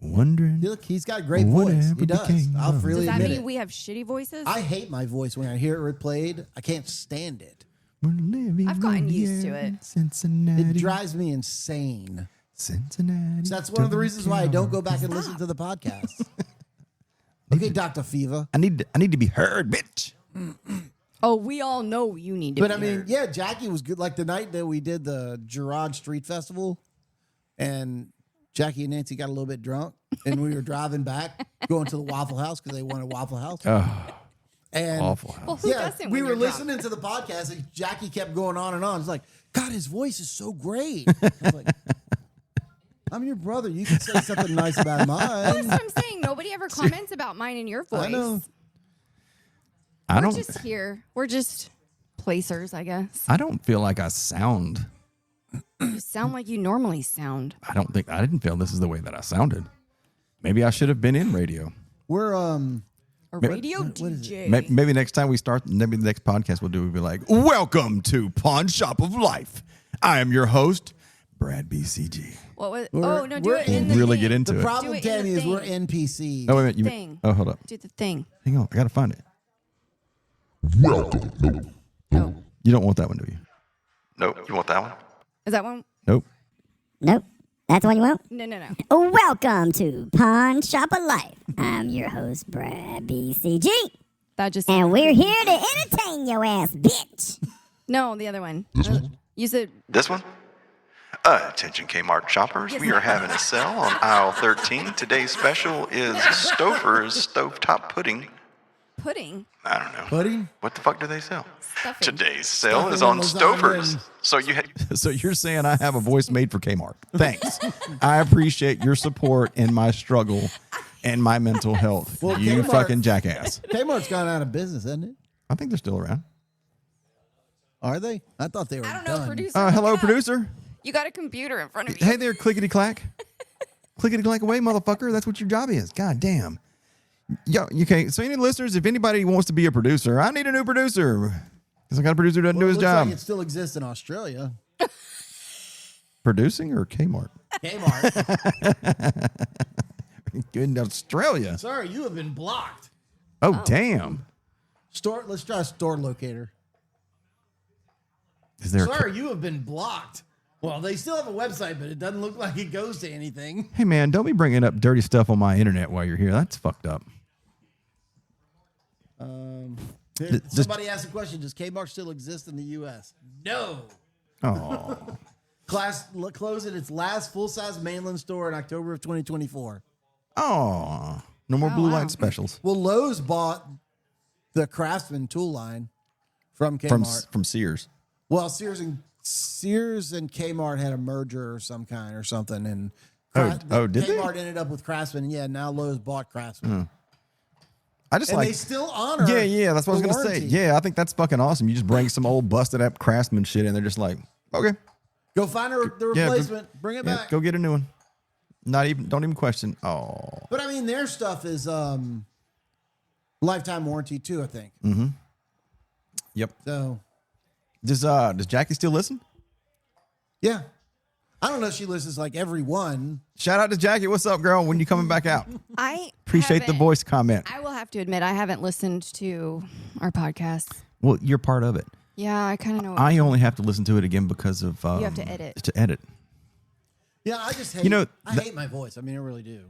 Wondering. Look, he's got a great voice. He does. I'll freely admit it. Does that mean we have shitty voices? I hate my voice when I hear it replayed. I can't stand it. I've gotten used to it. Cincinnati. It drives me insane. Cincinnati. So that's one of the reasons why I don't go back and listen to the podcast. Okay, Dr. Fever. I need to be heard, bitch. Oh, we all know you need to. But I mean, yeah, Jackie was good. Like the night that we did the Girard Street Festival, and Jackie and Nancy got a little bit drunk, and we were driving back, going to the Waffle House because they wanted Waffle House. And Waffle House. Well, who doesn't? We when were you're listening to the podcast, and Jackie kept going on and on. It's like, God, his voice is so great. I was like, I'm your brother. You can say something nice about mine. That's what I'm saying. Nobody ever comments about mine and your voice. I know. We're just here. We're just placers, I guess. I don't feel like I sound. You sound like you normally sound. I didn't feel this is the way that I sounded. Maybe I should have been in radio. We're A radio DJ. Maybe next time we start, maybe the next podcast we'll be like, welcome to Pawn Shop of Life. I am your host, Brad BCG. What was? Oh no, do it in the really thing. get into the it. problem, Tammy, is we're NPCs. Oh, wait a minute. Thing. Oh, hold up. Do the thing. Hang on. I got to find it. Welcome. Oh, You don't want that one, do you? Nope. You want that one? is that one? Nope. Nope. That's the one you want? No. Welcome to Pawn Shop of Life. I'm your host, Brad BCG. That just. And we're here to entertain your ass, bitch. No, the other one. You said This one? Attention Kmart shoppers. We are having a sale on aisle 13. Today's special is Stouffer's Stovetop Pudding. pudding. I don't know. Pudding? What the fuck do they sell? Stuffing. Today's sale Stuffing is on lasagna Stouffer's. and- So you're saying I have a voice made for Kmart. Thanks. I appreciate your support in my struggle and my mental health. Well, you Kmart- fucking jackass. Kmart's gone out of business, hasn't it? I think they're still around. Are they? I thought they were I don't know, done. producer. Hello, look it up. producer. You got a computer in front of you. Hey there, clickety clack. Clickety clack away, motherfucker. That's what your job is. God damn. Yo, okay. So, any listeners, if anybody wants to be a producer, I need a new producer. Because I got a producer who doesn't Well, do it his looks job. like it still exists in Australia. Producing or Kmart? Kmart. Good in Australia. Sorry, you have been blocked. Oh, damn. Store. Let's try store locator. Is there? Sorry, you have been blocked. Well, they still have a website, but it doesn't look like it goes to anything. Hey, man, don't be bringing up dirty stuff on my internet while you're here. That's fucked up. Somebody asked a question: does Kmart still exist in the U.S.? No. Oh, Closed at its last full-size mainland store in October of 2024. oh, no more blue light specials Well, Lowe's bought the Craftsman tool line from Kmart. from Sears. Well, Sears and Kmart had a merger or some kind or something, and did they? Kmart ended up with Craftsman. And yeah, now Lowe's bought Craftsman, I just and like. they still honor. Yeah, that's what I was the gonna say. warranty. Yeah, I think that's fucking awesome. You just bring some old busted up Craftsman shit, and they're just like, okay, Go find the yeah, replacement. Bring it yeah, back. go get a new one. Don't even question. Oh, But I mean, their stuff is lifetime warranty too. I think. yep. So Does Jackie still listen? yeah, I don't know if she listens like every one. Shout out to Jackie. What's up, girl? When you coming back out? I Appreciate the haven't- voice comment. I will have to admit, I haven't listened to our podcast. Well, you're part of it. Yeah, I kind of know. I only have to listen to it again because of You have to edit. To edit. Yeah, I just hate. I hate my voice. I mean, I really do.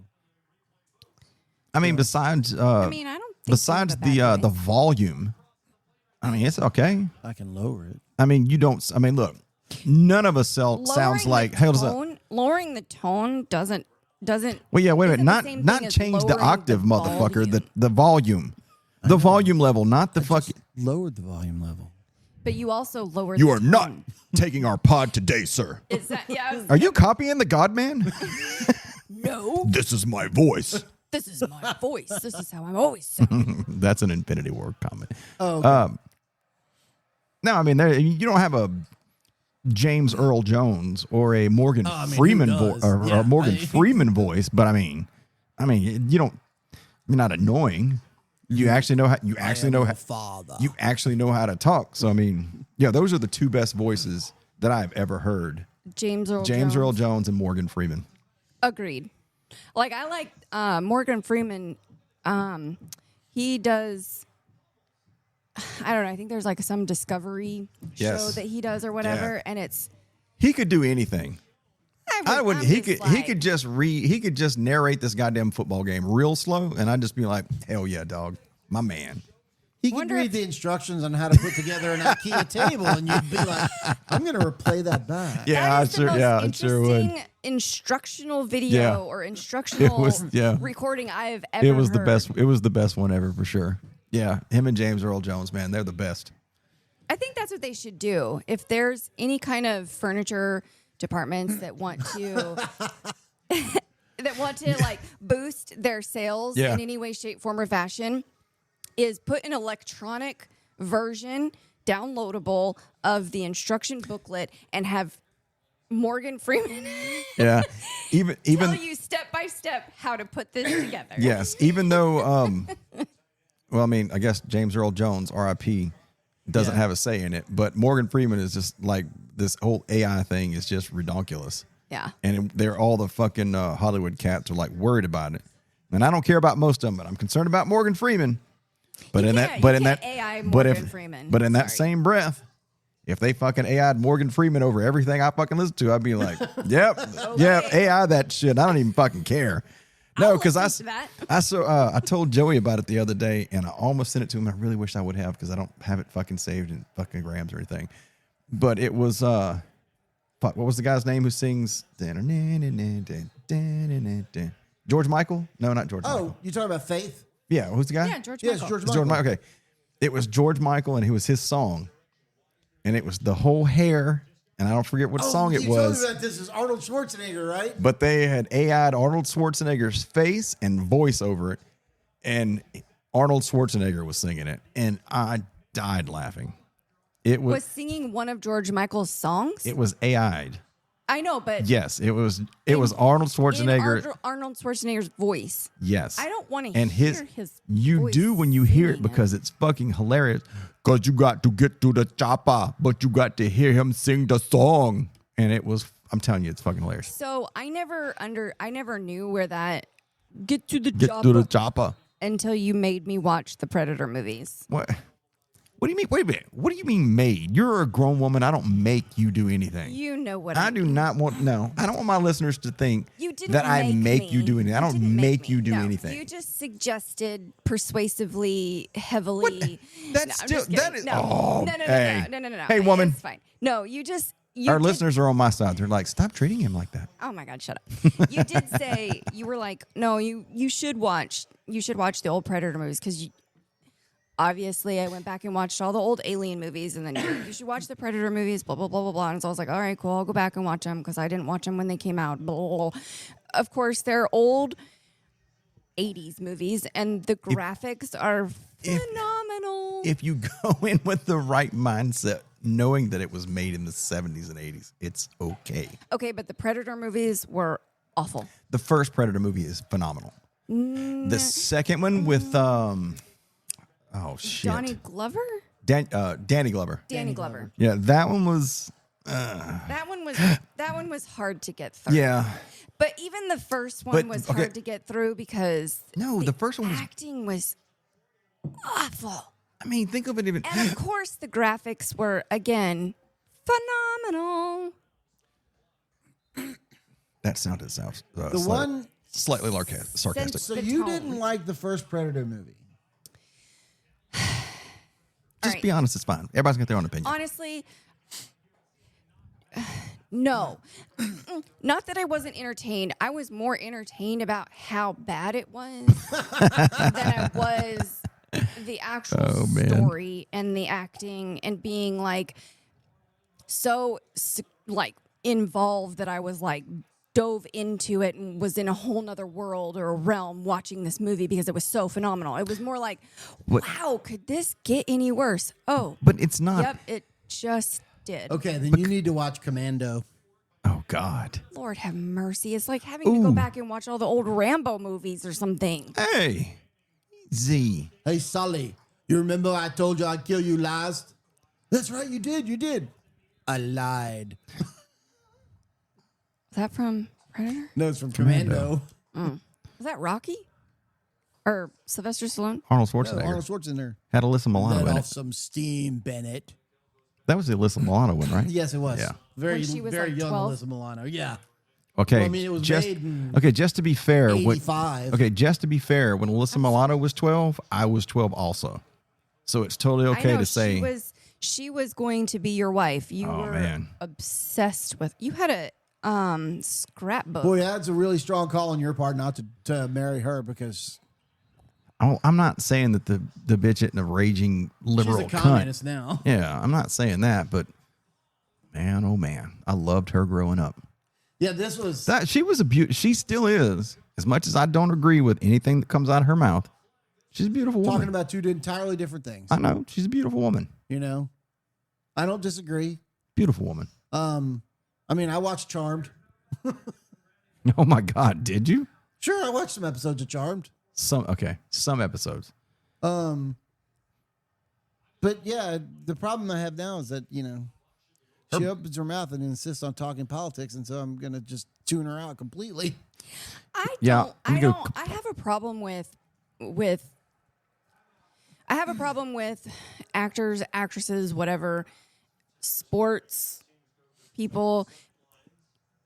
I mean, besides I mean, I don't. Think besides you have a bad the voice. volume, I mean, it's okay. I can lower it. I mean, you don't. I mean, look, none of us sounds Lowering like. the Hey, hold on. tone, lowering the tone doesn't. Well, yeah, wait a isn't minute. the same Not thing as change the lowering octave, the motherfucker. volume. The volume, the volume level, not the fucking. Lowered the volume level. But you also lowered. You the are not tone. taking our pod today, sir. Is that? Yeah. I was- Are you copying the God Man? no. This is my voice. This is my voice. This is how I'm always sounding. That's an Infinity War comment. Oh, okay. No, I mean, you don't have a James Earl Jones or a Morgan I mean, Freeman who voice does? or Yeah, a Morgan Freeman voice, but I mean, you don't. You're not annoying. You actually know how. You actually know how. Father. You actually know how to talk. So I mean, yeah, those are the two best voices that I've ever heard. James Earl. James Jones. Earl Jones and Morgan Freeman. Agreed. Like I like Morgan Freeman. He does. I don't know. I think there's like some Discovery show Yes. that he does or whatever, Yeah. and it's. He could do anything. I would. He could just narrate this goddamn football game real slow, and I'd just be like, hell yeah, dog, my man. He could read the instructions on how to put together an IKEA table, and you'd be like, "I'm going to replay that back." Yeah, I sure would. Instructional video or instructional recording I have ever. It was heard. the best. It was the best one ever for sure. Yeah, him and James Earl Jones, man, they're the best. I think that's what they should do. If there's any kind of furniture departments that want to like boost their sales in any way, shape, form, or fashion, is put an electronic version downloadable of the instruction booklet and have Morgan Freeman even tell you step by step how to put this together. Yes, even though well, I mean, I guess James Earl Jones, R.I.P., doesn't have a say in it, but Morgan Freeman is just like, this whole AI thing is just redonkulous. Yeah. And they're all the fucking Hollywood cats are like worried about it. And I don't care about most of them, but I'm concerned about Morgan Freeman. But in that same breath, if they fucking AI'd Morgan Freeman over everything I fucking listen to, I'd be like, yep, AI that shit. I don't even fucking care. No, because I told Joey about it the other day, and I almost sent it to him. I really wish I would have, because I don't have it fucking saved in fucking grams or anything. But it was what was the guy's name who sings George Michael? No, not George Michael. Oh, you talking about Faith? Yeah, who's the guy? Yeah, George Michael. George Michael. Okay. It was George Michael, and it was his song. And it was the whole hair, and I don't forget what song it was. About this is Arnold Schwarzenegger, right? But they had AI'd Arnold Schwarzenegger's face and voice over it, and Arnold Schwarzenegger was singing it, and I died laughing. It was singing one of George Michael's songs? It was AI'd. I know, but yes, it was Arnold Schwarzenegger. Arnold Schwarzenegger's voice. Yes, I don't want to hear his. You voice do when you hear it, because it's fucking hilarious. Because you got to get to the chopper, but you got to hear him sing the song, and it was. I'm telling you, it's fucking hilarious. So I never knew where that get to the chopper until you made me watch the Predator movies. What? What do you mean? Wait a minute. What do you mean made? You're a grown woman. I don't make you do anything. You know what I do not want. No, I don't want my listeners to think that I make you do anything. I don't make you do anything. You just suggested persuasively, heavily. No. Hey, No. woman. It's fine. No, Our listeners are on my side. They're like, stop treating him like that. Oh my God, shut up. You did say, you were like, no, you should watch the old Predator movies, because obviously, I went back and watched all the old Alien movies, and then you should watch the Predator movies, blah, blah, blah, blah, blah. And so I was like, all right, cool, I'll go back and watch them, because I didn't watch them when they came out. Blah, blah, blah. Of course, they're old 80s movies, and the graphics are phenomenal. If you go in with the right mindset, knowing that it was made in the 70s and 80s, it's okay. Okay, but the Predator movies were awful. The first Predator movie is phenomenal. The second one with... oh shit! Donnie Glover? Danny Glover. Danny Glover. Yeah, that one was. That one was hard to get through. Yeah. But even the first one was hard to get through, because the first one acting was awful. I mean, think of it even. And of course, the graphics were again phenomenal. That sounded slightly sarcastic. So you didn't like the first Predator movie? Just be honest, it's fine. Everybody's got their own opinion. Honestly, no. Not that I wasn't entertained. I was more entertained about how bad it was than I was the actual story and the acting, and being like so like involved that I was like dove into it and was in a whole nother world or a realm watching this movie, because it was so phenomenal. It was more like, wow, could this get any worse? Oh, but it's not. Yep, it just did. Okay, then you need to watch Commando. Oh God, Lord have mercy! It's like having to go back and watch all the old Rambo movies or something. Hey, Z. Hey, Sully, you remember I told you I'd kill you last? That's right, you did. You did. I lied. Is that from Predator? No, it's from Commando. Is that Rocky? Or Sylvester Stallone? Arnold Schwarzenegger. No, Arnold Schwarzenegger. Had Alyssa Milano Let in off it. some steam, Bennett. That was the Alyssa Milano one, right? Yes, it was. Yeah. Very When she was very like young 12? Alyssa Milano. Yeah. Okay, Well, I mean, it was just made in just to be fair, 85. just to be fair, when Alyssa Milano was 12, I was 12 also. So it's totally okay to say she was going to be your wife. You were obsessed with. You had a scrapbook. Boy, that's a really strong call on your part not to marry her because I'm not saying that the bitch isn't a raging liberal she's a communist now. Yeah, I'm not saying that, but man, oh man, I loved her growing up. Yeah, this was she was a beauty. She still is. As much as I don't agree with anything that comes out of her mouth, she's a beautiful woman. Talking about two entirely different things. I know she's a beautiful woman. You know, I don't disagree. Beautiful woman. I mean, I watched Charmed. Oh my God, did you? Sure, I watched some episodes of Charmed. Some episodes. But yeah, the problem I have now is that she opens her mouth and insists on talking politics, and so I'm gonna just tune her out completely. I have a problem with actors, actresses, whatever, sports people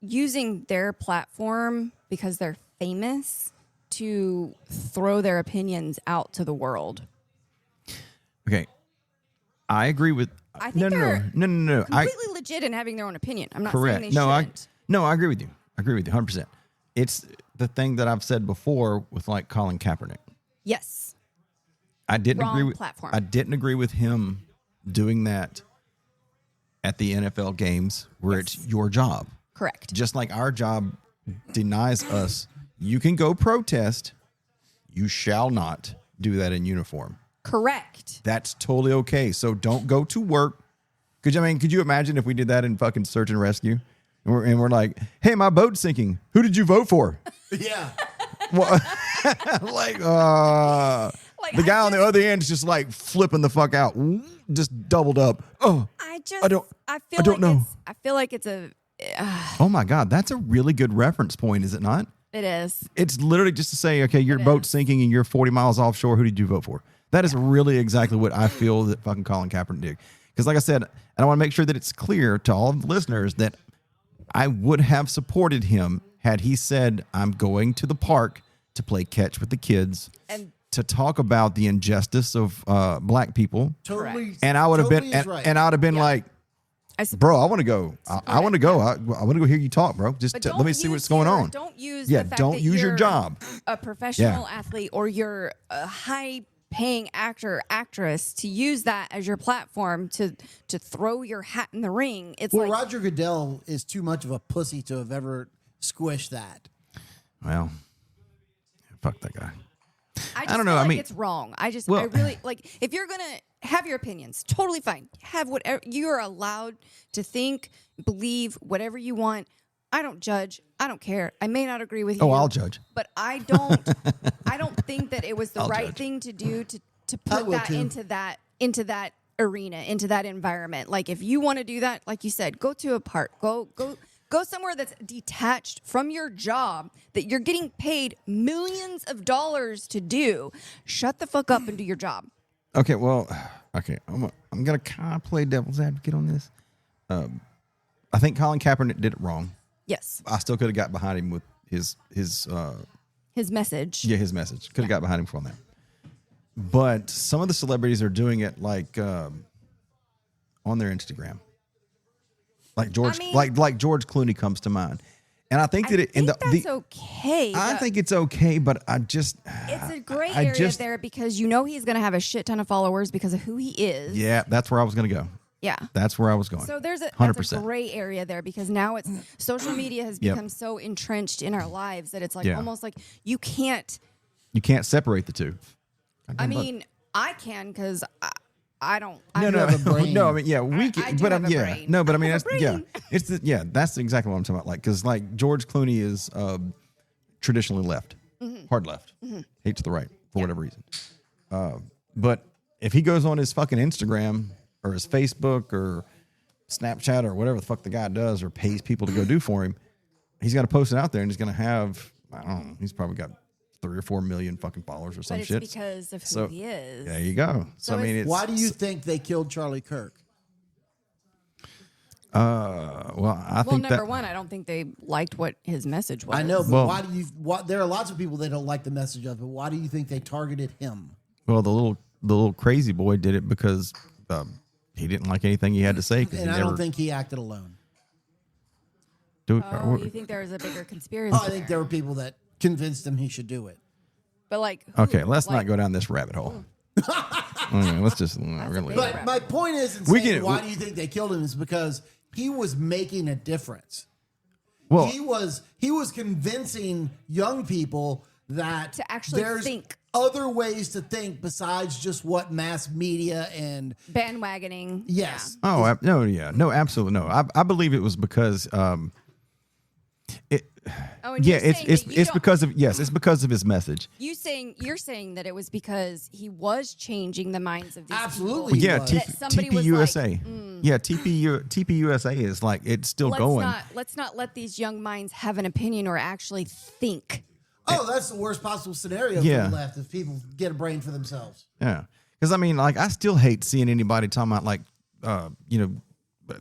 using their platform because they're famous to throw their opinions out to the world. Okay, I agree with. I think they're no. completely legit in having their own opinion. I'm not correct. saying they shouldn't. I agree with you. I agree with you 100%. It's the thing that I've said before with like Colin Kaepernick. Yes. I didn't Wrong agree with platform. I didn't agree with him doing that at the NFL games where it's your job. Correct. Just like our job denies us, you can go protest. You shall not do that in uniform. Correct. That's totally okay. So don't go to work. Could you imagine if we did that in fucking search and rescue? And we're like, hey, my boat's sinking. Who did you vote for? Yeah. Well, the guy on the other end is just like flipping the fuck out, just doubled up. Oh, I don't know. I feel like it's a. Oh my God, that's a really good reference point, is it not? It is. It's literally just to say, okay, your boat's sinking and you're 40 miles offshore. Who did you vote for? That is really exactly what I feel that fucking Colin Kaepernick did. Because like I said, I want to make sure that it's clear to all of the listeners that I would have supported him had he said, I'm going to the park to play catch with the kids and to talk about the injustice of black people. Totally. And I would have been, and I would have been like, bro, I want to go. I want to go. I want to go hear you talk, bro. Just let me see what's going on. Don't use don't use your job. A professional athlete or you're a high-paying actor, actress to use that as your platform to throw your hat in the ring. It's like Roger Goodell is too much of a pussy to have ever squished that. Well, fuck that guy. I don't know. I mean, it's wrong. I really like if you're gonna have your opinions, totally fine. Have whatever you are allowed to think, believe, whatever you want. I don't judge. I don't care. I may not agree with you. Oh, I'll judge. But I don't. I don't think that it was the right thing to do to put that into that arena, into that environment. Like if you want to do that, like you said, go to a park. Go somewhere that's detached from your job that you're getting paid millions of dollars to do. Shut the fuck up and do your job. Okay, well, I'm gonna kind of play devil's advocate on this. I think Colin Kaepernick did it wrong. Yes, I still could have got behind him with his message. Yeah, his message. Could have got behind him from that. But some of the celebrities are doing it like on their Instagram. Like George, like George Clooney comes to mind, and I think that that's okay. I think it's okay, but it's a gray area there because he's going to have a shit ton of followers because of who he is. Yeah, that's where I was going to go. Yeah, that's where I was going. So that's a gray area there because now it's social media has become so entrenched in our lives that it's like almost like you can't separate the two. I mean, I can because. I don't. No. I mean, yeah, we can, but I'm brain. No, but I mean, that's exactly what I'm talking about. Like, because like George Clooney is traditionally left, hard left, hate to the right for whatever reason. But if he goes on his fucking Instagram or his Facebook or Snapchat or whatever the fuck the guy does or pays people to go do for him, he's got to post it out there and he's going to have, I don't know, he's probably got 3 or 4 million fucking followers or some shit. But it's because of who he is. There you go. So I mean, why do you think they killed Charlie Kirk? I think number one, I don't think they liked what his message was. I know, but why do you? There are lots of people that don't like the message of it. Why do you think they targeted him? Well, the little crazy boy did it because he didn't like anything he had to say. And I don't think he acted alone. You think there was a bigger conspiracy? I think there were people that convinced him he should do it. But like, okay, let's not go down this rabbit hole. Okay, let's just really. But my point is, why do you think they killed him? Is because he was making a difference. Well, he was convincing young people that to actually there's think. Other ways to think besides just what mass media and bandwagoning. Yes. Yeah. No, absolutely no. I believe it was because it's because of his message. You're saying that it was because he was changing the minds of these absolutely people. Yeah, TPUSA. Yeah, TPUSA is like it's still going. Let's not let these young minds have an opinion or actually think. Oh, that's the worst possible scenario for the left if people get a brain for themselves. Yeah, because I mean, like, I still hate seeing anybody talking about like,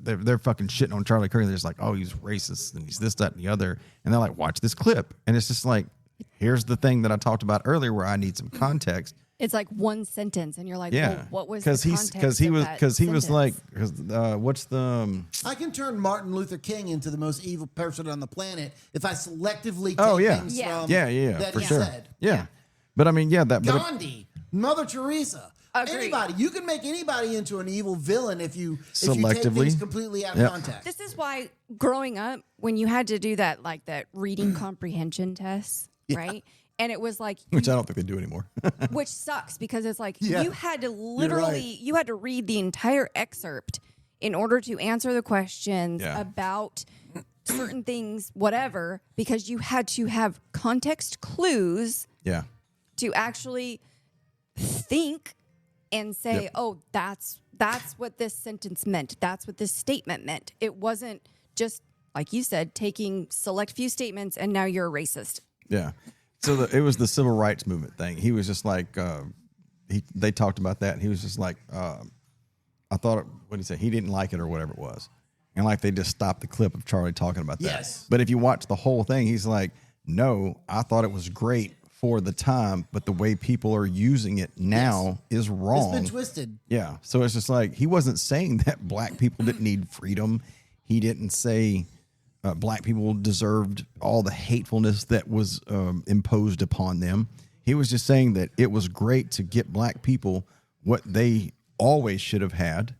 they're fucking shitting on Charlie Kirk. They're just like, oh, he's racist and he's this, that, and the other, and they're like, watch this clip, and it's just like, here's the thing that I talked about earlier, where I need some context. It's like one sentence, and you're like, well, what was the context? Because he was like, what's the? I can turn Martin Luther King into the most evil person on the planet if I selectively take things from that he said. Yeah, but I mean, Gandhi, Mother Teresa. Agreed. Anybody, you can make anybody into an evil villain if you take things completely out of context. This is why growing up, when you had to do that reading comprehension test, right? And it was like, which I don't think they do anymore. Which sucks because it's like you had to you had to read the entire excerpt in order to answer the questions about certain things, whatever, because you had to have context clues to actually think and say, oh, that's what this sentence meant. That's what this statement meant. It wasn't just, like you said, taking select few statements and now you're a racist. Yeah. So it was the civil rights movement thing. He was just like, they talked about that, and he was just like, I thought, what did he say? He didn't like it or whatever it was. And like they just stopped the clip of Charlie talking about that. Yes. But if you watch the whole thing, he's like, no, I thought it was great for the time, but the way people are using it now is wrong. It's been twisted. Yeah. So it's just like, he wasn't saying that black people didn't need freedom. He didn't say black people deserved all the hatefulness that was imposed upon them. He was just saying that it was great to get black people what they always should have had.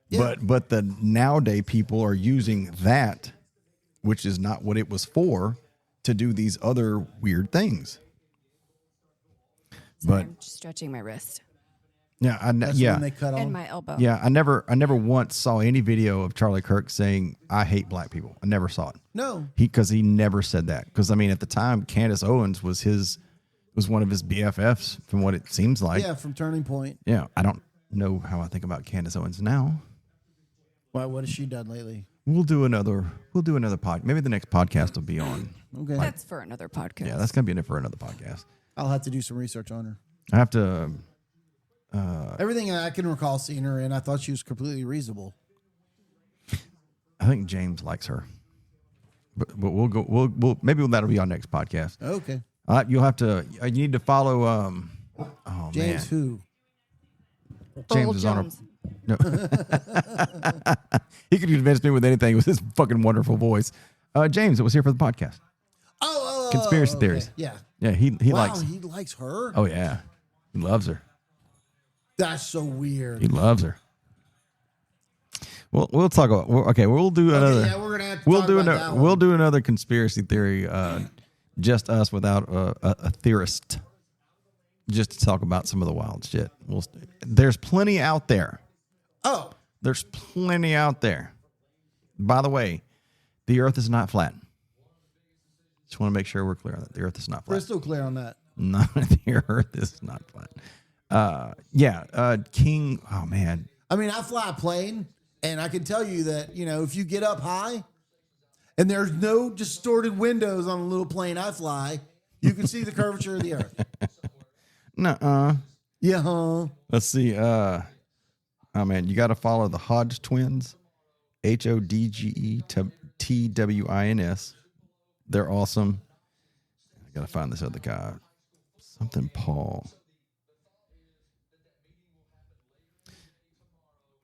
Yeah. But the nowadays people are using that, which is not what it was for, to do these other weird things. Sorry, I'm just stretching my wrist. Yeah, when they cut and off. my elbow. Yeah, I never once saw any video of Charlie Kirk saying I hate black people. I never saw it. No, because he never said that. Because I mean, at the time, Candace Owens was one of his BFFs, from what it seems like. Yeah, from Turning Point. Yeah, I don't know how I think about Candace Owens now. Why? What has she done lately? We'll do another pod. Maybe the next podcast will be on. Okay, that's for another podcast. Yeah, that's gonna be for another podcast. I'll have to do some research on her. I have to. Everything I can recall seeing her in, I thought she was completely reasonable. I think James likes her, but we'll go. We'll maybe that'll be our next podcast. Okay. You'll have to. You need to follow. James who? James is on our. No. He could convince me with anything with his fucking wonderful voice. James, that was here for the podcast. Conspiracy theories. Yeah. Yeah, he likes. He likes her. Oh yeah, he loves her. That's so weird. He loves her. We'll talk about. We'll do another. Yeah, we're gonna have to talk about that one. We'll do another conspiracy theory. Just us without a theorist. Just to talk about some of the wild shit. There's plenty out there. Oh, there's plenty out there. By the way, the Earth is not flat. Just want to make sure we're clear on that. The Earth is not flat. We're still clear on that. No, the Earth is not flat. King. Oh man. I mean, I fly a plane, and I can tell you that if you get up high, and there's no distorted windows on the little plane I fly, you can see the curvature of the Earth. Nuh-uh. Yeah. Let's see. Oh man, you got to follow the Hodge twins HODGETWINS. They're awesome. I gotta find this other guy. Something Paul.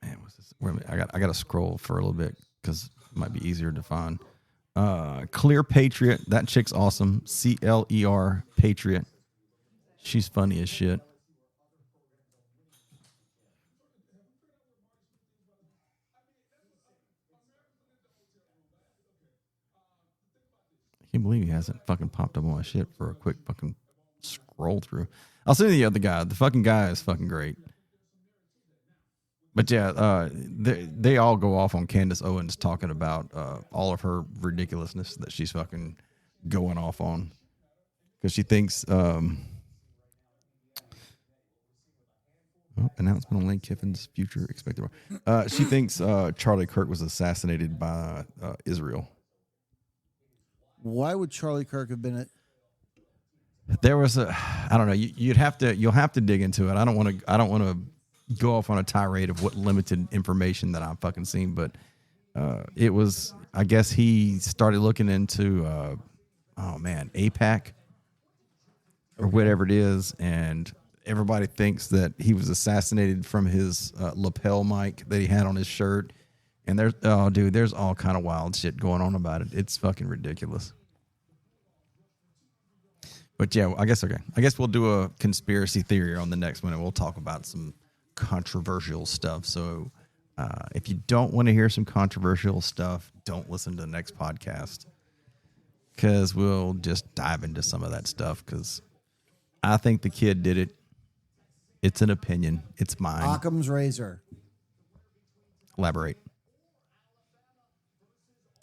Man, what's this? Wait a minute. I gotta scroll for a little bit because it might be easier to find. Clear Patriot. That chick's awesome. CLER Patriot. She's funny as shit. I can't believe he hasn't fucking popped up on my shit for a quick fucking scroll through. I'll send you the other guy. The fucking guy is fucking great. But yeah, they all go off on Candace Owens talking about all of her ridiculousness that she's fucking going off on. Because she thinks... announcement on Lane Kiffin's future expected. She thinks Charlie Kirk was assassinated by Israel. Why would Charlie Kirk have been it? There was I don't know. You'll have to dig into it. I don't want to go off on a tirade of what limited information that I've fucking seen, but it was. I guess he started looking into APAC or whatever it is, and everybody thinks that he was assassinated from his lapel mic that he had on his shirt. And there's all kind of wild shit going on about it. It's fucking ridiculous. But yeah, I guess we'll do a conspiracy theory on the next one, and we'll talk about some controversial stuff. So if you don't want to hear some controversial stuff, don't listen to the next podcast, because we'll just dive into some of that stuff, because I think the kid did it. It's an opinion. It's mine. Occam's razor. Elaborate.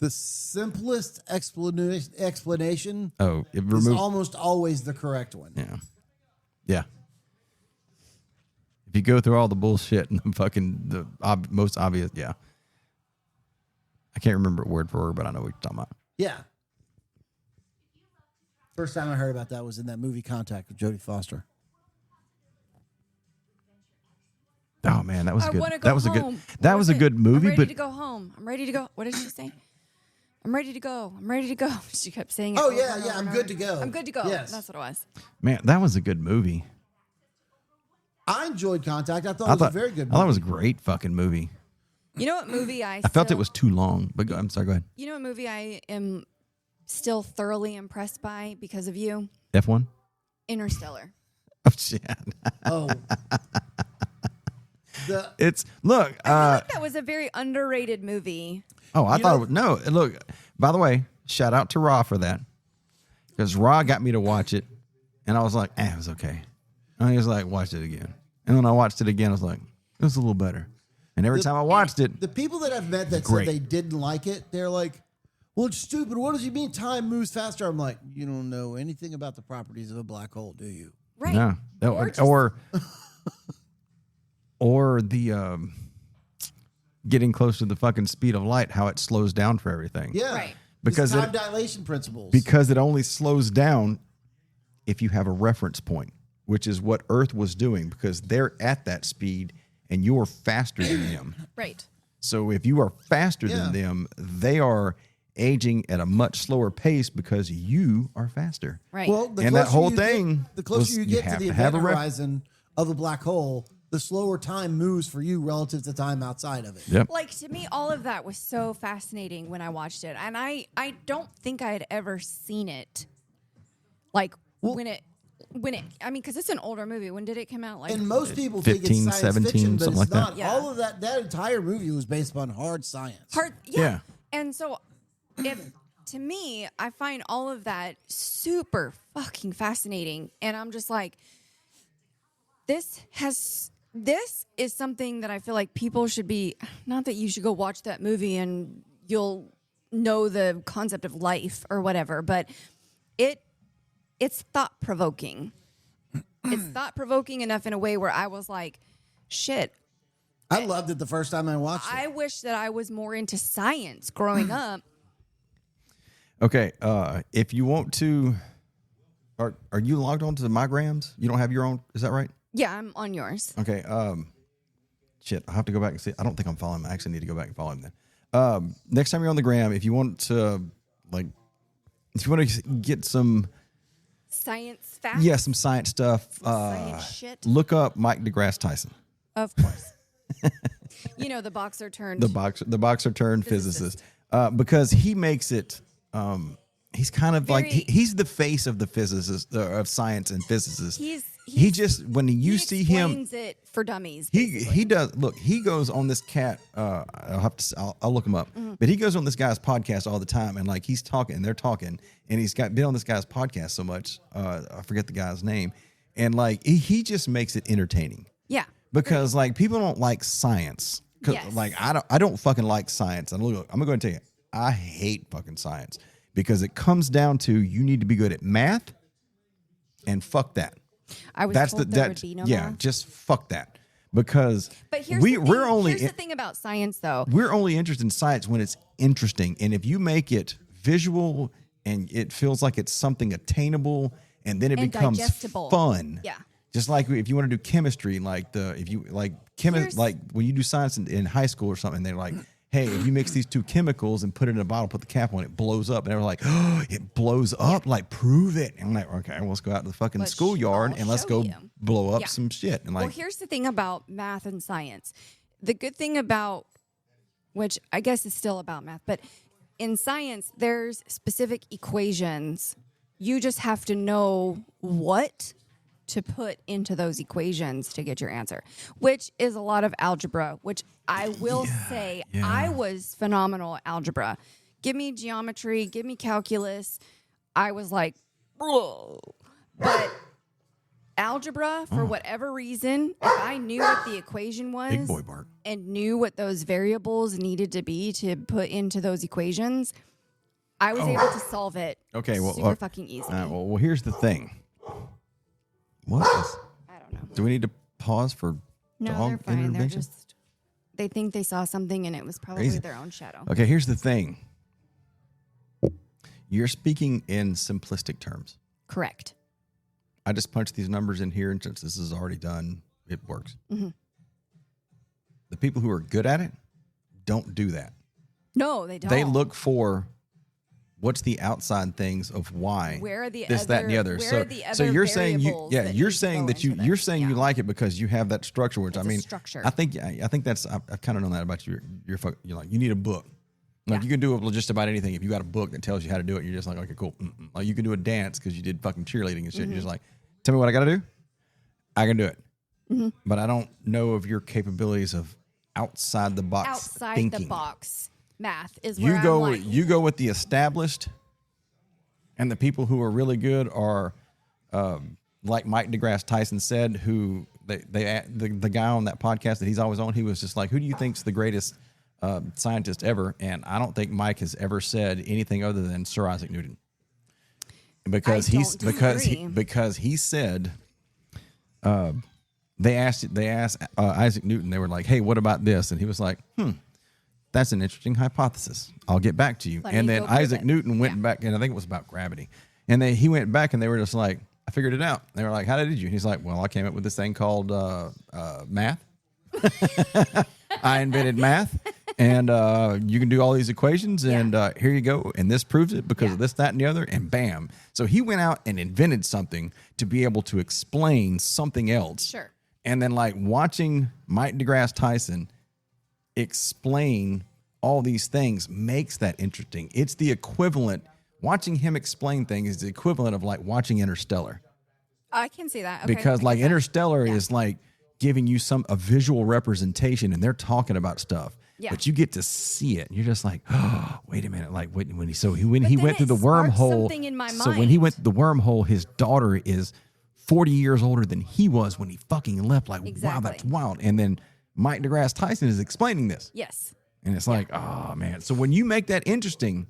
The simplest explanation is almost always the correct one. Yeah. Yeah. If you go through all the bullshit and the most obvious, yeah. I can't remember it word for word, but I know what you're talking about. Yeah. First time I heard about that was in that movie Contact with Jodie Foster. Oh man, that was good. That was a good movie. I'm ready to go home. I'm ready to go. What did she say? I'm ready to go. I'm ready to go. She kept saying it. Oh yeah, yeah. I'm good to go. I'm good to go. Yes. That's what it was. Man, that was a good movie. I enjoyed Contact. I thought it was a very good movie. I thought it was a great fucking movie. You know what movie I felt it was too long, but I'm sorry, go ahead. You know what movie I am still thoroughly impressed by because of you? F1? Interstellar. Oh shit. Oh. I feel like that was a very underrated movie. Oh, I thought it was. No, look, by the way, shout out to Raw for that. Because Raw got me to watch it, and I was like, it was okay. And he was like, watch it again. And when I watched it again, I was like, it was a little better. And every time I watched it, the people that I've met that said they didn't like it, they're like, well, it's stupid. What does it mean time moves faster? I'm like, you don't know anything about the properties of a black hole, do you? Right. No. Or the getting close to the fucking speed of light, how it slows down for everything. Yeah. Right. Because time dilation principles. Because it only slows down if you have a reference point, which is what Earth was doing, because they're at that speed and you're faster than them. Right. So if you are faster than them, they are aging at a much slower pace because you are faster. Right. Well, the closer you get to the event horizon of a black hole, the slower time moves for you relative to time outside of it. Yep. Like, to me, all of that was so fascinating when I watched it. And I don't think I had ever seen it. Like, when it, I mean, because it's an older movie. When did it come out? Like, and most people 15, think it's science 17, fiction, but something it's like not. that. Yeah. All of that entire movie was based upon hard science. Yeah. And so, to me, I find all of that super fucking fascinating. And I'm just like, this is something that I feel like people should be, not that you should go watch that movie and you'll know the concept of life or whatever, but it's thought-provoking. It's thought-provoking enough in a way where I was like, shit. I loved it the first time I watched it. I wish that I was more into science growing up. Okay, if you want to, are you logged on to the MyGrams? You don't have your own, is that right? Yeah, I'm on yours. Okay, shit, I'll have to go back and see. I don't think I'm following him. I actually need to go back and follow him then. next time you're on the gram, if you want to get some science facts. Yeah, some science stuff. Science shit. Look up Mike deGrasse Tyson. Of course. The boxer turned. The boxer turned physicist. Because he makes it. He's kind of he's the face of the physicist of science and physicists. He just when you see him, explains it for dummies. He does. Look, he goes on this cat. I'll look him up. Mm-hmm. But he goes on this guy's podcast all the time, and he's talking, and they're talking, and he's been on this guy's podcast so much. I forget the guy's name, and he just makes it entertaining. Yeah. Because people don't like science. Yes. I don't fucking like science. I'm gonna go ahead and tell you, I hate fucking science because it comes down to you need to be good at math, and fuck that. I was told there would be no math. Just fuck that. Because here's the thing about science, though. We're only interested in science when it's interesting, and if you make it visual and it feels like it's something attainable, and then it becomes digestible. Fun. Yeah. Just like if you want to do chemistry, when you do science in high school or something, they're like, hey, if you mix these two chemicals and put it in a bottle, put the cap on, it blows up. And they were like, oh, it blows up? Prove it. And I'm like, okay, well, let's go out to the fucking schoolyard and let's go blow up some shit. And well, here's the thing about math and science. The good thing about, which I guess is still about math, but in science, there's specific equations. You just have to know what to put into those equations to get your answer, which is a lot of algebra, which I will say I was phenomenal at algebra. Give me geometry, give me calculus. I was like, whoa. But algebra, for whatever reason, if I knew what the equation was Big boy Bart. And knew what those variables needed to be to put into those equations, I was able to solve it super fucking easy. Well, here's the thing. What is? I don't know. Do we need to pause for dog they're fine. intervention? They think they saw something and it was probably their own shadow. Okay, here's the thing. You're speaking in simplistic terms. Correct. I just punched these numbers in here, and since this is already done, it works. Mm-hmm. The people who are good at it don't do that. No, they don't. They look for what's the outside things of why where are the this, that, and the other. So you're saying you're saying you like it because you have that structure. Which structure. I think that's I've kind of known that about you. You're like you need a book. You can do just about anything if you got a book that tells you how to do it. You're just like, okay, cool. Like you can do a dance because you did fucking cheerleading and shit. Mm-hmm. You're just like, tell me what I got to do. I can do it, but I don't know of your capabilities of outside the box thinking. The box. Math is where you go with the established, and the people who are really good are like Mike deGrasse Tyson said, who the guy on that podcast that he's always on, he was just like, who do you think's the greatest scientist ever? And I don't think Mike has ever said anything other than Sir Isaac Newton, because he said they asked Isaac Newton, they were like, hey, what about this? And he was like, that's an interesting hypothesis. I'll get back to you. And then Isaac Newton went back, and I think it was about gravity. And he went back, and they were just like, I figured it out. They were like, how did you? And he's like, well, I came up with this thing called math. I invented math, and you can do all these equations, and here you go. And this proves it because of this, that, and the other, and bam. So he went out and invented something to be able to explain something else. Sure. And then watching Mike deGrasse Tyson explain all these things makes that interesting. It's the equivalent. Watching him explain things is the equivalent of watching Interstellar. I can see that. Okay, because Interstellar is giving you a visual representation, and they're talking about stuff. Yeah. But you get to see it. And you're just like, oh, wait a minute. When he went through the wormhole. When he went through the wormhole, his daughter is 40 years older than he was when he fucking left. Wow, that's wild. And then Mike deGrasse Tyson is explaining this. Yes. And it's like, oh, man. So when you make that interesting,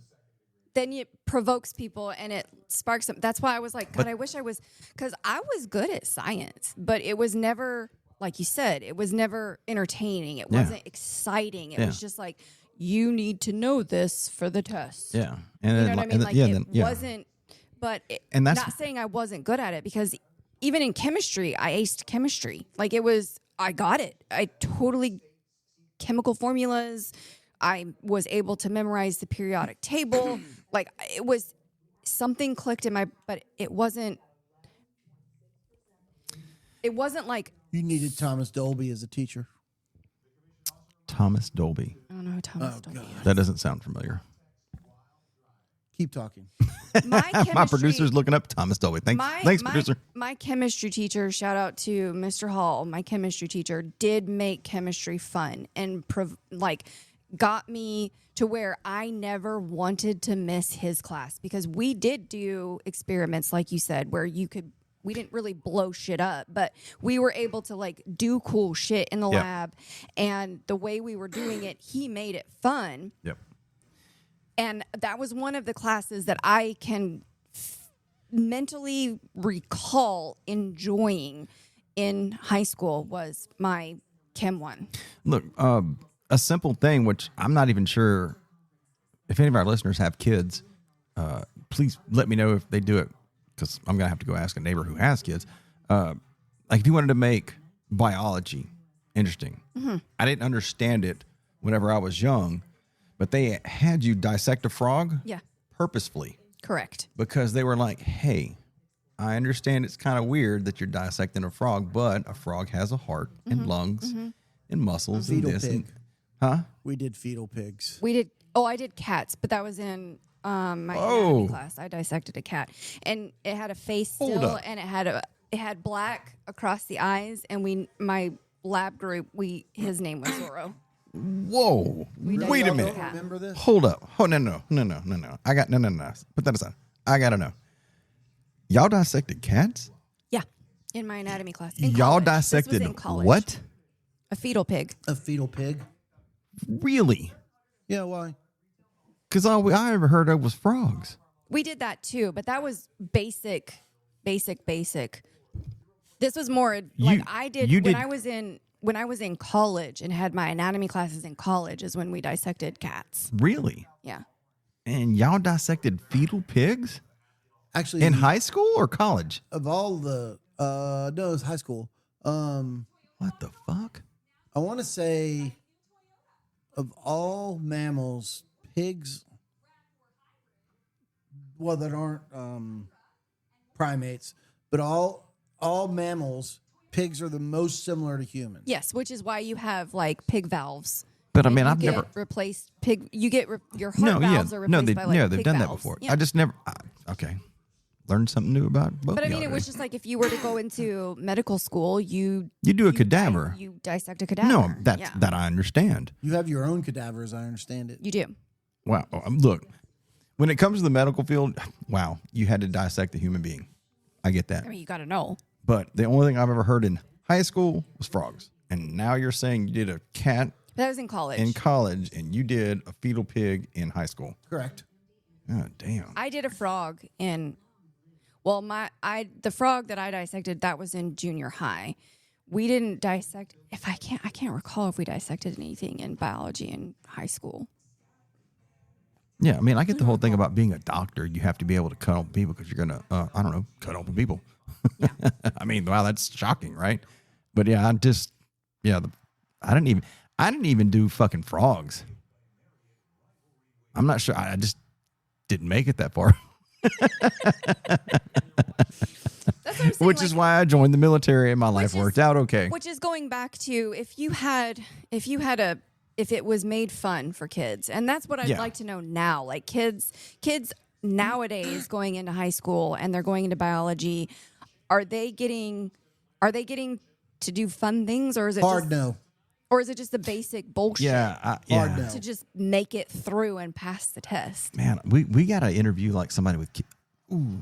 then it provokes people and it sparks them. That's why I was like, God, I wish I was, because I was good at science, but it was never, like you said, it was never entertaining. It wasn't exciting. It was just like, you need to know this for the test. Yeah. And you know what I mean? It wasn't, but and that's not saying I wasn't good at it, because even in chemistry, I aced chemistry. I got it. I totally, chemical formulas, I was able to memorize the periodic table. Like it was something clicked in my, but it wasn't like you needed Thomas Dolby as a teacher. Thomas Dolby. I don't know who Thomas Dolby is. That doesn't sound familiar. Keep talking. My producer's looking up Thomas Dolby. Thanks, producer. My chemistry teacher, shout out to Mr. Hall, my chemistry teacher, did make chemistry fun and got me to where I never wanted to miss his class, because we did do experiments, like you said, where we didn't really blow shit up, but we were able to like do cool shit in the lab, and the way we were doing it, he made it fun. Yep. And that was one of the classes that I can mentally recall enjoying in high school was my Chem 1. Look, a simple thing, which I'm not even sure if any of our listeners have kids, please let me know if they do it, because I'm going to have to go ask a neighbor who has kids. Like if you wanted to make biology interesting, I didn't understand it whenever I was young, but they had you dissect a frog purposefully. Correct. Because they were like, hey, I understand it's kind of weird that you're dissecting a frog, but a frog has a heart and lungs and muscles and this. Pig. We did fetal pigs. I did cats, but that was in my anatomy class. I dissected a cat, and it had a face still, and it had black across the eyes, and my lab group, his name was Zorro. Whoa! Wait a minute. Remember this? Hold up. Oh no. I got no. Put that aside. I gotta know. Y'all dissected cats? Yeah, in my anatomy class. Y'all dissected what? A fetal pig. A fetal pig. Really? Yeah. Why? Because all I ever heard of was frogs. We did that too, but that was basic. This was more like I did when I was in college and had my anatomy classes in college is when we dissected cats. Really? Yeah. And y'all dissected fetal pigs? Actually, in high school or college? Of all the no, it was high school. What the fuck? I want to say of all mammals, pigs, well, that aren't primates, but all mammals, pigs are the most similar to humans. Yes, which is why you have like pig valves. But I mean, I've never replaced pig. You get your heart valves are replaced by like they've pig done valves. that before. Yeah. I just never. Okay, learned something new about both. But I of mean, y'all it was today. just like if you were to go into medical school, you do a cadaver. You dissect a cadaver. No, that I understand. You have your own cadaver, as I understand it. You do. Wow. Look, when it comes to the medical field, wow, you had to dissect a human being. I get that. I mean, you got to know. But the only thing I've ever heard in high school was frogs. And now you're saying you did a cat That was in college. and you did a fetal pig in high school. Correct. Oh, damn. I did a frog in, the frog that I dissected, that was in junior high. We didn't dissect, I can't recall if we dissected anything in biology in high school. Yeah, I mean, I get the whole thing about being a doctor. You have to be able to cut open people because you're going to, cut open people. Yeah. I mean, wow, that's shocking, right? But yeah, I didn't even do fucking frogs. I'm not sure. I just didn't make it that far. That's what I'm saying, which is why I joined the military and my life worked out okay. Which is going back to if it was made fun for kids. And that's what I'd like to know now. Like kids nowadays going into high school and they're going into biology, are they getting to do fun things, or is it hard no? Or is it just the basic bullshit? Yeah, hard no. To just make it through and pass the test. Man, we got to interview like somebody with kids. Ooh.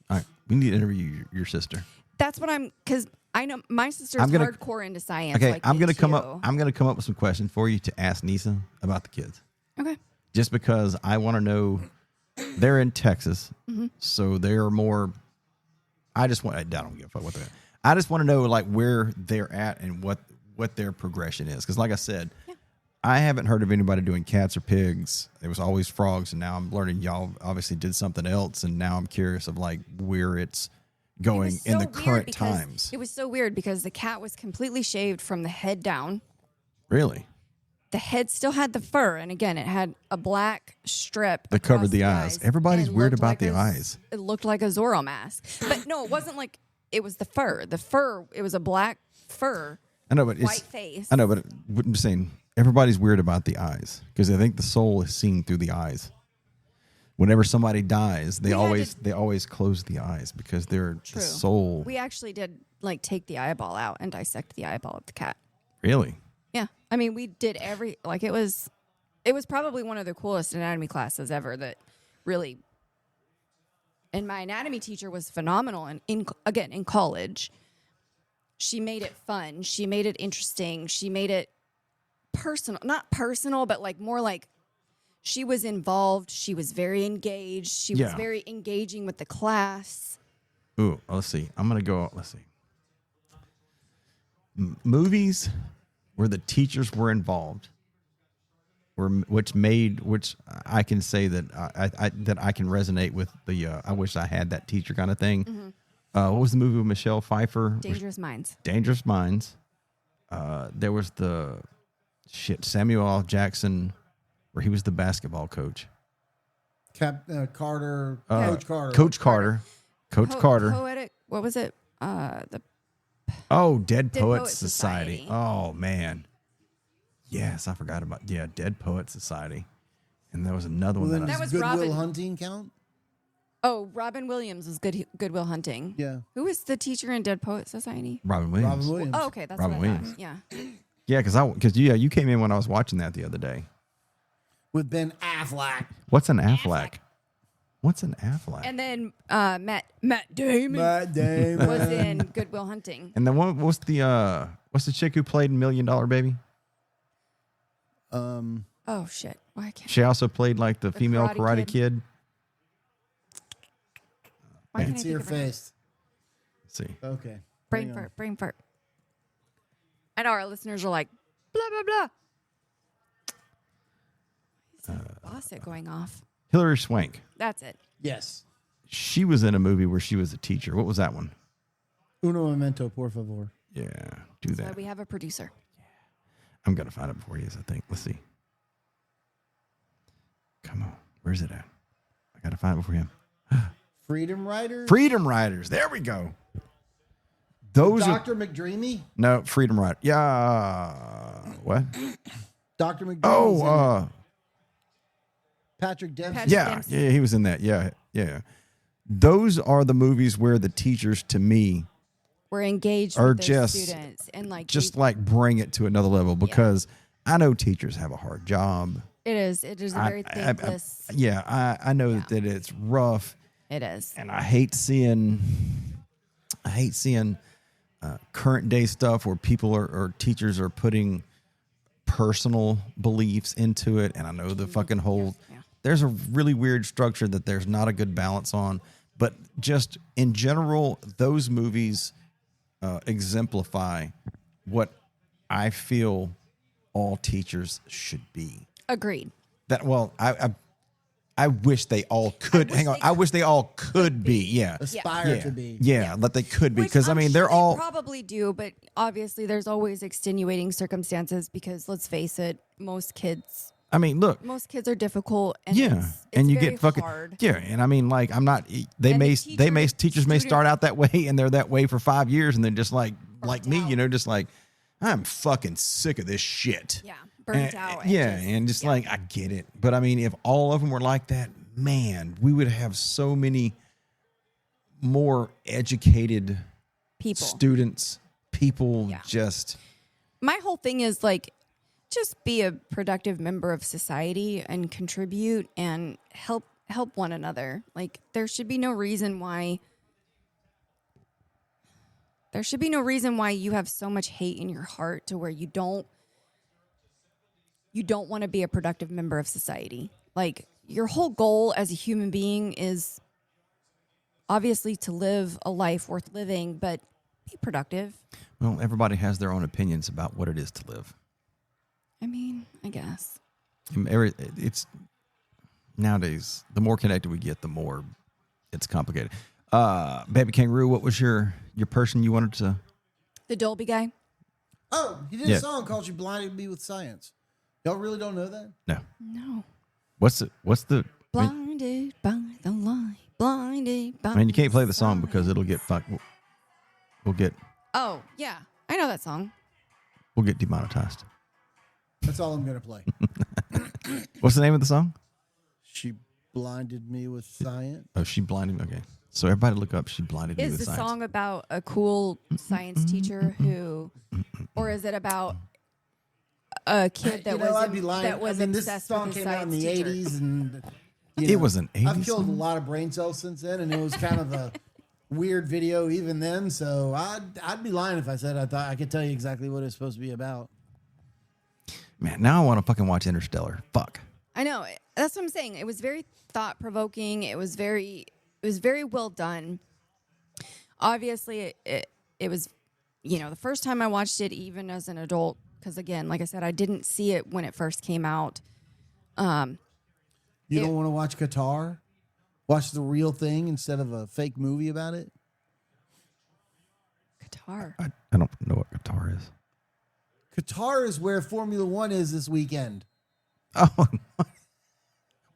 All right, we need to interview your sister. That's what because I know my sister's hardcore into science. Okay, like I'm gonna come too. I'm gonna come up with some questions for you to ask Nisa about the kids. Okay. Just because I want to know, they're in Texas, so they're more. I don't give a fuck what they're. I just want to know like where they're at and what their progression is. Because like I said, I haven't heard of anybody doing cats or pigs. It was always frogs, and now I'm learning y'all obviously did something else, and now I'm curious of like where it's going in the current times. It was so weird because the cat was completely shaved from the head down. Really? the head still had the fur, and again, it had a black strip that covered the eyes. Everybody's weird about the eyes. It looked like a Zorro mask, but no, it wasn't like it was the fur. The fur, it was a black fur. I know, but white face. I know, but I'm saying everybody's weird about the eyes because I think the soul is seen through the eyes. Whenever somebody dies, they always close the eyes because they're the soul. We actually did like take the eyeball out and dissect the eyeball of the cat. Really? Yeah. I mean, we did it was probably one of the coolest anatomy classes ever that really, and my anatomy teacher was phenomenal. And in college, she made it fun. She made it interesting. She made it personal, not personal, but like more like she was involved. She was very engaged. She was very engaging with the class. Ooh, let's see. I'm going to go, let's see. Movies where the teachers were involved, which I can say that I can resonate with the I wish I had that teacher kind of thing. Mm-hmm. What was the movie with Michelle Pfeiffer? Dangerous Minds. Dangerous Minds. There was Samuel L. Jackson, where he was the basketball coach. Carter. Coach Carter. Poetic. What was it? Dead Poets Society. Oh man. Yes, I forgot about Dead Poets Society. And there was another one that was Good Will Hunting count? Oh, Robin Williams was Good Will Hunting. Yeah. Who was the teacher in Dead Poets Society? Robin Williams. Oh, okay, that's Robin what I Williams. thought. Yeah. Yeah, because you came in when I was watching that the other day. With Ben Affleck. What's an Affleck? What's an Affleck? And then Matt Damon. Was in Good Will Hunting. And then what's the chick who played in $1 Million Baby? Oh shit! Why can't she also played like the female Karate Kid? I can see her face. Let's see. Okay. Brain fart. I know our listeners are like, blah blah blah. Is that faucet going off? Hilary Swank. That's it. Yes. She was in a movie where she was a teacher. What was that one? Uno momento, por favor. Yeah, do that. So we have a producer. I'm going to find it for you, I think. Let's see. Come on. Where's it at? I got to find it for him. Freedom Riders? Freedom Riders. There we go. Those Dr. McDreamy? No, Freedom Rider. Yeah. What? Dr. McDreamy. Oh, Patrick Dempsey. Yeah, he was in that. Yeah. Those are the movies where the teachers, to me, were engaged with their students and like bring it to another level because I know teachers have a hard job. It is a very thankless. I know that it's rough. It is, and I hate seeing current day stuff where people or teachers are putting personal beliefs into it. And I know the fucking whole. Yeah. There's a really weird structure that there's not a good balance on, but just in general, those movies exemplify what I feel all teachers should be. Agreed. I wish they all could. I wish they all could be. Yeah. Aspire to be. Yeah, that they could be. Because, they're all. They probably do, but obviously there's always extenuating circumstances because let's face it, most kids. Look. Most kids are difficult. And it's and you very get fucking. hard. Yeah. And I'm not. Teachers may start out that way and they're that way for 5 years and then just like me, just like, I'm fucking sick of this shit. Yeah. Burnt out. I get it. But if all of them were like that, man, we would have so many more educated students, people just. My whole thing is like, just be a productive member of society and contribute and help one another. Like there should be no reason why you have so much hate in your heart to where you don't want to be a productive member of society. Like your whole goal as a human being is obviously to live a life worth living, but be productive. Well, everybody has their own opinions about what it is to live. I guess. It's nowadays, the more connected we get, the more it's complicated. Baby Kangaroo, what was your person you wanted to? The Dolby guy. Oh, he did a song called "You Blinded Me with Science." Y'all really don't know that? No. What's the? Blinded by the light. Blinded by. I mean, you can't play the song because it'll get fucked. We'll get. Oh yeah, I know that song. We'll get demonetized. That's all I'm gonna play. What's the name of the song? She blinded me with science. Oh, she blinded me. Okay, so everybody look up. She blinded me with Is the science. song about a cool science teacher who, or is it about a kid that I'd be lying. that was this obsessed song with his came out in science the teacher? 80s, and It was an 80s I've killed song? a lot of brain cells since then, and it was kind of a weird video even then. So I'd be lying if I said I thought I could tell you exactly what it's supposed to be about. Man, now I want to fucking watch Interstellar. Fuck. I know. That's what I'm saying. It was very thought provoking. It was very well done. Obviously, it was, the first time I watched it, even as an adult, because again, like I said, I didn't see it when it first came out. You don't want to watch Qatar? Watch the real thing instead of a fake movie about it? Qatar. I don't know what guitar is. Qatar is where Formula One is this weekend. Oh,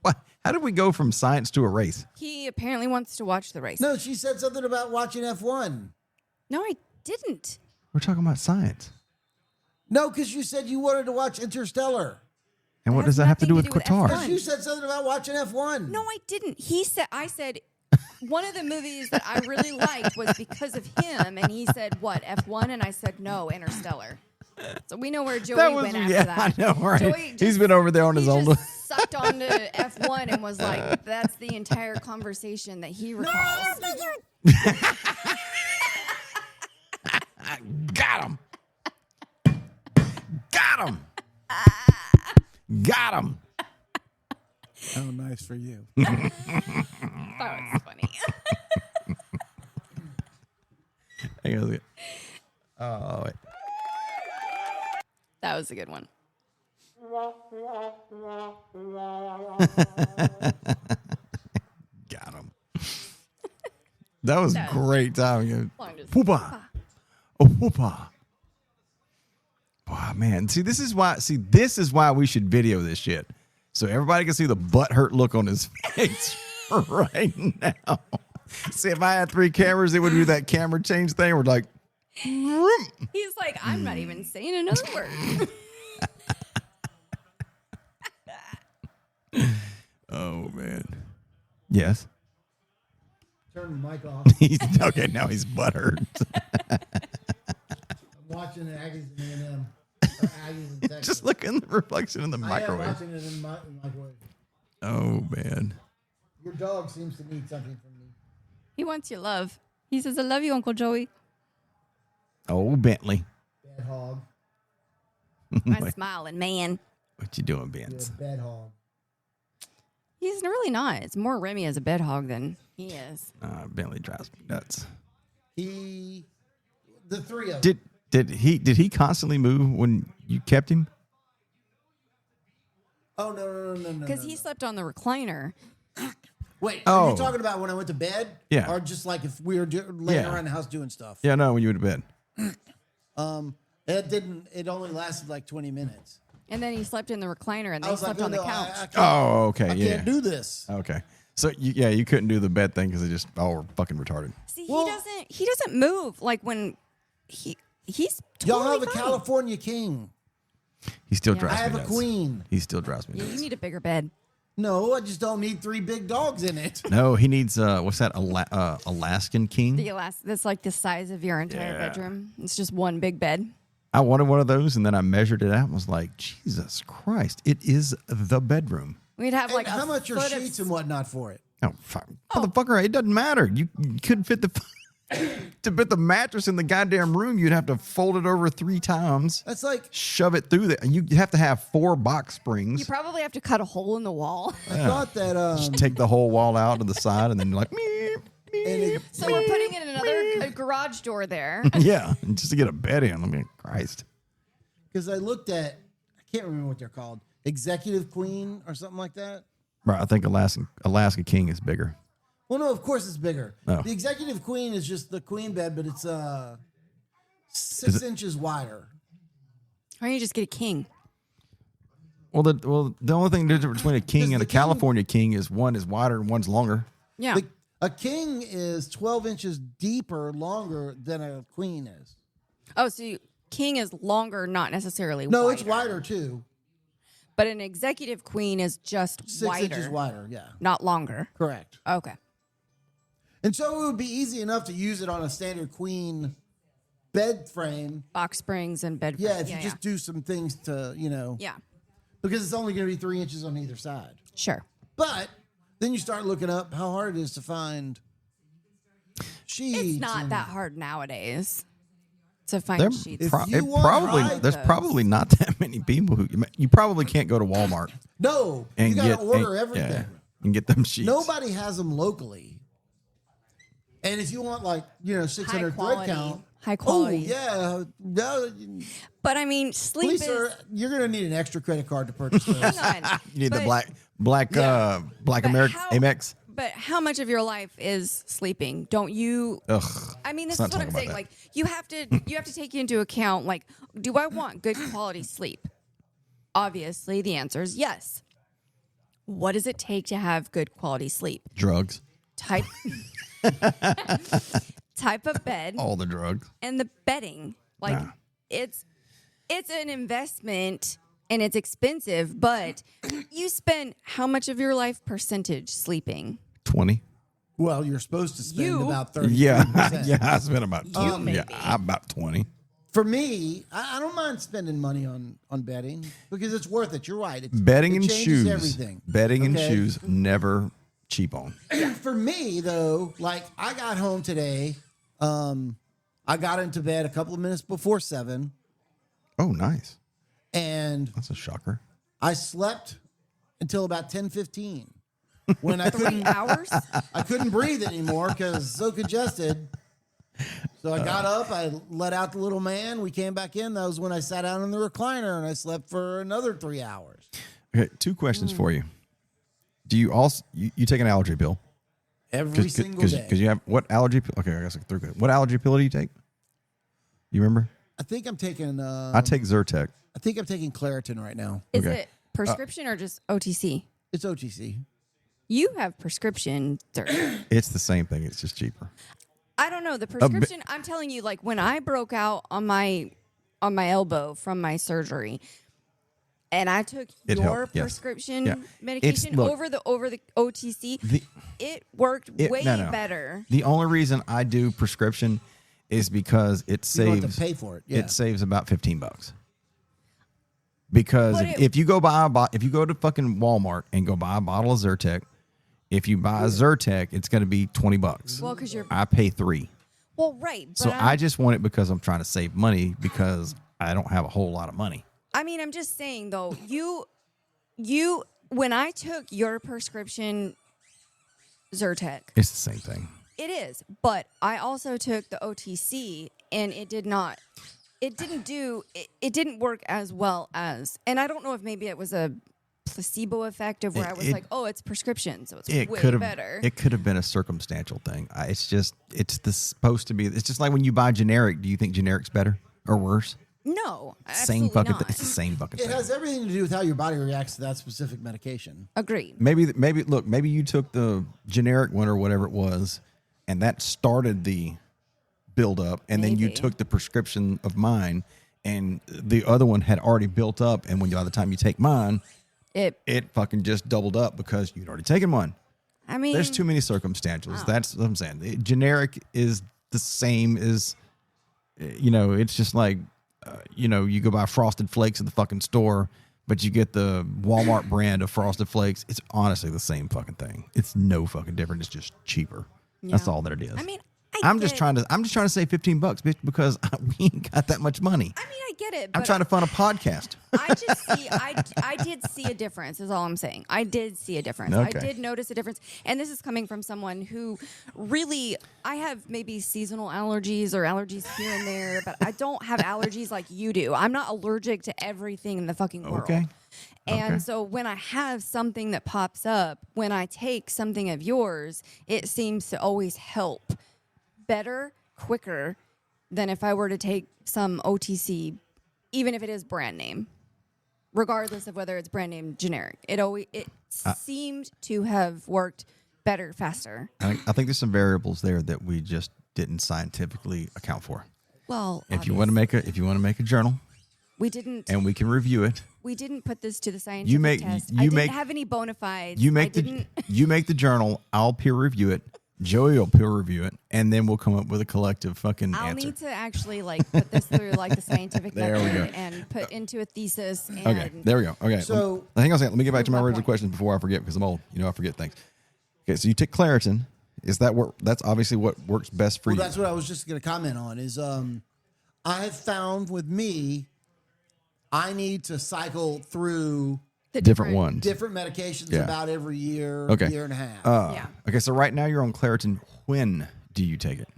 what? How did we go from science to a race? He apparently wants to watch the race. No, she said something about watching F1. No, I didn't. We're talking about science. No, because you said you wanted to watch Interstellar. And what has does that have to do nothing with to do with Qatar? F1. Because you said something about watching F1. No, I didn't. I said one of the movies that I really liked was because of him, and he said, what, F1? And I said, no, Interstellar. So we know where Joey went after that. I know, right? Joey He's been over there on his own. Just sucked onto F1 and was like, that's the entire conversation that he recalls. Got him. Got him. Got him. Oh, nice for you. That was funny. Hang on a second. Oh, wait. That was a good one. Got him. That was great timing. Long distance. Whoopa. Oh, whoopa. Wow, man. This is why we should video this shit. So everybody can see the butthurt look on his face right now. See, if I had 3 cameras, it would do that camera change thing. We're like, He's like, I'm not even saying another word. oh, man. Yes. Turn the mic off. Okay, now he's butthurt. I'm watching the Aggies and A&M. Aggies and Texas. Just look in the reflection in the microwave. I am watching it in the microwave. Oh, man. Your dog seems to need something from me. He wants your love. He says, I love you, Uncle Joey. Oh, Bentley. Bad hog. My smiling man. What you doing, You're Benz? a bad hog. He's really not. It's more Remy as a bed hog than he is. Bentley drives me nuts. The 3 of them. Did he constantly move when you kept him? Oh, no. Because he slept on the recliner. Wait, Oh. are you talking about when I went to bed? Yeah. Or just like if we were laying around the house doing stuff? Yeah, no, when you went to bed. It only lasted like 20 minutes. And then he slept in the recliner and I they was slept like, on the no, couch. I can't, Oh, okay, I yeah. can't do this. Okay. So you couldn't do the bed thing because they just were fucking retarded. See, Well- he doesn't move like when he's totally Y'all have a fine. California king. He still Yeah. drives I me have a nuts. queen. He still drives me Yeah, nuts. you need a bigger bed. No, I just don't need 3 big dogs in it. No, he needs what's that? Alaskan king. That's like the size of your entire Yeah. bedroom. It's just one big bed. I wanted one of those, and then I measured it out and was like, Jesus Christ, it is the bedroom. We'd have like And how much are foot sheets and whatnot for it? Oh, fuck. Motherfucker, it doesn't matter. You couldn't fit to fit the mattress in the goddamn room, you'd have to fold it over 3 times. That's like, Shove it through there. You have to have 4 box springs. You probably have to cut a hole in the wall. I thought that, Just take the whole wall out to the side, and then you're like, meep, meep. So we're putting in a garage door there. Yeah, and just to get a bed in. I mean, Christ. because I looked at, I can't remember what they're called, Executive Queen or something like that. Right, I think Alaska King is bigger. Well, no, of course it's bigger. Oh. The Executive Queen is just the queen bed, but it's 6 inches wider. Or you just get a king. Well, the only thing different between a king and a California king is one is wider and one's longer. Yeah. A king is 12 inches deeper, longer than a queen is. Oh, so king is longer, not necessarily No, wider. it's wider too. But an executive queen is just 6 wider. inches wider, yeah. Not longer. Correct. Okay. And so it would be easy enough to use it on a standard queen bed frame. Box springs and bed Yeah, frames. if you just do some things to, Yeah. because it's only going to be 3 inches on either side. Sure. But then you start looking up how hard it is to find sheets. It's not that hard nowadays to find There sheets. there's probably not that many people who you probably can't go to Walmart. No, and you got to order everything. Yeah, and get them sheets. Nobody has them locally. And if you want 600 thread count. High quality. Oh, yeah. No, But I mean, sleep please, is... sir, you're going to need an extra credit card to purchase those. Hang on. You need the But- black but American how- Amex. But how much of your life is sleeping? Don't you? Ugh. I mean, this Let's is not what I'm talk saying. about Like, you have to take into account. Like, do I want good quality sleep? Obviously, the answer is yes. What does it take to have good quality sleep? Drugs. Type of bed All the drugs. and the bedding. Like, Nah. it's an investment. And it's expensive, but you spend how much of your life percentage sleeping? 20. Well, you're supposed to spend You- about 30%. Yeah, I spent about maybe. about 20. For me, I don't mind spending money on bedding because it's worth it. You're right. Bedding it and changes shoes. Everything. Bedding and Okay? shoes never cheap on. For me, though, like I got home today. I got into bed a couple of minutes before 7, Oh, nice. and That's a shocker. I slept until about 10:15 when I 3 couldn't hours? I couldn't breathe anymore because so congested. So I got up, I let out the little man. We came back in. That was when I sat down in the recliner and I slept for another 3 hours. Okay, 2 questions for you. Do you also you take an allergy pill? Every single day. Because you have what allergy pill? Okay, I guess like 3 questions. What allergy pill do you take? You remember? I think I'm taking. I take Zyrtec. I think I'm taking Claritin right now. Is Okay. it prescription or just OTC? It's OTC. You have prescription, sir. It's the same thing. It's just cheaper. I don't know. The prescription, I'm telling you, like when I broke out on my elbow from my surgery and I took It your helped, yes. prescription Yeah. medication Look, over the OTC, it worked way no. better. The only reason I do prescription is because it You don't have saves to pay for it. Yeah. It saves about $15. Because But if you go if you go to fucking Walmart and go buy a bottle of Zyrtec, if you buy a Zyrtec, it's going to be $20. Well, because you're I pay $3. well, right. But So I just want it because I'm trying to save money because I don't have a whole lot of money. I mean, I'm just saying though, you when I took your prescription Zyrtec, It's the same thing. it is, but I also took the OTC and it didn't work as well as, and I don't know if maybe it was a placebo effect of where I was like, oh, it's prescription, so it's way better. It could have been a circumstantial thing. It's supposed to be. It's just like when you buy generic. Do you think generic's better or worse? No, Same absolutely fucking. not. It's the same fucking It thing. has everything to do with how your body reacts to that specific medication. Agreed. Maybe you took the generic one or whatever it was, and that started the build up, and then you Maybe. took the prescription of mine, and the other one had already built up, and by the time you take mine, it fucking just doubled up because you'd already taken one. I mean, There's too many circumstantials. That's what I'm saying. The generic is the same as, it's just like, you go buy Frosted Flakes at the fucking store, but you get the Walmart brand of Frosted Flakes. It's honestly the same fucking thing. It's no fucking different. It's just cheaper. That's Yeah. all that it is. I mean, I'm just trying to save $15, bitch, because we ain't got that much money. I mean, I get it. I'm But trying to fund a podcast. I did see a difference, is all I'm saying. I did see a difference. Okay. I did notice a difference. And this is coming from someone who really, I have maybe seasonal allergies or allergies here and there, but I don't have allergies like you do. I'm not allergic to everything in the fucking world. Okay. And Okay. so when I have something that pops up, when I take something of yours, it seems to always help better, quicker than if I were to take some OTC, even if it is brand name. regardless of whether it's brand name generic. It seemed to have worked better, faster. I think there's some variables there that we just didn't scientifically account for. Well, if you want to make a journal, we didn't, and we can review it. We didn't put this to the scientific test. I didn't have any bona fides. You make the journal. I'll peer review it. Joey will peer review it, and then we'll come up with a collective fucking answer. I'll need to actually put this through the scientific method and put into a thesis. And okay, there we go. Okay, so hang on a second. Let me get back to my original question before I forget, because I'm old. I forget things. Okay, so you took Claritin. Is that that's obviously what works best for you? That's what I was just going to comment on. Is I have found with me, I need to cycle through the different ones, different medications about every year, year and a half. Okay, so right now you're on Claritin. When do you take it?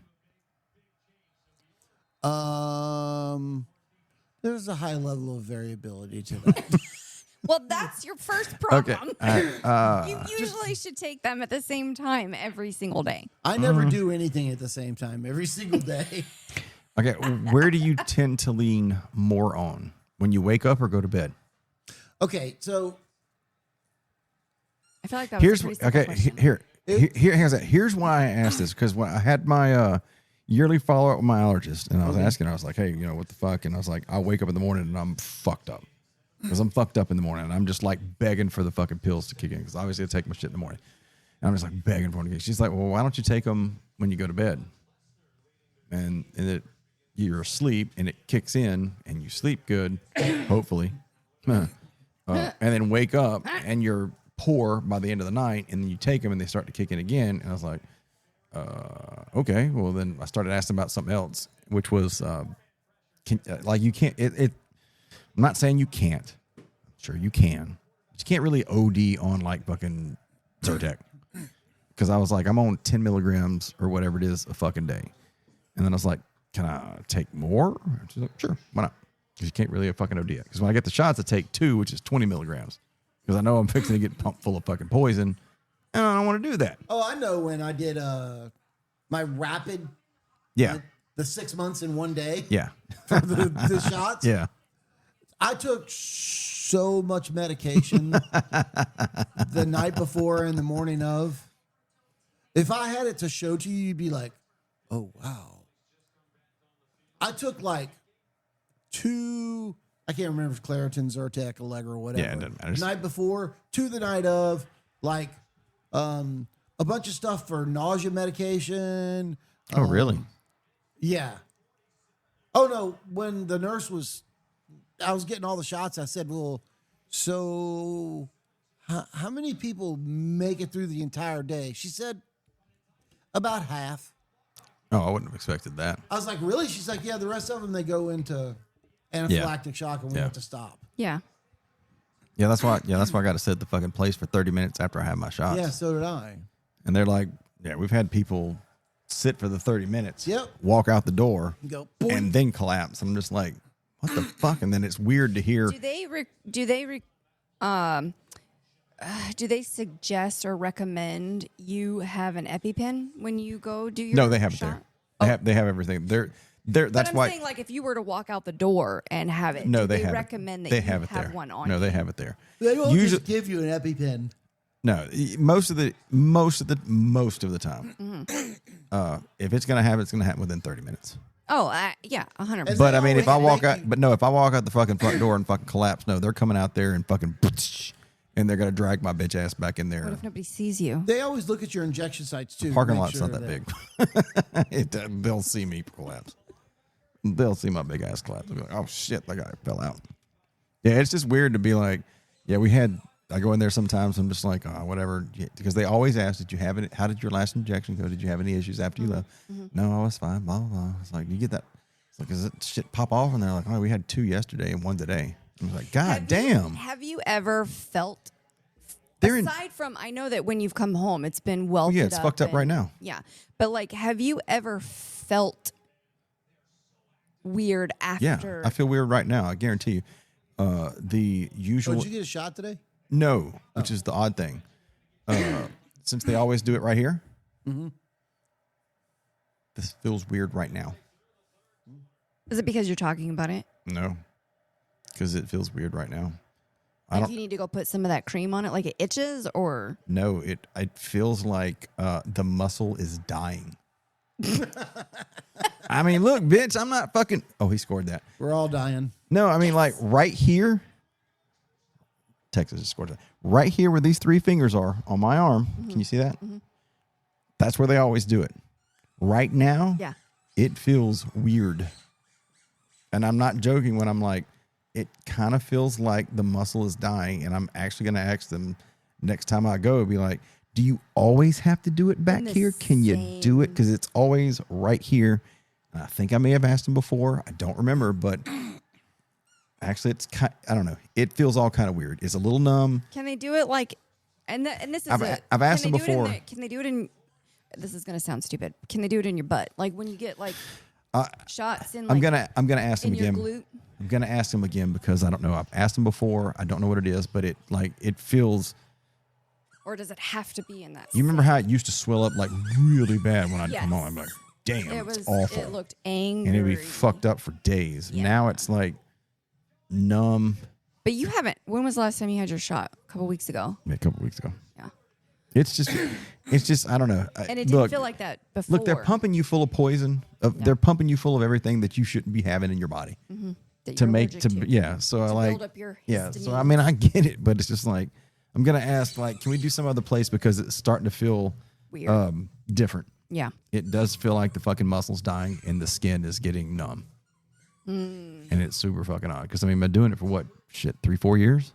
There's a high level of variability to that. Well, that's your first problem. Okay. You usually should take them at the same time every single day. I never do anything at the same time every single day. Okay, where do you tend to lean more on? When you wake up or go to bed? Okay, so I feel like that was a pretty simple question. Here's why I asked this, because when I had my yearly follow up with my allergist, and I was asking her, I was like, hey, what the fuck? And I was like, I wake up in the morning and I'm fucked up. Because I'm fucked up in the morning, and I'm just like begging for the fucking pills to kick in, because obviously I take my shit in the morning. And I'm just like begging for them to kick in. She's like, well, why don't you take them when you go to bed? And you're asleep, and it kicks in, and you sleep good, hopefully. And then wake up, and you're poor by the end of the night, and then you take them, and they start to kick in again. And I was like, okay. Well, then I started asking about something else, which was, you can't, I'm not saying you can't. I'm sure you can. But you can't really OD on like fucking Zyrtec. Because I was like, I'm on 10 milligrams or whatever it is a fucking day. And then I was like, can I take more? She's like, sure, why not? Because you can't really fucking OD it. Because when I get the shots, I take 2, which is 20 milligrams. Because I know I'm fixing to get pumped full of fucking poison. And I don't want to do that. Oh, I know when I did my rapid. Yeah. The 6 months in one day. Yeah. For the shots. Yeah. I took so much medication the night before and the morning of. If I had it to show to you, you'd be like, oh, wow. I took like 2, I can't remember if Claritin, Zyrtec, Allegra, whatever. Yeah, it doesn't matter. The night before, 2 the night of, like a bunch of stuff for nausea medication. Oh, really? Yeah. Oh, no, when the nurse I was getting all the shots, I said, well, so how many people make it through the entire day? She said, about half. Oh, I wouldn't have expected that. I was like, really? She's like, yeah, the rest of them, they go into anaphylactic shock and we have to stop. Yeah. Yeah, that's why I got to sit at the fucking place for 30 minutes after I have my shots. Yeah, so did I. And they're like, yeah, we've had people sit for the 30 minutes, Yep. walk out the door, Go, and then collapse. I'm just like, what the fuck? And then it's weird to hear. Do they suggest or recommend you have an EpiPen when you go do your No, they have shot? it there. They have everything. That's I'm why. saying, like, if you were to walk out the door and have it, No, do they they have recommend it. that They you have it there. one on No, you? they have it there. They won't Usually, just give you an EpiPen. no, most of the time. Mm-hmm. If it's gonna happen, it's gonna happen within 30 minutes. Oh, yeah, 100%. But I mean, if I always walk make out, if I walk out the fucking front door and fucking collapse, no, they're coming out there and fucking, and they're gonna drag my bitch ass back in there. What if nobody sees you? They always look at your injection sites, too. Parking to make lot's sure not that big. They'll see me collapse. They'll see my big ass collapse. They'll be like, oh shit, that guy fell out. Yeah, it's just weird to be like, yeah, I go in there sometimes, I'm just like, oh, whatever. Because they always ask, did you have it? How did your last injection go? Did you have any issues after you left? Mm-hmm. No, I was fine, blah, blah, blah. It's like, you get that. It's like, does that shit pop off? And they're like, oh, we had 2 yesterday and 1 today. I was like, God damn. Have you ever felt, aside from, I know that when you've come home, it's been welted up. Yeah, it's fucked up right now. Yeah. But, like, have you ever felt weird after? Yeah, I feel weird right now. I guarantee you. The usual. Did you get a shot today? No, which is the odd thing. Since they always do it right here, this feels weird right now. Is it because you're talking about it? No, because it feels weird right now. Like you need to go put some of that cream on it, like it itches, or no, it feels like the muscle is dying. I mean, look, bitch, I'm not fucking. Oh, he scored that. We're all dying. No, I mean, like right here. Texas just scored that. Right here where these 3 fingers are on my arm. Mm-hmm. Can you see that? Mm-hmm. That's where they always do it. Right now, yeah, it feels weird. And I'm not joking when I'm like, it kind of feels like the muscle is dying. And I'm actually going to ask them next time I go, be like, do you always have to do it back here? Can you do it? Because it's always right here. And I think I may have asked them before. I don't remember, but actually, it's I don't know. It feels all kind of weird. It's a little numb. Can they do it like? And this is. I've asked them before. Can they do it in? This is gonna sound stupid. Can they do it in your butt? Like when you get like shots in. Like, I'm gonna ask them again. Glute? I'm gonna ask them again because I don't know. I've asked them before. I don't know what it is, but it feels. Or does it have to be in that? You remember how it used to swell up like really bad when I'd come home? I'm like, damn, it's awful. It looked angry. And it'd be fucked up for days. Yeah. Now it's like numb. But you haven't. When was the last time you had your shot? A couple weeks ago. Yeah, a couple weeks ago. Yeah. It's just, I don't know. And it didn't feel like that before. Look, they're pumping you full of poison. They're pumping you full of everything that you shouldn't be having in your body. Mm-hmm. So I like, build up your histamine. So I mean, I get it, but it's just like, I'm going to ask, like, can we do some other place because it's starting to feel weird, different. Yeah. It does feel like the fucking muscle's dying and the skin is getting numb. And it's super fucking odd because I mean, I've been doing it for what? 3-4 years?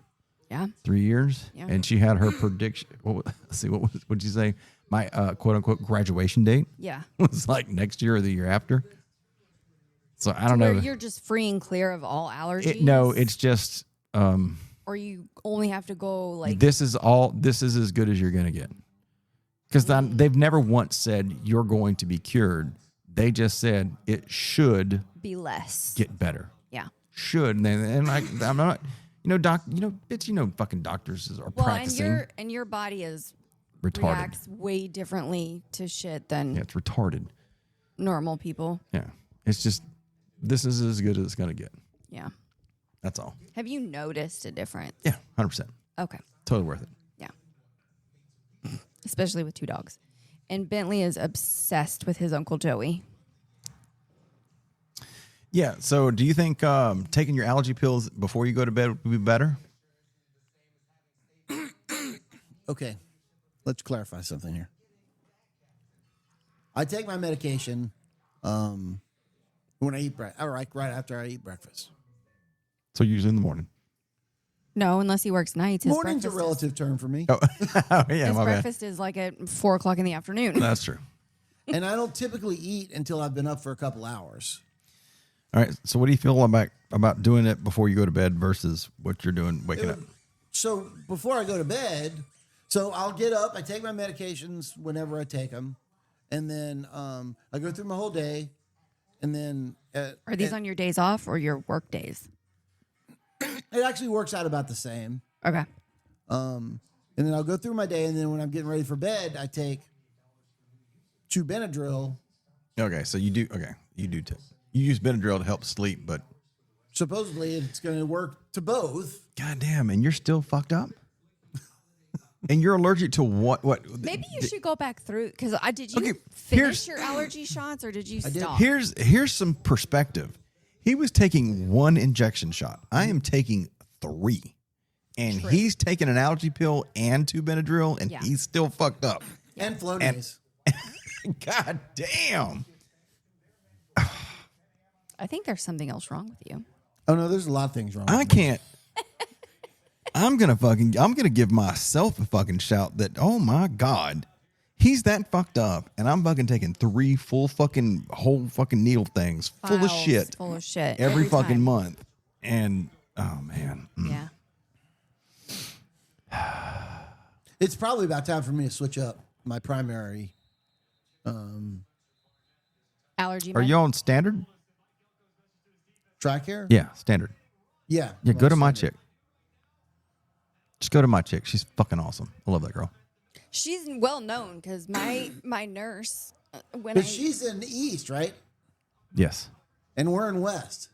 Yeah. 3 years? Yeah. And she had her prediction. Let's see, what'd you say? My quote unquote graduation date? Yeah. Was like next year or the year after. So I don't know. You're just free and clear of all allergies? No, it's just. Or you only have to go like. This is as good as you're going to get. Because they've never once said you're going to be cured. They just said it should be less. Get better. Yeah. Should. And I'm not, fucking doctors are practicing. And your body is retarded. Reacts way differently to shit than. Yeah, it's retarded. Normal people. Yeah. It's just, this is as good as it's going to get. Yeah. That's all. Have you noticed a difference? Yeah, 100%. Okay. Totally worth it. Yeah. Especially with 2 dogs. And Bentley is obsessed with his Uncle Joey. Yeah. So do you think taking your allergy pills before you go to bed would be better? Okay. Let's clarify something here. I take my medication when I eat right after I eat breakfast. So usually in the morning. No, unless he works nights. His morning's a relative term for me. Oh, yeah, his my breakfast bad. is like at 4:00 in the afternoon. That's true. And I don't typically eat until I've been up for a couple hours. All right. So what do you feel about doing it before you go to bed versus what you're doing waking up? So before I go to bed, so I'll get up, I take my medications whenever I take them, and then I go through my whole day, and then... Are these on your days off or your work days? It actually works out about the same. Okay. And then I'll go through my day, and then when I'm getting ready for bed, I take 2 Benadryl. Okay, so you do. Okay, you do. You use Benadryl to help sleep, but supposedly it's going to work to both. God damn, and you're still fucked up. And you're allergic to what? Maybe you should go back through because did you finish your allergy shots or did you stop? Here's some perspective. He was taking 1 injection shot. I am taking 3. And True. He's taking an allergy pill and 2 Benadryl, and he's still fucked up. Yeah. And Flonase. God damn. I think there's something else wrong with you. Oh, no, there's a lot of things wrong with I can't. I'm gonna give myself a fucking shout that, oh my God, he's that fucked up, and I'm fucking taking 3 whole fucking needle things full of shit every fucking time. month, and oh man, Yeah. It's probably about time for me to switch up my primary allergy. Are you on standard? TRICARE? Yeah, standard. Yeah. Yeah, go to my chick. Just go to my chick. She's fucking awesome. I love that girl. She's well known because my nurse she's in the east, right? Yes. And we're in west.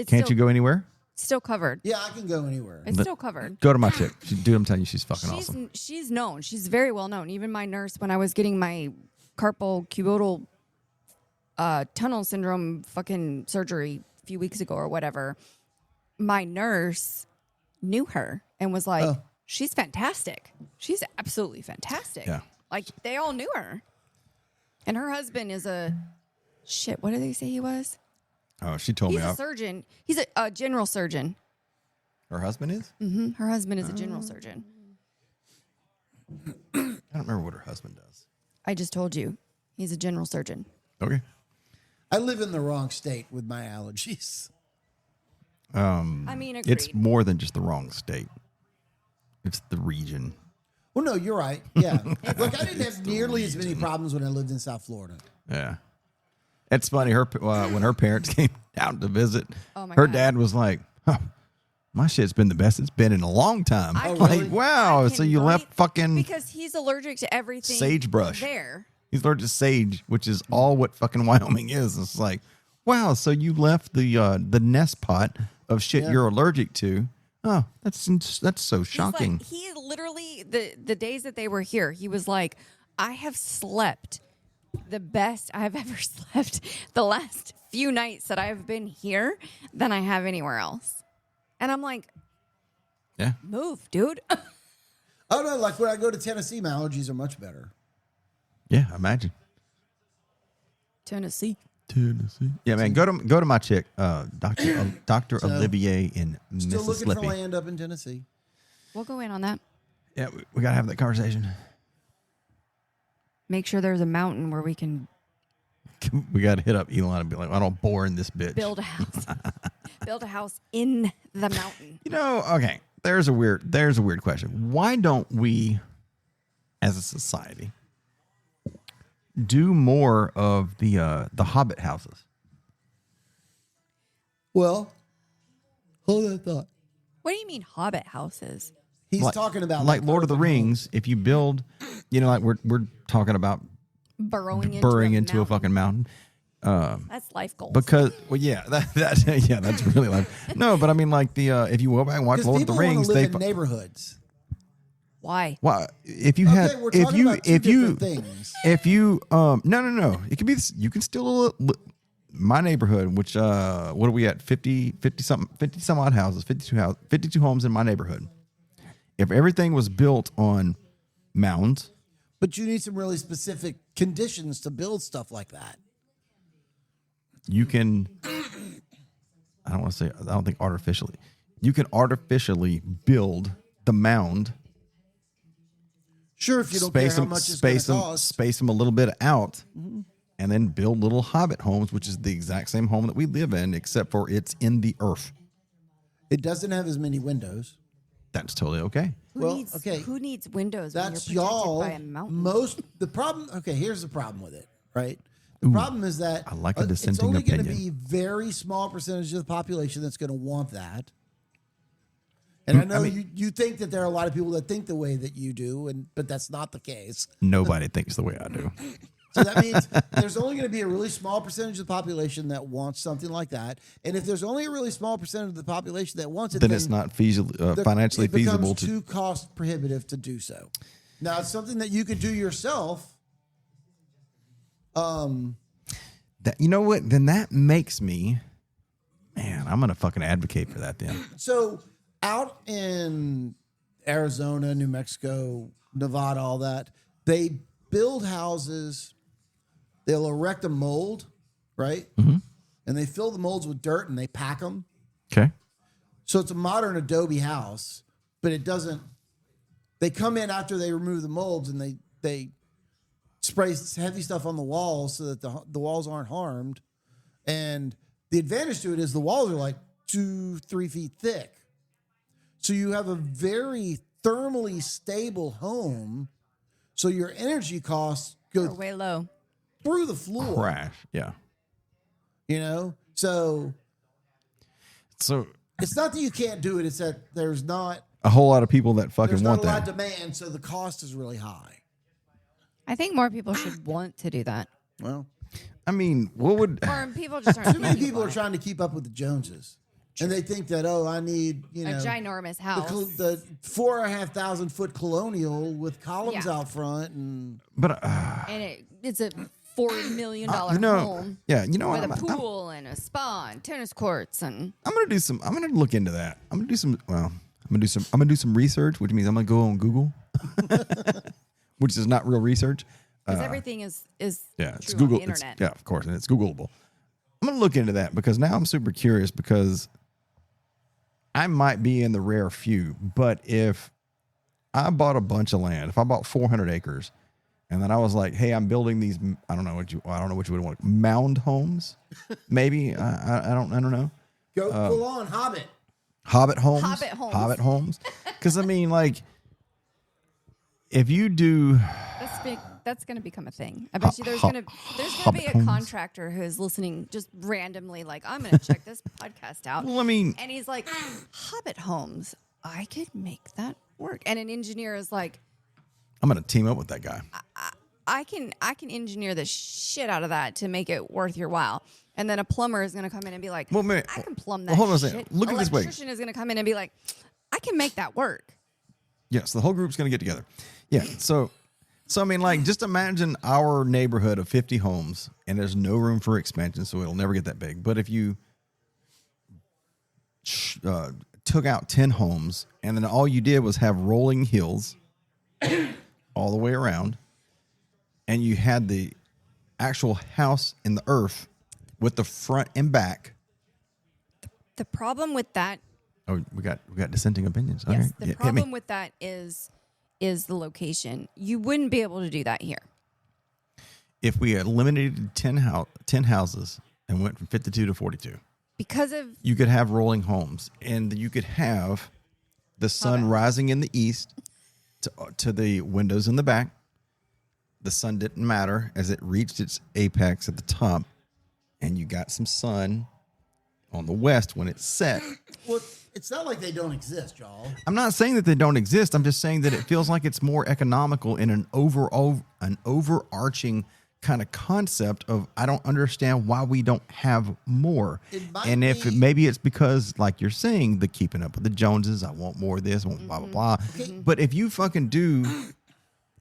Can't you go anywhere? still covered. Yeah, I can go anywhere. It's still covered. Go to my chick. Dude, I'm telling you, she's fucking awesome. She's known. She's very well known. Even my nurse, when I was getting my carpal cuboidal tunnel syndrome fucking surgery a few weeks ago or whatever, my nurse knew her and was like, she's fantastic. She's absolutely fantastic. Yeah. Like, they all knew her. And her husband is a... Shit, what did they say he was? Oh, she told me. He's a surgeon. He's a general surgeon. Her husband is? Mm-hmm. Her husband is a general surgeon. I don't remember what her husband does. I just told you. He's a general surgeon. Okay. I live in the wrong state with my allergies. I mean, agreed. It's more than just the wrong state. It's the region. Well, no, you're right. Yeah. Look, I didn't have nearly as many problems when I lived in South Florida. Yeah. It's funny. When her parents came out to visit, my her God. dad was like, my shit's been the best it's been in a long time. really? Wow. So you left fucking because he's allergic to everything sagebrush. there. He's allergic to sage, which is all what fucking Wyoming is. It's like, wow. So you left the nest pot of shit you're allergic to. Oh, that's so shocking. Like, he literally the days that they were here, he was like, I have slept the best I've ever slept the last few nights that I've been here than I have anywhere else. And I'm like, Yeah. Move, dude. Oh, no, like when I go to Tennessee, my allergies are much better. Yeah, imagine. Tennessee. Yeah, man. Go to my chick, Dr. Olivier in Still looking for Mississippi. land up in Tennessee. We'll go in on that. Yeah, we gotta have that conversation. Make sure there's a mountain where we can We gotta hit up Elon and be like, I don't bore in this bitch. build a house. Build a house in the mountain. You know, okay. There's a weird question. Why don't we, as a society, do more of the Hobbit houses? Well, hold that thought. What do you mean hobbit houses? He's talking about like Lord of the Rings. If you build, like we're talking about Burrowing into a fucking mountain. That's life goals. Because that's really life. No, but I mean, like if you go back and watch Lord of the Rings, they live in neighborhoods. Why? Well, if you had, we're talking about two different things. No, it could be. You can still my neighborhood, which what are we at? 50 some odd houses, 52 homes in my neighborhood. If everything was built on mounds, but you need some really specific conditions to build stuff like that. You can. I don't want to say. I don't think artificially. You can artificially build the mound. Sure, if you don't care how much it's going to cost. Space them a little bit out, and then build little hobbit homes, which is the exact same home that we live in, except for it's in the earth. It doesn't have as many windows. That's totally okay. Who needs windows That's when you're protected y'all. by a mountain? The problem. Okay, here's the problem with it. Right. The problem is that I like a dissenting it's only going to opinion. be very small percentage of the population that's going to want that. And I know you think that there are a lot of people that think the way that you do, but that's not the case. Nobody thinks the way I do. So that means there's only going to be a really small percentage of the population that wants something like that. And if there's only a really small percentage of the population that wants it, then it's not financially feasible to too cost prohibitive to do so. Now, it's something that you could do yourself. You know what? Then that makes me, man, I'm gonna fucking advocate for that then. So out in Arizona, New Mexico, Nevada, all that, they build houses. They'll erect a mold, right? Mm-hmm. And they fill the molds with dirt and they pack them. Okay. So it's a modern Adobe house, but it doesn't. They come in after they remove the molds and they spray heavy stuff on the walls so that the walls aren't harmed. And the advantage to it is the walls are like 2-3 feet thick. So you have a very thermally stable home. So your energy costs go way low through the floor. Crash. Yeah. So So it's not that you can't do it. It's that there's not a whole lot of people that fucking want a lot that. of demand. So the cost is really high. I think more people should want to do that. Well, I mean, what would Or people just aren't. too many people are trying to keep up with the Joneses. And they think that, I need, a ginormous house. The 4,500 foot colonial with columns out front. And it's a $4 million home. Yeah, you know with a pool and a spa and tennis courts and. I'm gonna look into that. I'm gonna do some research, which means I'm gonna go on Google, which is not real research. Because everything is it's true Google. on the internet. Of course, and it's Googleable. I'm gonna look into that because now I'm super curious because I might be in the rare few, but if I bought a bunch of land, if I bought 400 acres, and then I was like, "Hey, I'm building these. I don't know what you would want. Mound homes, maybe. I don't know. Go full on Hobbit. Hobbit homes. Because I mean, like, if you do, that's going to become a thing. I bet you there's going to be a contractor who is listening just randomly, like, I'm going to check this podcast out. Well, I mean, and he's like, Hobbit homes. I could make that work. And an engineer is like, I'm going to team up with that guy. I can engineer the shit out of that to make it worth your while. And then a plumber is going to come in and be like, I can plumb that hold on a shit. second. Look at this way. Electrician is going to come in and be like, I can make that work. Yes, the whole group's going to get together. Yeah, so I mean, like, just imagine our neighborhood of 50 homes, and there's no room for expansion, so it'll never get that big. But if you took out 10 homes, and then all you did was have rolling hills all the way around, and you had the actual house in the earth with the front and back. The problem with that. Oh, we got dissenting opinions. Yes, okay. The problem with that is the location. You wouldn't be able to do that here. If we had eliminated 10 houses and went from 52 to 42. Because of... You could have rolling homes, and you could have the sun rising in the east to the windows in the back. The sun didn't matter as it reached its apex at the top, and you got some sun on the west when it set. Well, it's not like they don't exist, y'all. I'm not saying that they don't exist. I'm just saying that it feels like it's more economical in an overarching kind of concept of I don't understand why we don't have more. And if maybe it's because, like you're saying, the keeping up with the Joneses, I want more of this, I want blah, blah, blah. Okay. But if you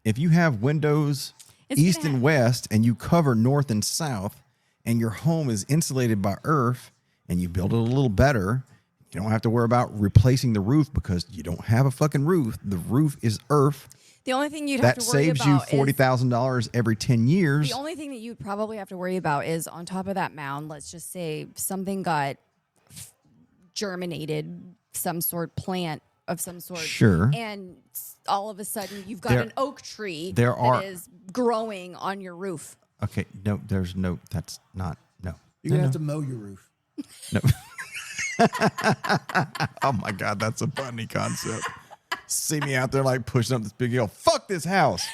if you have windows east and west and you cover north and south and your home is insulated by earth and you build it a little better, you don't have to worry about replacing the roof because you don't have a fucking roof. The roof is earth. The only thing you'd have to worry about that saves you $40,000 every 10 years. The only thing that you'd probably have to worry about is on top of that mound, let's just say something got germinated, some sort plant of some sort. Sure. And all of a sudden you've got an oak tree that is growing on your roof. Okay. No, that's not. You're going to have to mow your roof. No. Oh my God, that's a funny concept. See me out there like pushing up this big hill. Fuck this house.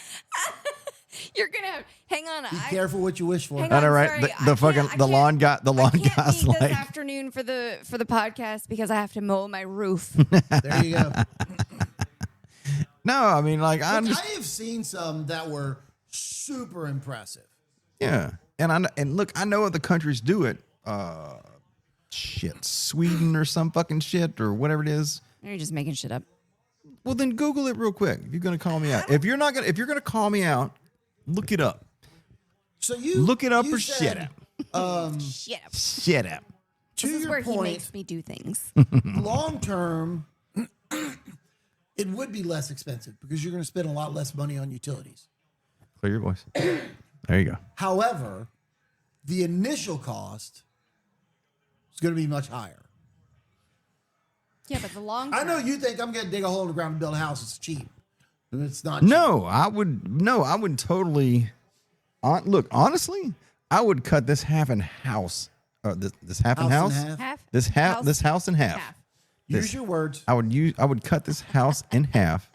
You're gonna hang on. Be careful what you wish for. Hang on, right? The lawn guy's like this afternoon for the podcast because I have to mow my roof. There you go. No, I mean, like I have seen some that were super impressive. Yeah, and look, I know other countries do it. Sweden or some fucking shit or whatever it is. You're just making shit up. Well, then Google it real quick. If you're gonna call me out, if you're gonna call me out, look it up. So you look it up or shit up. Shit up. To this is your where point, he makes me do things. Long term, it would be less expensive because you're going to spend a lot less money on utilities. Clear your voice. There you go. However, the initial cost is going to be much higher. Yeah, but the long term. I know you think I'm going to dig a hole in the ground and build a house. It's cheap. And it's not cheap. I would totally. Look, honestly, I would cut this half in house. This half in house. This house in half. Use your words. I would cut this house in half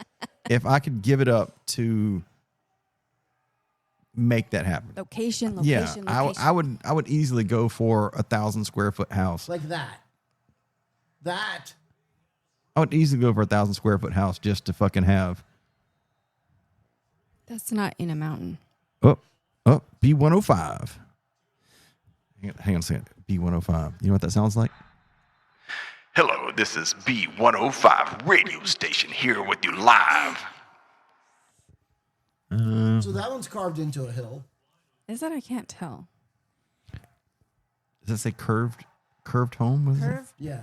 if I could give it up to make that happen. Location. Yeah, I would easily go for 1,000 square foot house. Like that. I would easily go for 1,000 square foot house just to fucking have. That's not in a mountain. Oh, B105. Hang on a second. B105. You know what that sounds like? Hello, this is B105 radio station here with you live. So that one's carved into a hill. Is that? I can't tell. Does it say curved home? Curved? Yeah.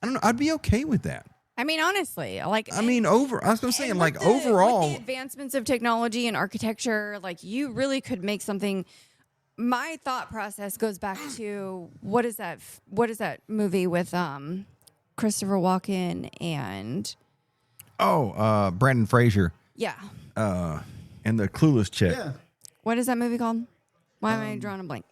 I don't know. I'd be okay with that. I mean, honestly, I was going to say, overall. With the advancements of technology and architecture, like, you really could make something. My thought process goes back to, what is that movie with Christopher Walken and... Brandon Fraser. Yeah. And the clueless chick. Yeah. What is that movie called? Why am I drawing a blank?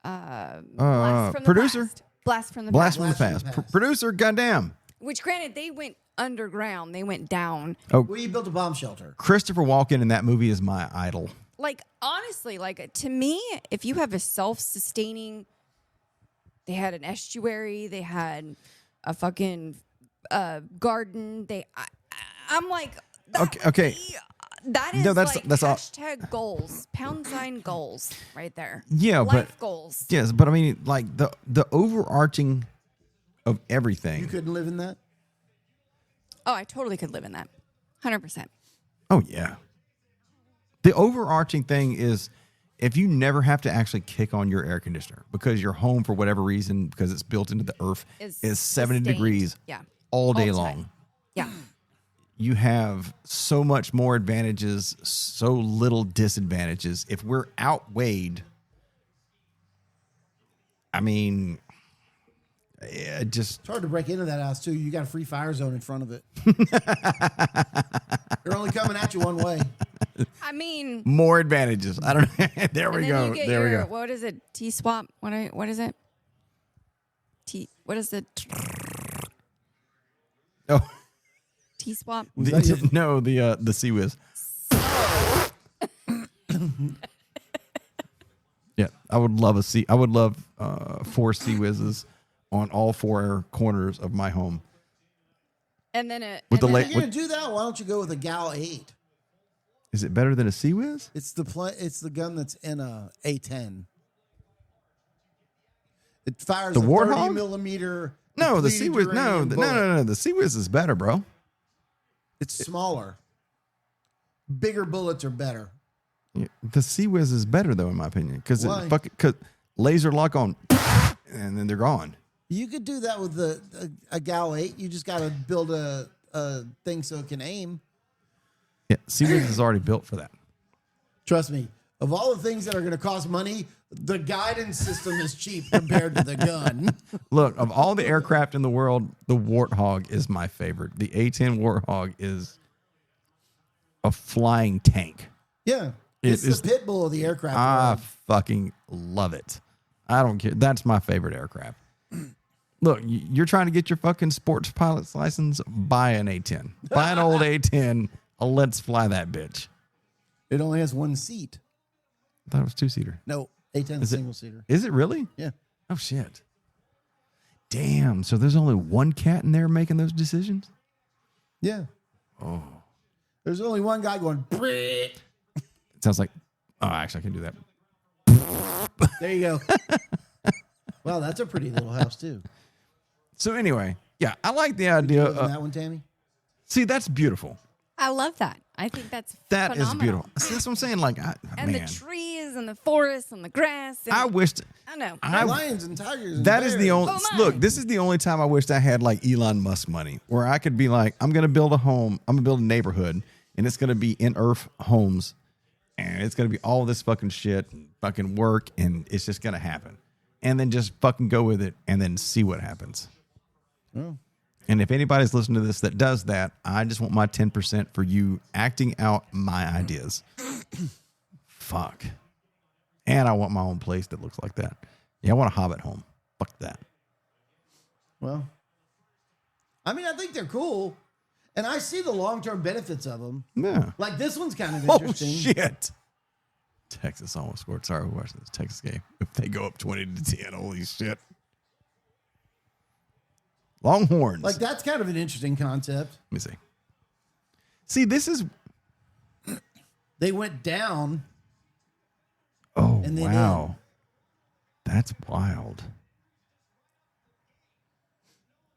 Blast from the producer? Past. Blast from the Blast Past. from the Past. Producer, goddamn. Which, granted, they went underground. They went down. Oh, Well, you built a bomb shelter. Christopher Walken in that movie is my idol. Like, honestly, like, to me, if you have a self-sustaining... They had an estuary. They had a fucking garden. I'm like... Okay. That is that's all. hashtag goals, # goals right there. Yeah, Life goals. Yes, but I mean, like, the overarching of everything. You couldn't live in that? Oh, I totally could live in that. 100%. Oh, yeah. The overarching thing is, if you never have to actually kick on your air conditioner because your home, for whatever reason, because it's built into the earth, is 70 sustained. degrees all day long. Yeah. You have so much more advantages, so little disadvantages. If we're outweighed, I mean, it's hard to break into that house, too. You got a free fire zone in front of it. They're only coming at you one way. I mean, more advantages. I don't know. There we go. There we go. What is it? T-swap? What is it? What is it? Oh. T-swap? No, the Sea-Whiz. Yeah, I would love I would love 4 Sea-Whizzes on all 4 corners of my home. And then if you're gonna do that, why don't you go with a Gal 8? Is it better than a Sea-Whiz? It's the gun that's in a A10. It fires the a Warthog? 30 millimeter. No, the Sea-Whiz. No. The Sea-Whiz is better, bro. It's smaller. Bigger bullets are better. Yeah, the Sea-Whiz is better, though, in my opinion, because laser lock on, and then they're gone. You could do that with a Gal 8. You just got to build a thing so it can aim. Yeah, Sea-Whiz is already built for that. Trust me. Of all the things that are going to cost money, the guidance system is cheap compared to the gun. Look, of all the aircraft in the world, the Warthog is my favorite. The A-10 Warthog is a flying tank. Yeah. It's the pit bull of the aircraft. I fucking love it. I don't care. That's my favorite aircraft. Look, you're trying to get your fucking sports pilot's license? Buy an A-10. Buy an old A-10. Let's fly that bitch. It only has 1 seat. I thought it was 2-seater. No, A-10 is single seater. Is it really? Yeah. Oh, shit. Damn. So there's only one cat in there making those decisions? Yeah. Oh. There's only one guy going, Brrrt. It sounds like, actually, I can do that. There you go. Wow, that's a pretty little house, too. So anyway, yeah, I like the idea of that one, Tammy. See, that's beautiful. I love that. I think that's that phenomenal. is beautiful. See, that's what I'm saying. Like, and the trees and the forests and the grass. And I wished. I know. Lions and tigers. And that bears. is the only look. This is the only time I wished I had like Elon Musk money, where I could be like, I'm going to build a home. I'm going to build a neighborhood, and it's going to be in earth homes, and it's going to be all this fucking shit, and fucking work, and it's just going to happen, and then just fucking go with it, and then see what happens. Oh. And if anybody's listening to this that does that, I just want my 10% for you acting out my ideas. Fuck. And I want my own place that looks like that. Yeah, I want a Hobbit home. Fuck that. Well, I mean, I think they're cool. And I see the long-term benefits of them. Yeah. Like this one's kind of interesting. Oh, shit. Texas almost scored. Sorry, we're watching this Texas game. If they go up 20-10, holy shit. Longhorns. Like, that's kind of an interesting concept. Let me see. See, this is... They went down. Oh, and wow. That's wild.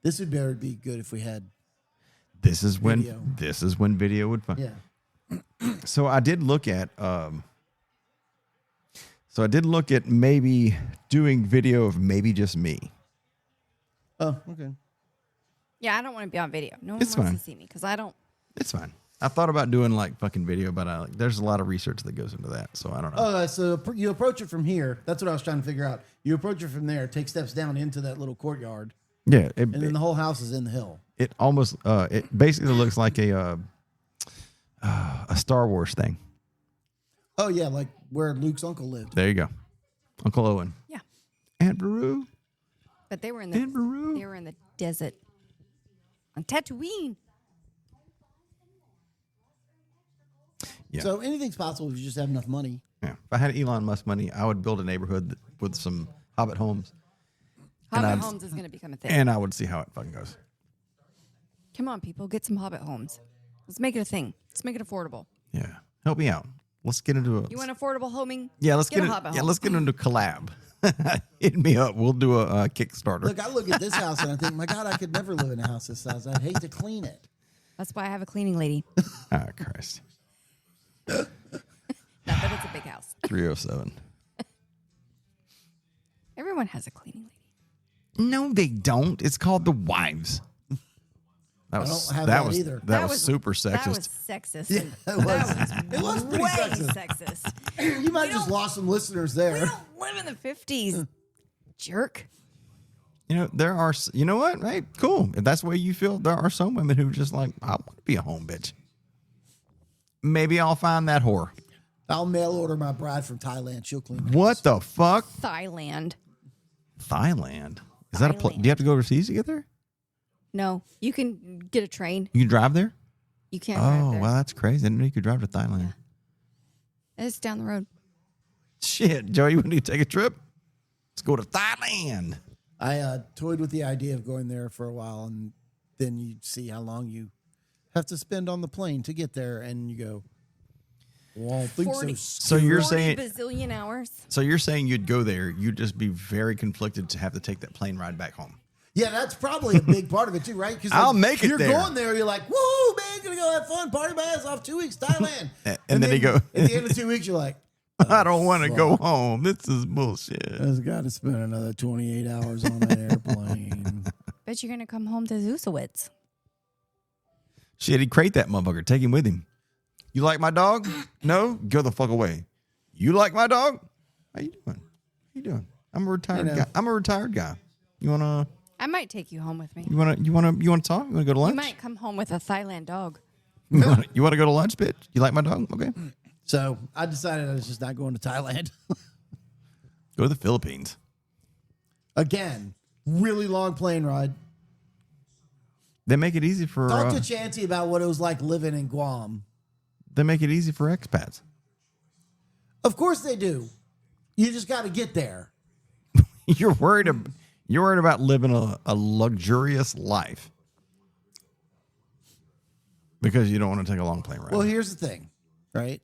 This would better be good if we had. This is video. when video would fun. Yeah. So I did look at maybe doing video of maybe just me. Oh, okay. Yeah, I don't want to be on video. No one It's wants fine. to see me because I don't. It's fine. I thought about doing like fucking video, but there's a lot of research that goes into that, so I don't know. Oh, so you approach it from here. That's what I was trying to figure out. You approach it from there, take steps down into that little courtyard, Yeah, and then the whole house is in the hill. it almost it basically looks like a Star Wars thing. Oh yeah, like where Luke's uncle lived. There you go, Uncle Owen. Yeah, Aunt Beru. but they were in Aunt Beru. the desert on Tatooine. Yeah. So anything's possible if you just have enough money. Yeah. If I had Elon Musk money, I would build a neighborhood with some Hobbit homes, Hobbit homes is going to become a thing. and I would see how it fucking goes. Come on, people, get some Hobbit homes. Let's make it a thing. Let's make it affordable. Yeah, help me out. Let's get into a. You want affordable homing? Yeah, let's get get a Hobbit yeah, home. let's get into collab. Hit me up. We'll do a Kickstarter. Look, I look at this house and I think, my God, I could never live in a house this size. I'd hate to clean it. That's why I have a cleaning lady. Ah, Christ. Not that it's a big house. 307. Everyone has a cleaning lady. No, they don't. It's called the wives. That was don't have that either. either. That was super sexist. That was sexist. Yeah, it was. It was pretty Way sexist. sexist. You might just lost some listeners there. We don't live in the 50s. Jerk. You know, there are. You know what? Hey, cool. If that's the way you feel, there are some women who are just like, I want to be a home bitch. Maybe I'll find that whore. I'll mail order my bride from Thailand. She'll clean. What the fuck? Thailand. Thailand? Is that a place? Do you have to go overseas to get there? No, you can get a train. You can drive there? You can't drive Oh, there. well, that's crazy. I didn't know you could drive to Thailand. It's down the road. Shit, Joey, you want to take a trip? Let's go to Thailand. I toyed with the idea of going there for a while, and then you see how long you have to spend on the plane to get there, and you go, well, I don't think 40 So you're 40 saying bazillion hours. So you're saying you'd go there, you'd just be very conflicted to have to take that plane ride back home. Yeah, that's probably a big part of it too, right? Because I'll make it you're there. going there, you're like, woo, man, gonna go have fun, party my ass off 2 weeks, Thailand. And then you go- at the end of 2 weeks, you're like, I don't want to go home. This is bullshit. I just got to spend another 28 hours on an airplane. Bet you're going to come home to Zusowitz. Shit, he'd crate that motherfucker. Take him with him. You like my dog? No? Go the fuck away. You like my dog? How you doing? How you doing? I'm a retired guy. I'm a retired guy. You wanna I might take you home with me. you wanna talk? You wanna go to lunch? You might come home with a Thailand dog. You wanna go to lunch, bitch? You like my dog? Okay. So I decided I was just not going to Thailand. Go to the Philippines. Again, really long plane ride. They make it easy for Talk to Chancy about what it was like living in Guam. they make it easy for expats. Of course they do. You just got to get there. You're worried about living a luxurious life because you don't want to take a long plane ride. Well, here's the thing, right?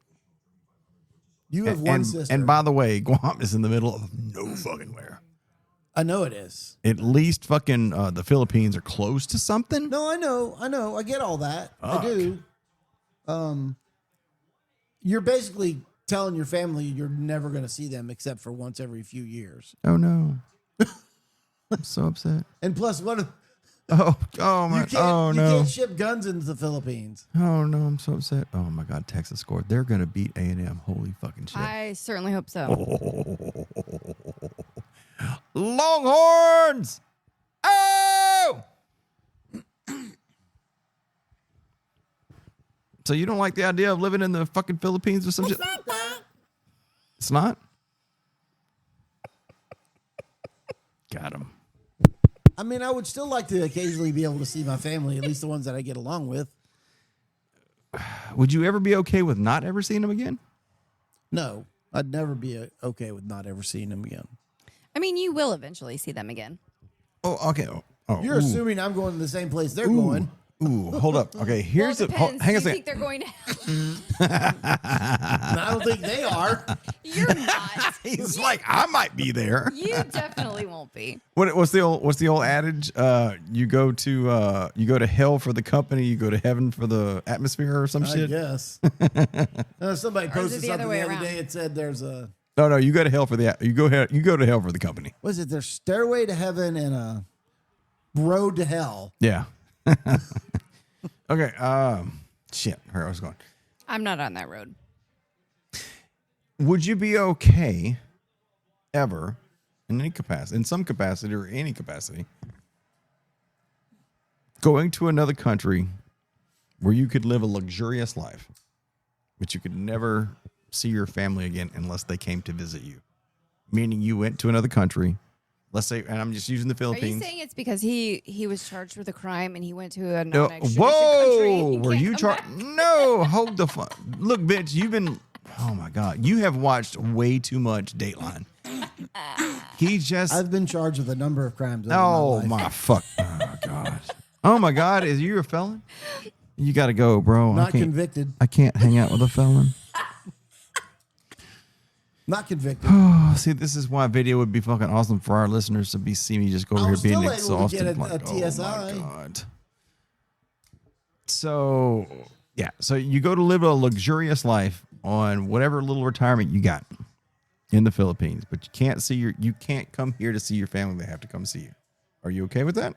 You have one sister. And by the way, Guam is in the middle of no fucking where. I know it is. At least fucking the Philippines are close to something. No, I know. I get all that. Fuck. I do. You're basically telling your family you're never going to see them except for once every few years. Oh no, I'm so upset. And plus, what? Oh my. Oh You no. can't ship guns into the Philippines. Oh no, I'm so upset. Oh my God, Texas scored. They're gonna beat A&M. Holy fucking shit. I certainly hope so. Longhorns! Oh! So you don't like the idea of living in the fucking Philippines or some shit? It's not? Got him. I mean, I would still like to occasionally be able to see my family, at least the ones that I get along with. Would you ever be okay with not ever seeing them again? No, I'd never be okay with not ever seeing them again. I mean, you will eventually see them again. Oh, okay. Oh, You're assuming I'm going to the same place they're going. Ooh, hold up. Okay, here's well, hang on a second. second. Think they're going to I don't think they are. You're not. He's like, I might be there. You definitely won't be. What's the old adage? You go to hell for the company, you go to heaven for the atmosphere or some shit. Yes. Somebody posted something the other day. It said there's a No, you go to hell for the you go to hell for the company. Was it there's stairway to heaven and a road to hell? Yeah. Okay. Shit. Where I was going. I'm not on that road. Would you be okay ever in some capacity or any capacity going to another country where you could live a luxurious life, but you could never see your family again unless they came to visit you? Meaning you went to another country, let's say, and I'm just using the Philippines. Are you saying it's because he was charged with a crime and he went to a non-extradition whoa, country? were you charged? No, hold the fuck. Look, bitch, you've been, oh my God, you have watched way too much Dateline. I've been charged with a number of crimes. Oh my fuck. Oh God. Oh my God, is you a felon? You got to go, bro. Not convicted. I can't hang out with a felon. Not convicted. Oh, see, this is why video would be fucking awesome for our listeners to see me just go over here being exhausted. Get a TSI. Oh my God. So, yeah. So you go to live a luxurious life on whatever little retirement you got in the Philippines, but you can't come here to see your family. They have to come see you. Are you okay with that?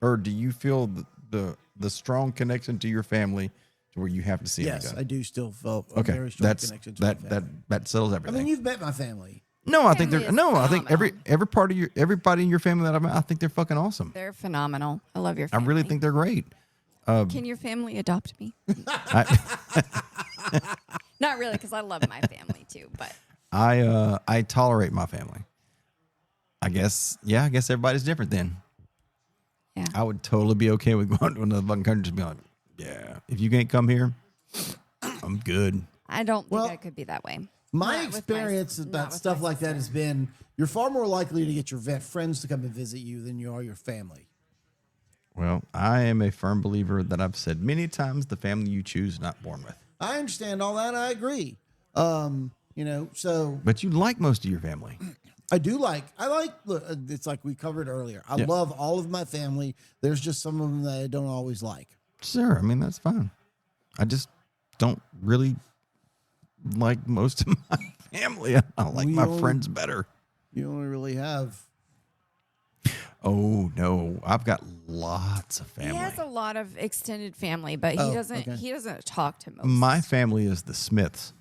Or do you feel the strong connection to your family to where you have to see them? Yes, I do still feel a very strong connection to my family. That settles everything. I mean, you've met my family. No, I think I think everybody in your family that I think they're fucking awesome. They're phenomenal. I love your family. I really think they're great. Can your family adopt me? Not really, because I love my family too. But I tolerate my family. I guess everybody's different then. Yeah. I would totally be okay with going to another fucking country and just be like, yeah, if you can't come here, I'm good. I don't think I could be that way. My experience about stuff like that has been you're far more likely to get your friends to come and visit you than you are your family. Well, I am a firm believer that I've said many times, the family you choose, not born with. I understand all that. I agree. So. But you like most of your family. Look, it's like we covered earlier. I love all of my family. There's just some of them that I don't always like. Sure. I mean, that's fine. I just don't really like most of my family. I like my friends better. You only really have. Oh no, I've got lots of family. He has a lot of extended family, but he doesn't. Okay. He doesn't talk to most. My family is the Smiths.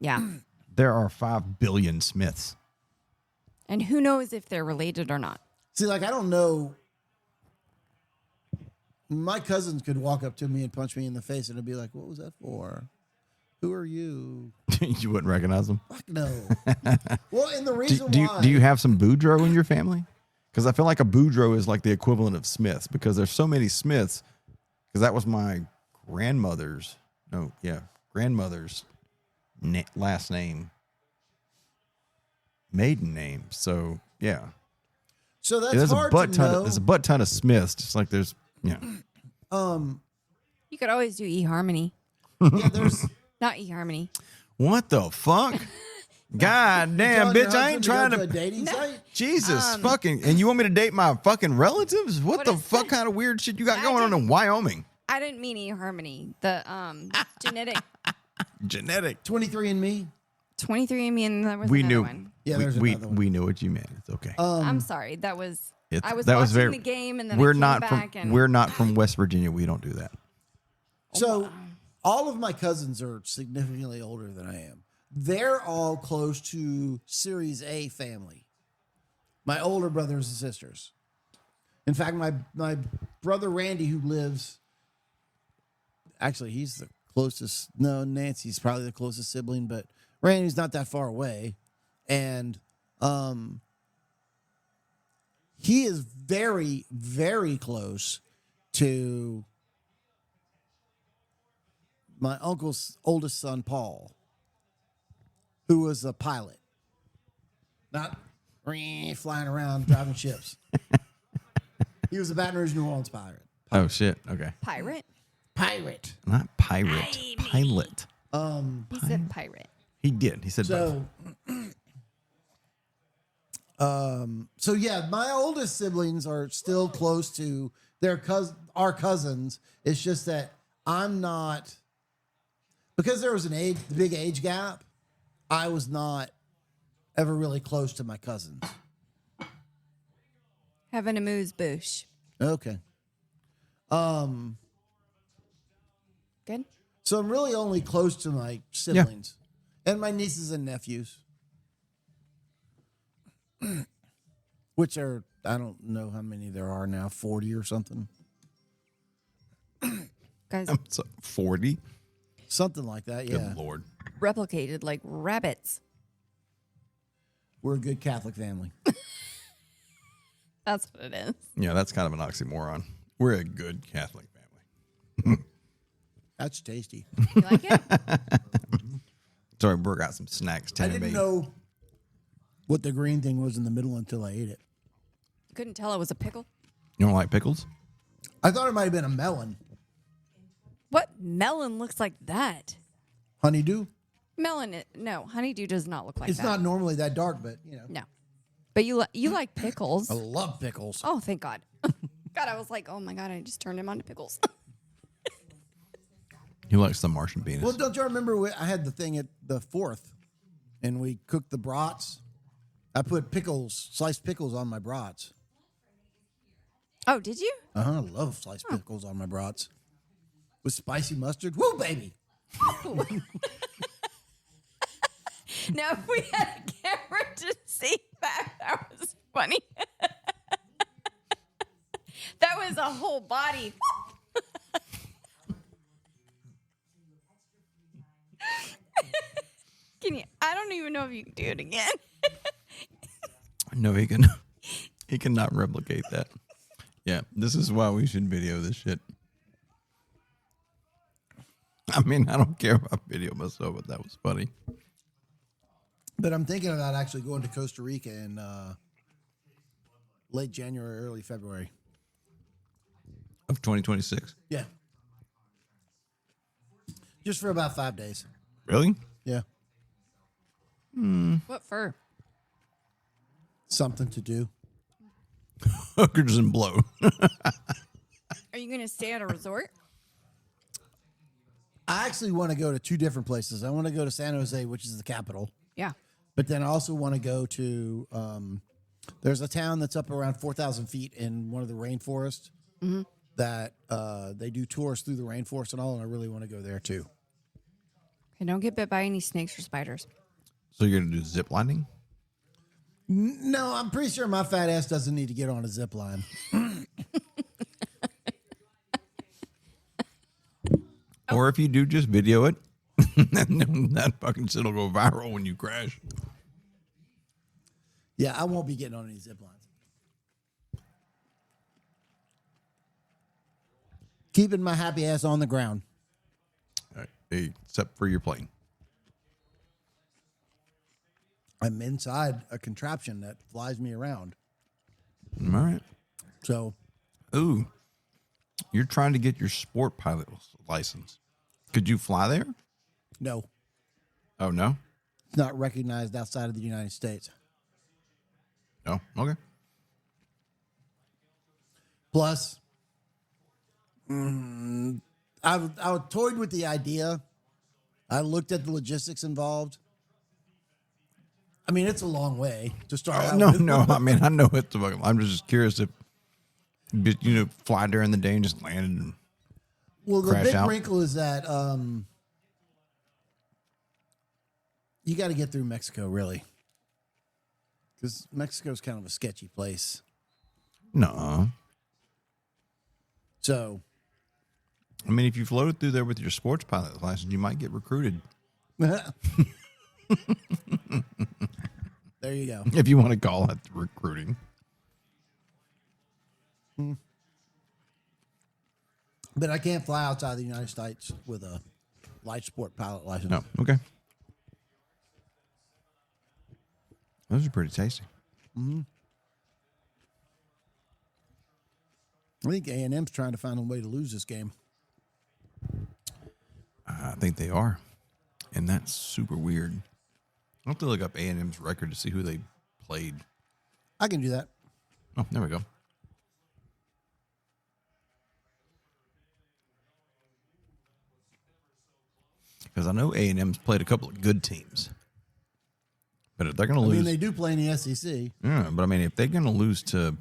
Yeah. There are 5 billion Smiths. And who knows if they're related or not? See, I don't know. My cousins could walk up to me and punch me in the face, and it'd be like, "What was that for? Who are you?" You wouldn't recognize them. Fuck no. Well, and the reason why do you have some Boudreaux in your family? Because I feel like a Boudreaux is like the equivalent of Smiths because there's so many Smiths. Because that was my grandmother's last name, maiden name. So yeah. So that's hard to know. There's a butt ton of Smiths. Just like there's You could always do eHarmony. Yeah, there's not eHarmony. What the fuck? God damn, bitch! I ain't trying to. A dating site? Jesus fucking! And you want me to date my fucking relatives? What the fuck kind of weird shit you got going on in Wyoming? I didn't mean eHarmony. The genetic 23andMe. 23andMe, and there was we another knew. one. Yeah, there's another one. We knew what you meant. It's okay. I'm sorry. I was that watching was very, the game, and then we're I came not back from we're not from West Virginia. We don't do that. So all of my cousins are significantly older than I am. They're all close to Series A family. My older brothers and sisters. In fact, my brother Randy, who lives, actually he's the closest. No, Nancy's probably the closest sibling, but Randy's not that far away, and he is very, very close to my uncle's oldest son, Paul, who was a pilot, not flying around driving ships. He was a Baton Rouge, New Orleans Oh, shit. Okay. Pirate? Pirate. Not pirate. Pilot. He said pirate. He did. He said both. So yeah, my oldest siblings are still close to our cousins. It's just that I'm not, because there was the big age gap. I was not ever really close to my cousins. Having a moose bush. Okay. Good. So I'm really only close to my siblings and my nieces and nephews, which are, I don't know how many there are now, 40 or something. Guys, 40? Something like that, yeah. Good Lord. replicated like rabbits. We're a good Catholic family. That's what it is. Yeah, that's kind of an oxymoron. We're a good Catholic family. That's tasty. You like it? Sorry, Brooke got some snacks. I didn't know what the green thing was in the middle until I ate it. Couldn't tell it was a pickle. You don't like pickles? I thought it might have been a melon. What melon looks like that? Honeydew? Melon, no, honeydew does not look like It's that. not normally that dark, but you know. No. But you like pickles. I love pickles. Oh, thank God. God, I was like, oh my God, I just turned him on to pickles. He likes the Martian penis. Well, don't you remember I had the thing at the 4th and we cooked the brats? I put sliced pickles on my brats. Oh, did you? I love sliced pickles on my brats. With spicy mustard. Woo, baby. Now, if we had a camera to see that was funny. That was a whole body. Can you? I don't even know if you can do it again. No, he cannot replicate that. Yeah, this is why we should video this shit. I mean, I don't care about video myself, but that was funny. But I'm thinking about actually going to Costa Rica in late January, early February. Of 2026? Yeah. Just for about 5 days. Really? Yeah. What for? Something to do. Hookers and blow. Are you going to stay at a resort? I actually want to go to 2 different places. I want to go to San Jose, which is the capital. Yeah. But then I also want to go to, there's a town that's up around 4,000 feet in one of the rainforests that they do tours through the rainforest and all, and I really want to go there too. Okay, don't get bit by any snakes or spiders. So you're going to do zip lining? No, I'm pretty sure my fat ass doesn't need to get on a zip line. Or if you do, just video it. And that fucking shit will go viral when you crash. Yeah, I won't be getting on any zip lines. Keeping my happy ass on the ground. All right, except for your plane. I'm inside a contraption that flies me around. All right. So, Ooh, you're trying to get your sport pilot license. Could you fly there? no, Oh, no? it's not recognized outside of the United States. No? Okay. Plus, I toyed with the idea. I looked at the logistics involved. I mean, it's a long way to start out with. No. I mean, I know it's fucking. I'm just curious if, fly during the day and just land and Well, the crash big out. wrinkle is that you got to get through Mexico, really. Because Mexico's kind of a sketchy place. No. So, I mean, if you floated through there with your sports pilot license, you might get recruited. there you go. If you want to call it recruiting. But I can't fly outside the United States with a light sport pilot license. No. Okay. Those are pretty tasty. I think A&M's trying to find a way to lose this game. I think they are. And that's super weird. I'll have to look up A&M's record to see who they played. I can do that. Oh, there we go. Because I know A&M's played a couple of good teams. But if they're going to lose... I mean, they do play in the SEC. Yeah, but I mean, if they're going to lose to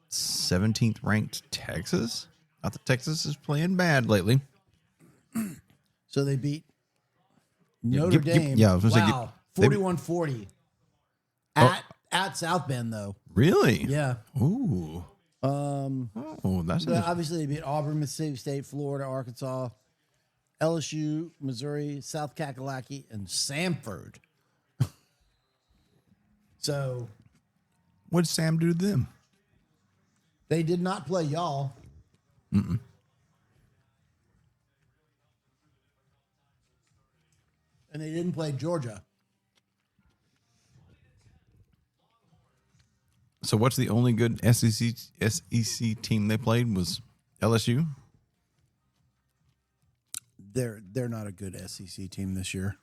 17th ranked Texas, I thought Texas is playing bad lately. So they beat Notre Dame. Yeah, I was going to say... 41-40. At South Bend, though. Really? Yeah. Ooh. That's obviously they beat Auburn, Mississippi State, Florida, Arkansas, LSU, Missouri, South Kakalaki, and Samford. So, what did Sam do to them? They did not play y'all. Mm-mm. And they didn't play Georgia. So what's the only good SEC team they played was LSU? They're not a good SEC team this year.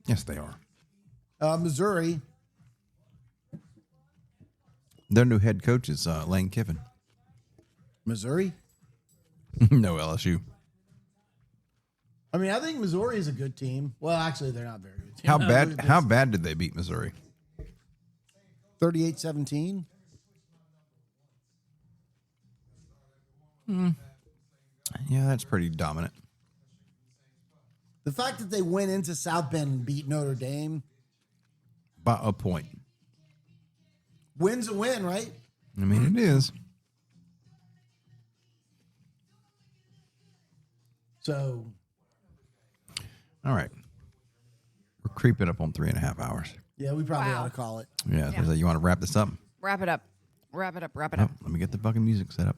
Yes, they are. Missouri. Their new head coach is Lane Kiffin. Missouri? No, LSU. I mean, I think Missouri is a good team. Well, actually, they're not very good. How bad did they beat Missouri? 38-17. Yeah, that's pretty dominant. The fact that they went into South Bend and beat Notre Dame. By a point. Win's a win, right? I mean, it is. So. All right. We're creeping up on 3.5 hours. Yeah, we probably ought to call it. Yeah. So you want to wrap this up? Wrap it up. Wrap it up. Let me get the fucking music set up.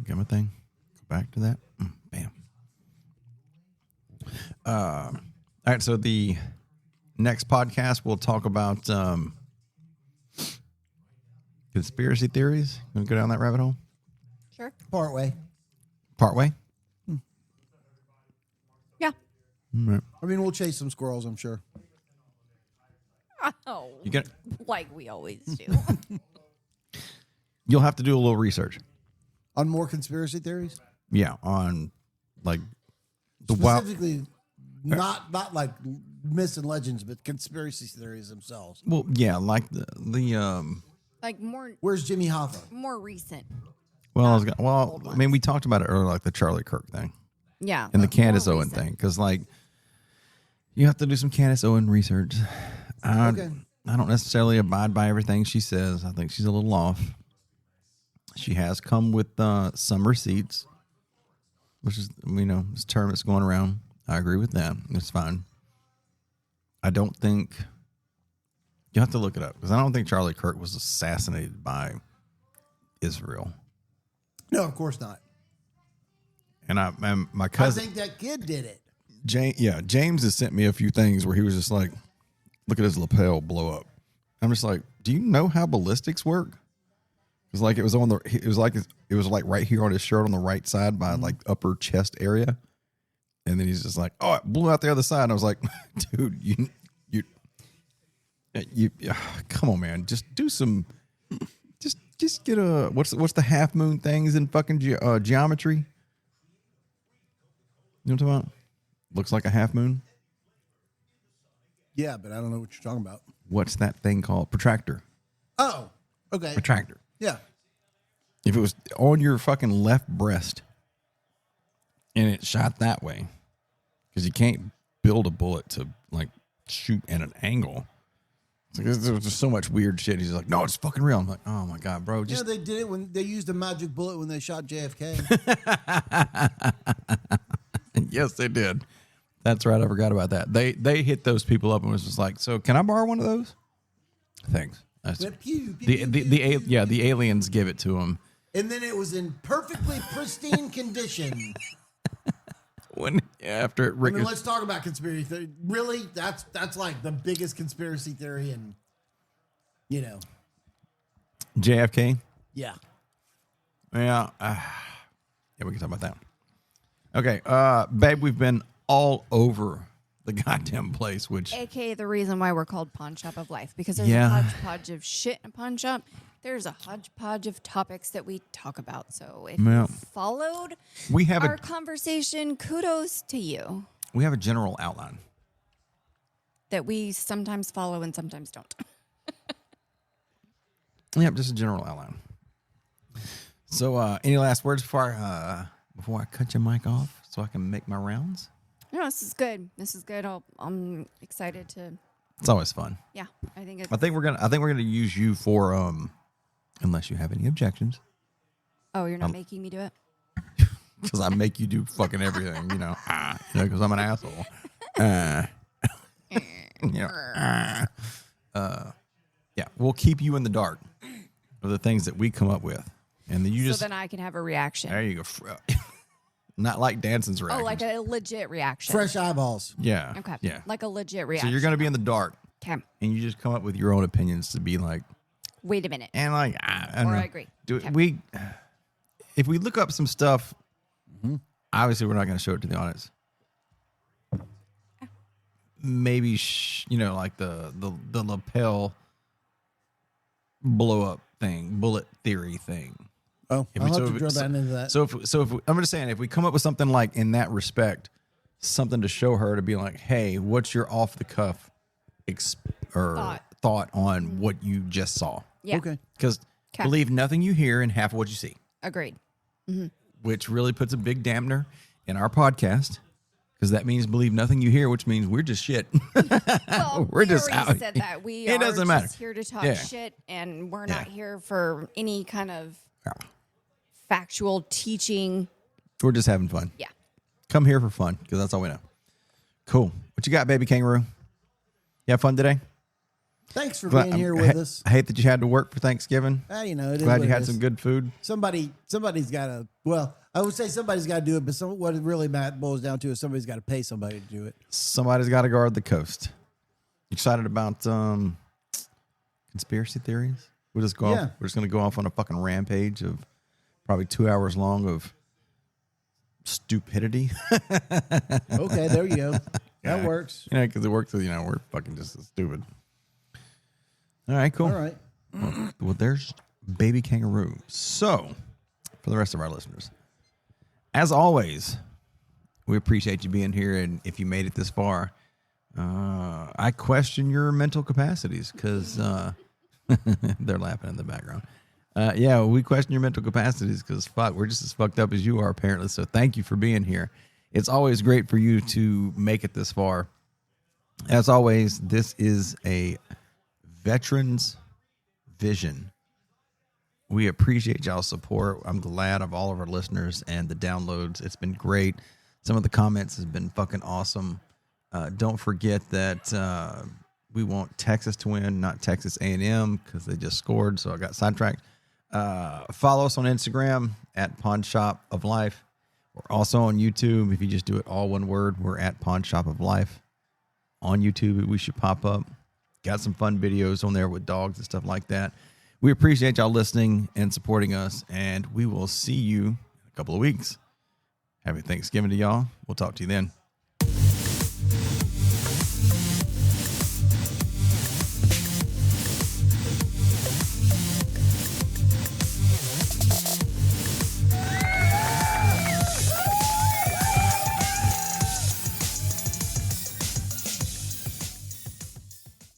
Get my thing. Go back to that. Bam. All right. So the next podcast, we'll talk about conspiracy theories. You want to go down that rabbit hole? Sure. Part way. Yeah. Right. I mean, we'll chase some squirrels, I'm sure. Oh. You get like we always do. You'll have to do a little research. On more conspiracy theories? Yeah, on like the specifically not like myths and legends, but conspiracy theories themselves. Well, yeah, like the like more. Where's Jimmy Hoffa? More recent. Well, I mean, we talked about it earlier, like the Charlie Kirk thing. Yeah. And the Candace Owen thing, because like you have to do some Candace Owen research. Okay. I don't necessarily abide by everything she says. I think she's a little off. She has come with some receipts, which is, this term that's going around. I agree with that. It's fine. I don't think, you have to look it up, because I don't think Charlie Kirk was assassinated by Israel. No, of course not. And my cousin, I think that kid did it. James has sent me a few things where he was just like, look at his lapel blow up. I'm just like, do you know how ballistics work? It was like it was like right here on his shirt on the right side by like upper chest area, and then he's just like, oh, it blew out the other side. And I was like, dude, you come on, man, just do some, just get a what's the half moon things in fucking geometry? You know what I'm talking about? Looks like a half moon. Yeah, but I don't know what you're talking about. What's that thing called? Protractor. Oh, okay. Protractor. Yeah. If it was on your fucking left breast and it shot that way, because you can't build a bullet to like shoot at an angle. It's like, there's just so much weird shit. He's like, no, it's fucking real. I'm like, oh my God, bro. Yeah, they did it when they used a magic bullet when they shot JFK. Yes, they did. That's right. I forgot about that. They hit those people up and was just like, so can I borrow one of those? Thanks. The aliens give it to them. And then it was in perfectly pristine condition. After it ricocheted. Let's talk about conspiracy theory. Really? That's like the biggest conspiracy theory, and JFK? Yeah. Yeah. Yeah, we can talk about that. Okay. Babe, we've been all over the goddamn place, which... AKA the reason why we're called Pawn Shop of Life. Because there's a hodgepodge of shit in a pawn shop. There's a hodgepodge of topics that we talk about. So if you followed our conversation, kudos to you. We have a general outline. That we sometimes follow and sometimes don't. Yep, just a general outline. So, any last words before I cut your mic off so I can make my rounds? No, this is good. I'm excited to. It's always fun. Yeah, I think we're gonna use you for unless you have any objections. Oh, you're not making me do it? Because I make you do fucking everything, because I'm an asshole. Yeah, we'll keep you in the dark of the things that we come up with, and then then I can have a reaction. There you go. Not like Danson's reaction. Oh, like a legit reaction. Fresh eyeballs. Yeah. Okay. Yeah. Like a legit reaction. So you're gonna be in the dark. Okay. And you just come up with your own opinions to be like, wait a minute. And like, I agree. If we look up some stuff, obviously we're not going to show it to the audience. Maybe like the lapel blow up thing, bullet theory thing. Oh, I'll have to drill down into that. I'm just saying, if we come up with something like in that respect, something to show her to be like, hey, what's your off the cuff thought on what you just saw? Yeah. Okay. Because believe nothing you hear and half of what you see. Agreed. Which really puts a big dampener in our podcast. Because that means believe nothing you hear, which means we're just shit. Well, we're just out. Said that. It doesn't matter. Just here to talk shit, and we're not here for any kind of factual teaching. We're just having fun. Yeah. Come here for fun, because that's all we know. Cool. What you got, Baby Kangaroo? You have fun today? Thanks for being here with us. I hate that you had to work for Thanksgiving. It is Glad you had some good food. Somebody's got to, I would say somebody's got to do it, but what it really boils down to is somebody's got to pay somebody to do it. Somebody's got to guard the coast. Excited about conspiracy theories? We're just going to go off on a fucking rampage of probably 2 hours long of stupidity. Okay, there you go. That works. Because it works. We're fucking just stupid. All right, cool. All right. Well, there's Baby Kangaroo. So, for the rest of our listeners, as always, we appreciate you being here. And if you made it this far, I question your mental capacities because they're laughing in the background. We question your mental capacities because, we're just as fucked up as you are, apparently. So thank you for being here. It's always great for you to make it this far. As always, this is a veteran's vision. We appreciate y'all's support. I'm glad of all of our listeners and the downloads. It's been great. Some of the comments have been fucking awesome. Don't forget that we want Texas to win, not Texas A&M, because they just scored, so I got sidetracked. Follow us on Instagram at Pawn Shop of Life. We're also on YouTube. If you just do it all one word, we're at Pawn Shop of Life. On YouTube, we should pop up. Got some fun videos on there with dogs and stuff like that. We appreciate y'all listening and supporting us, and we will see you in a couple of weeks. Happy Thanksgiving to y'all. We'll talk to you then.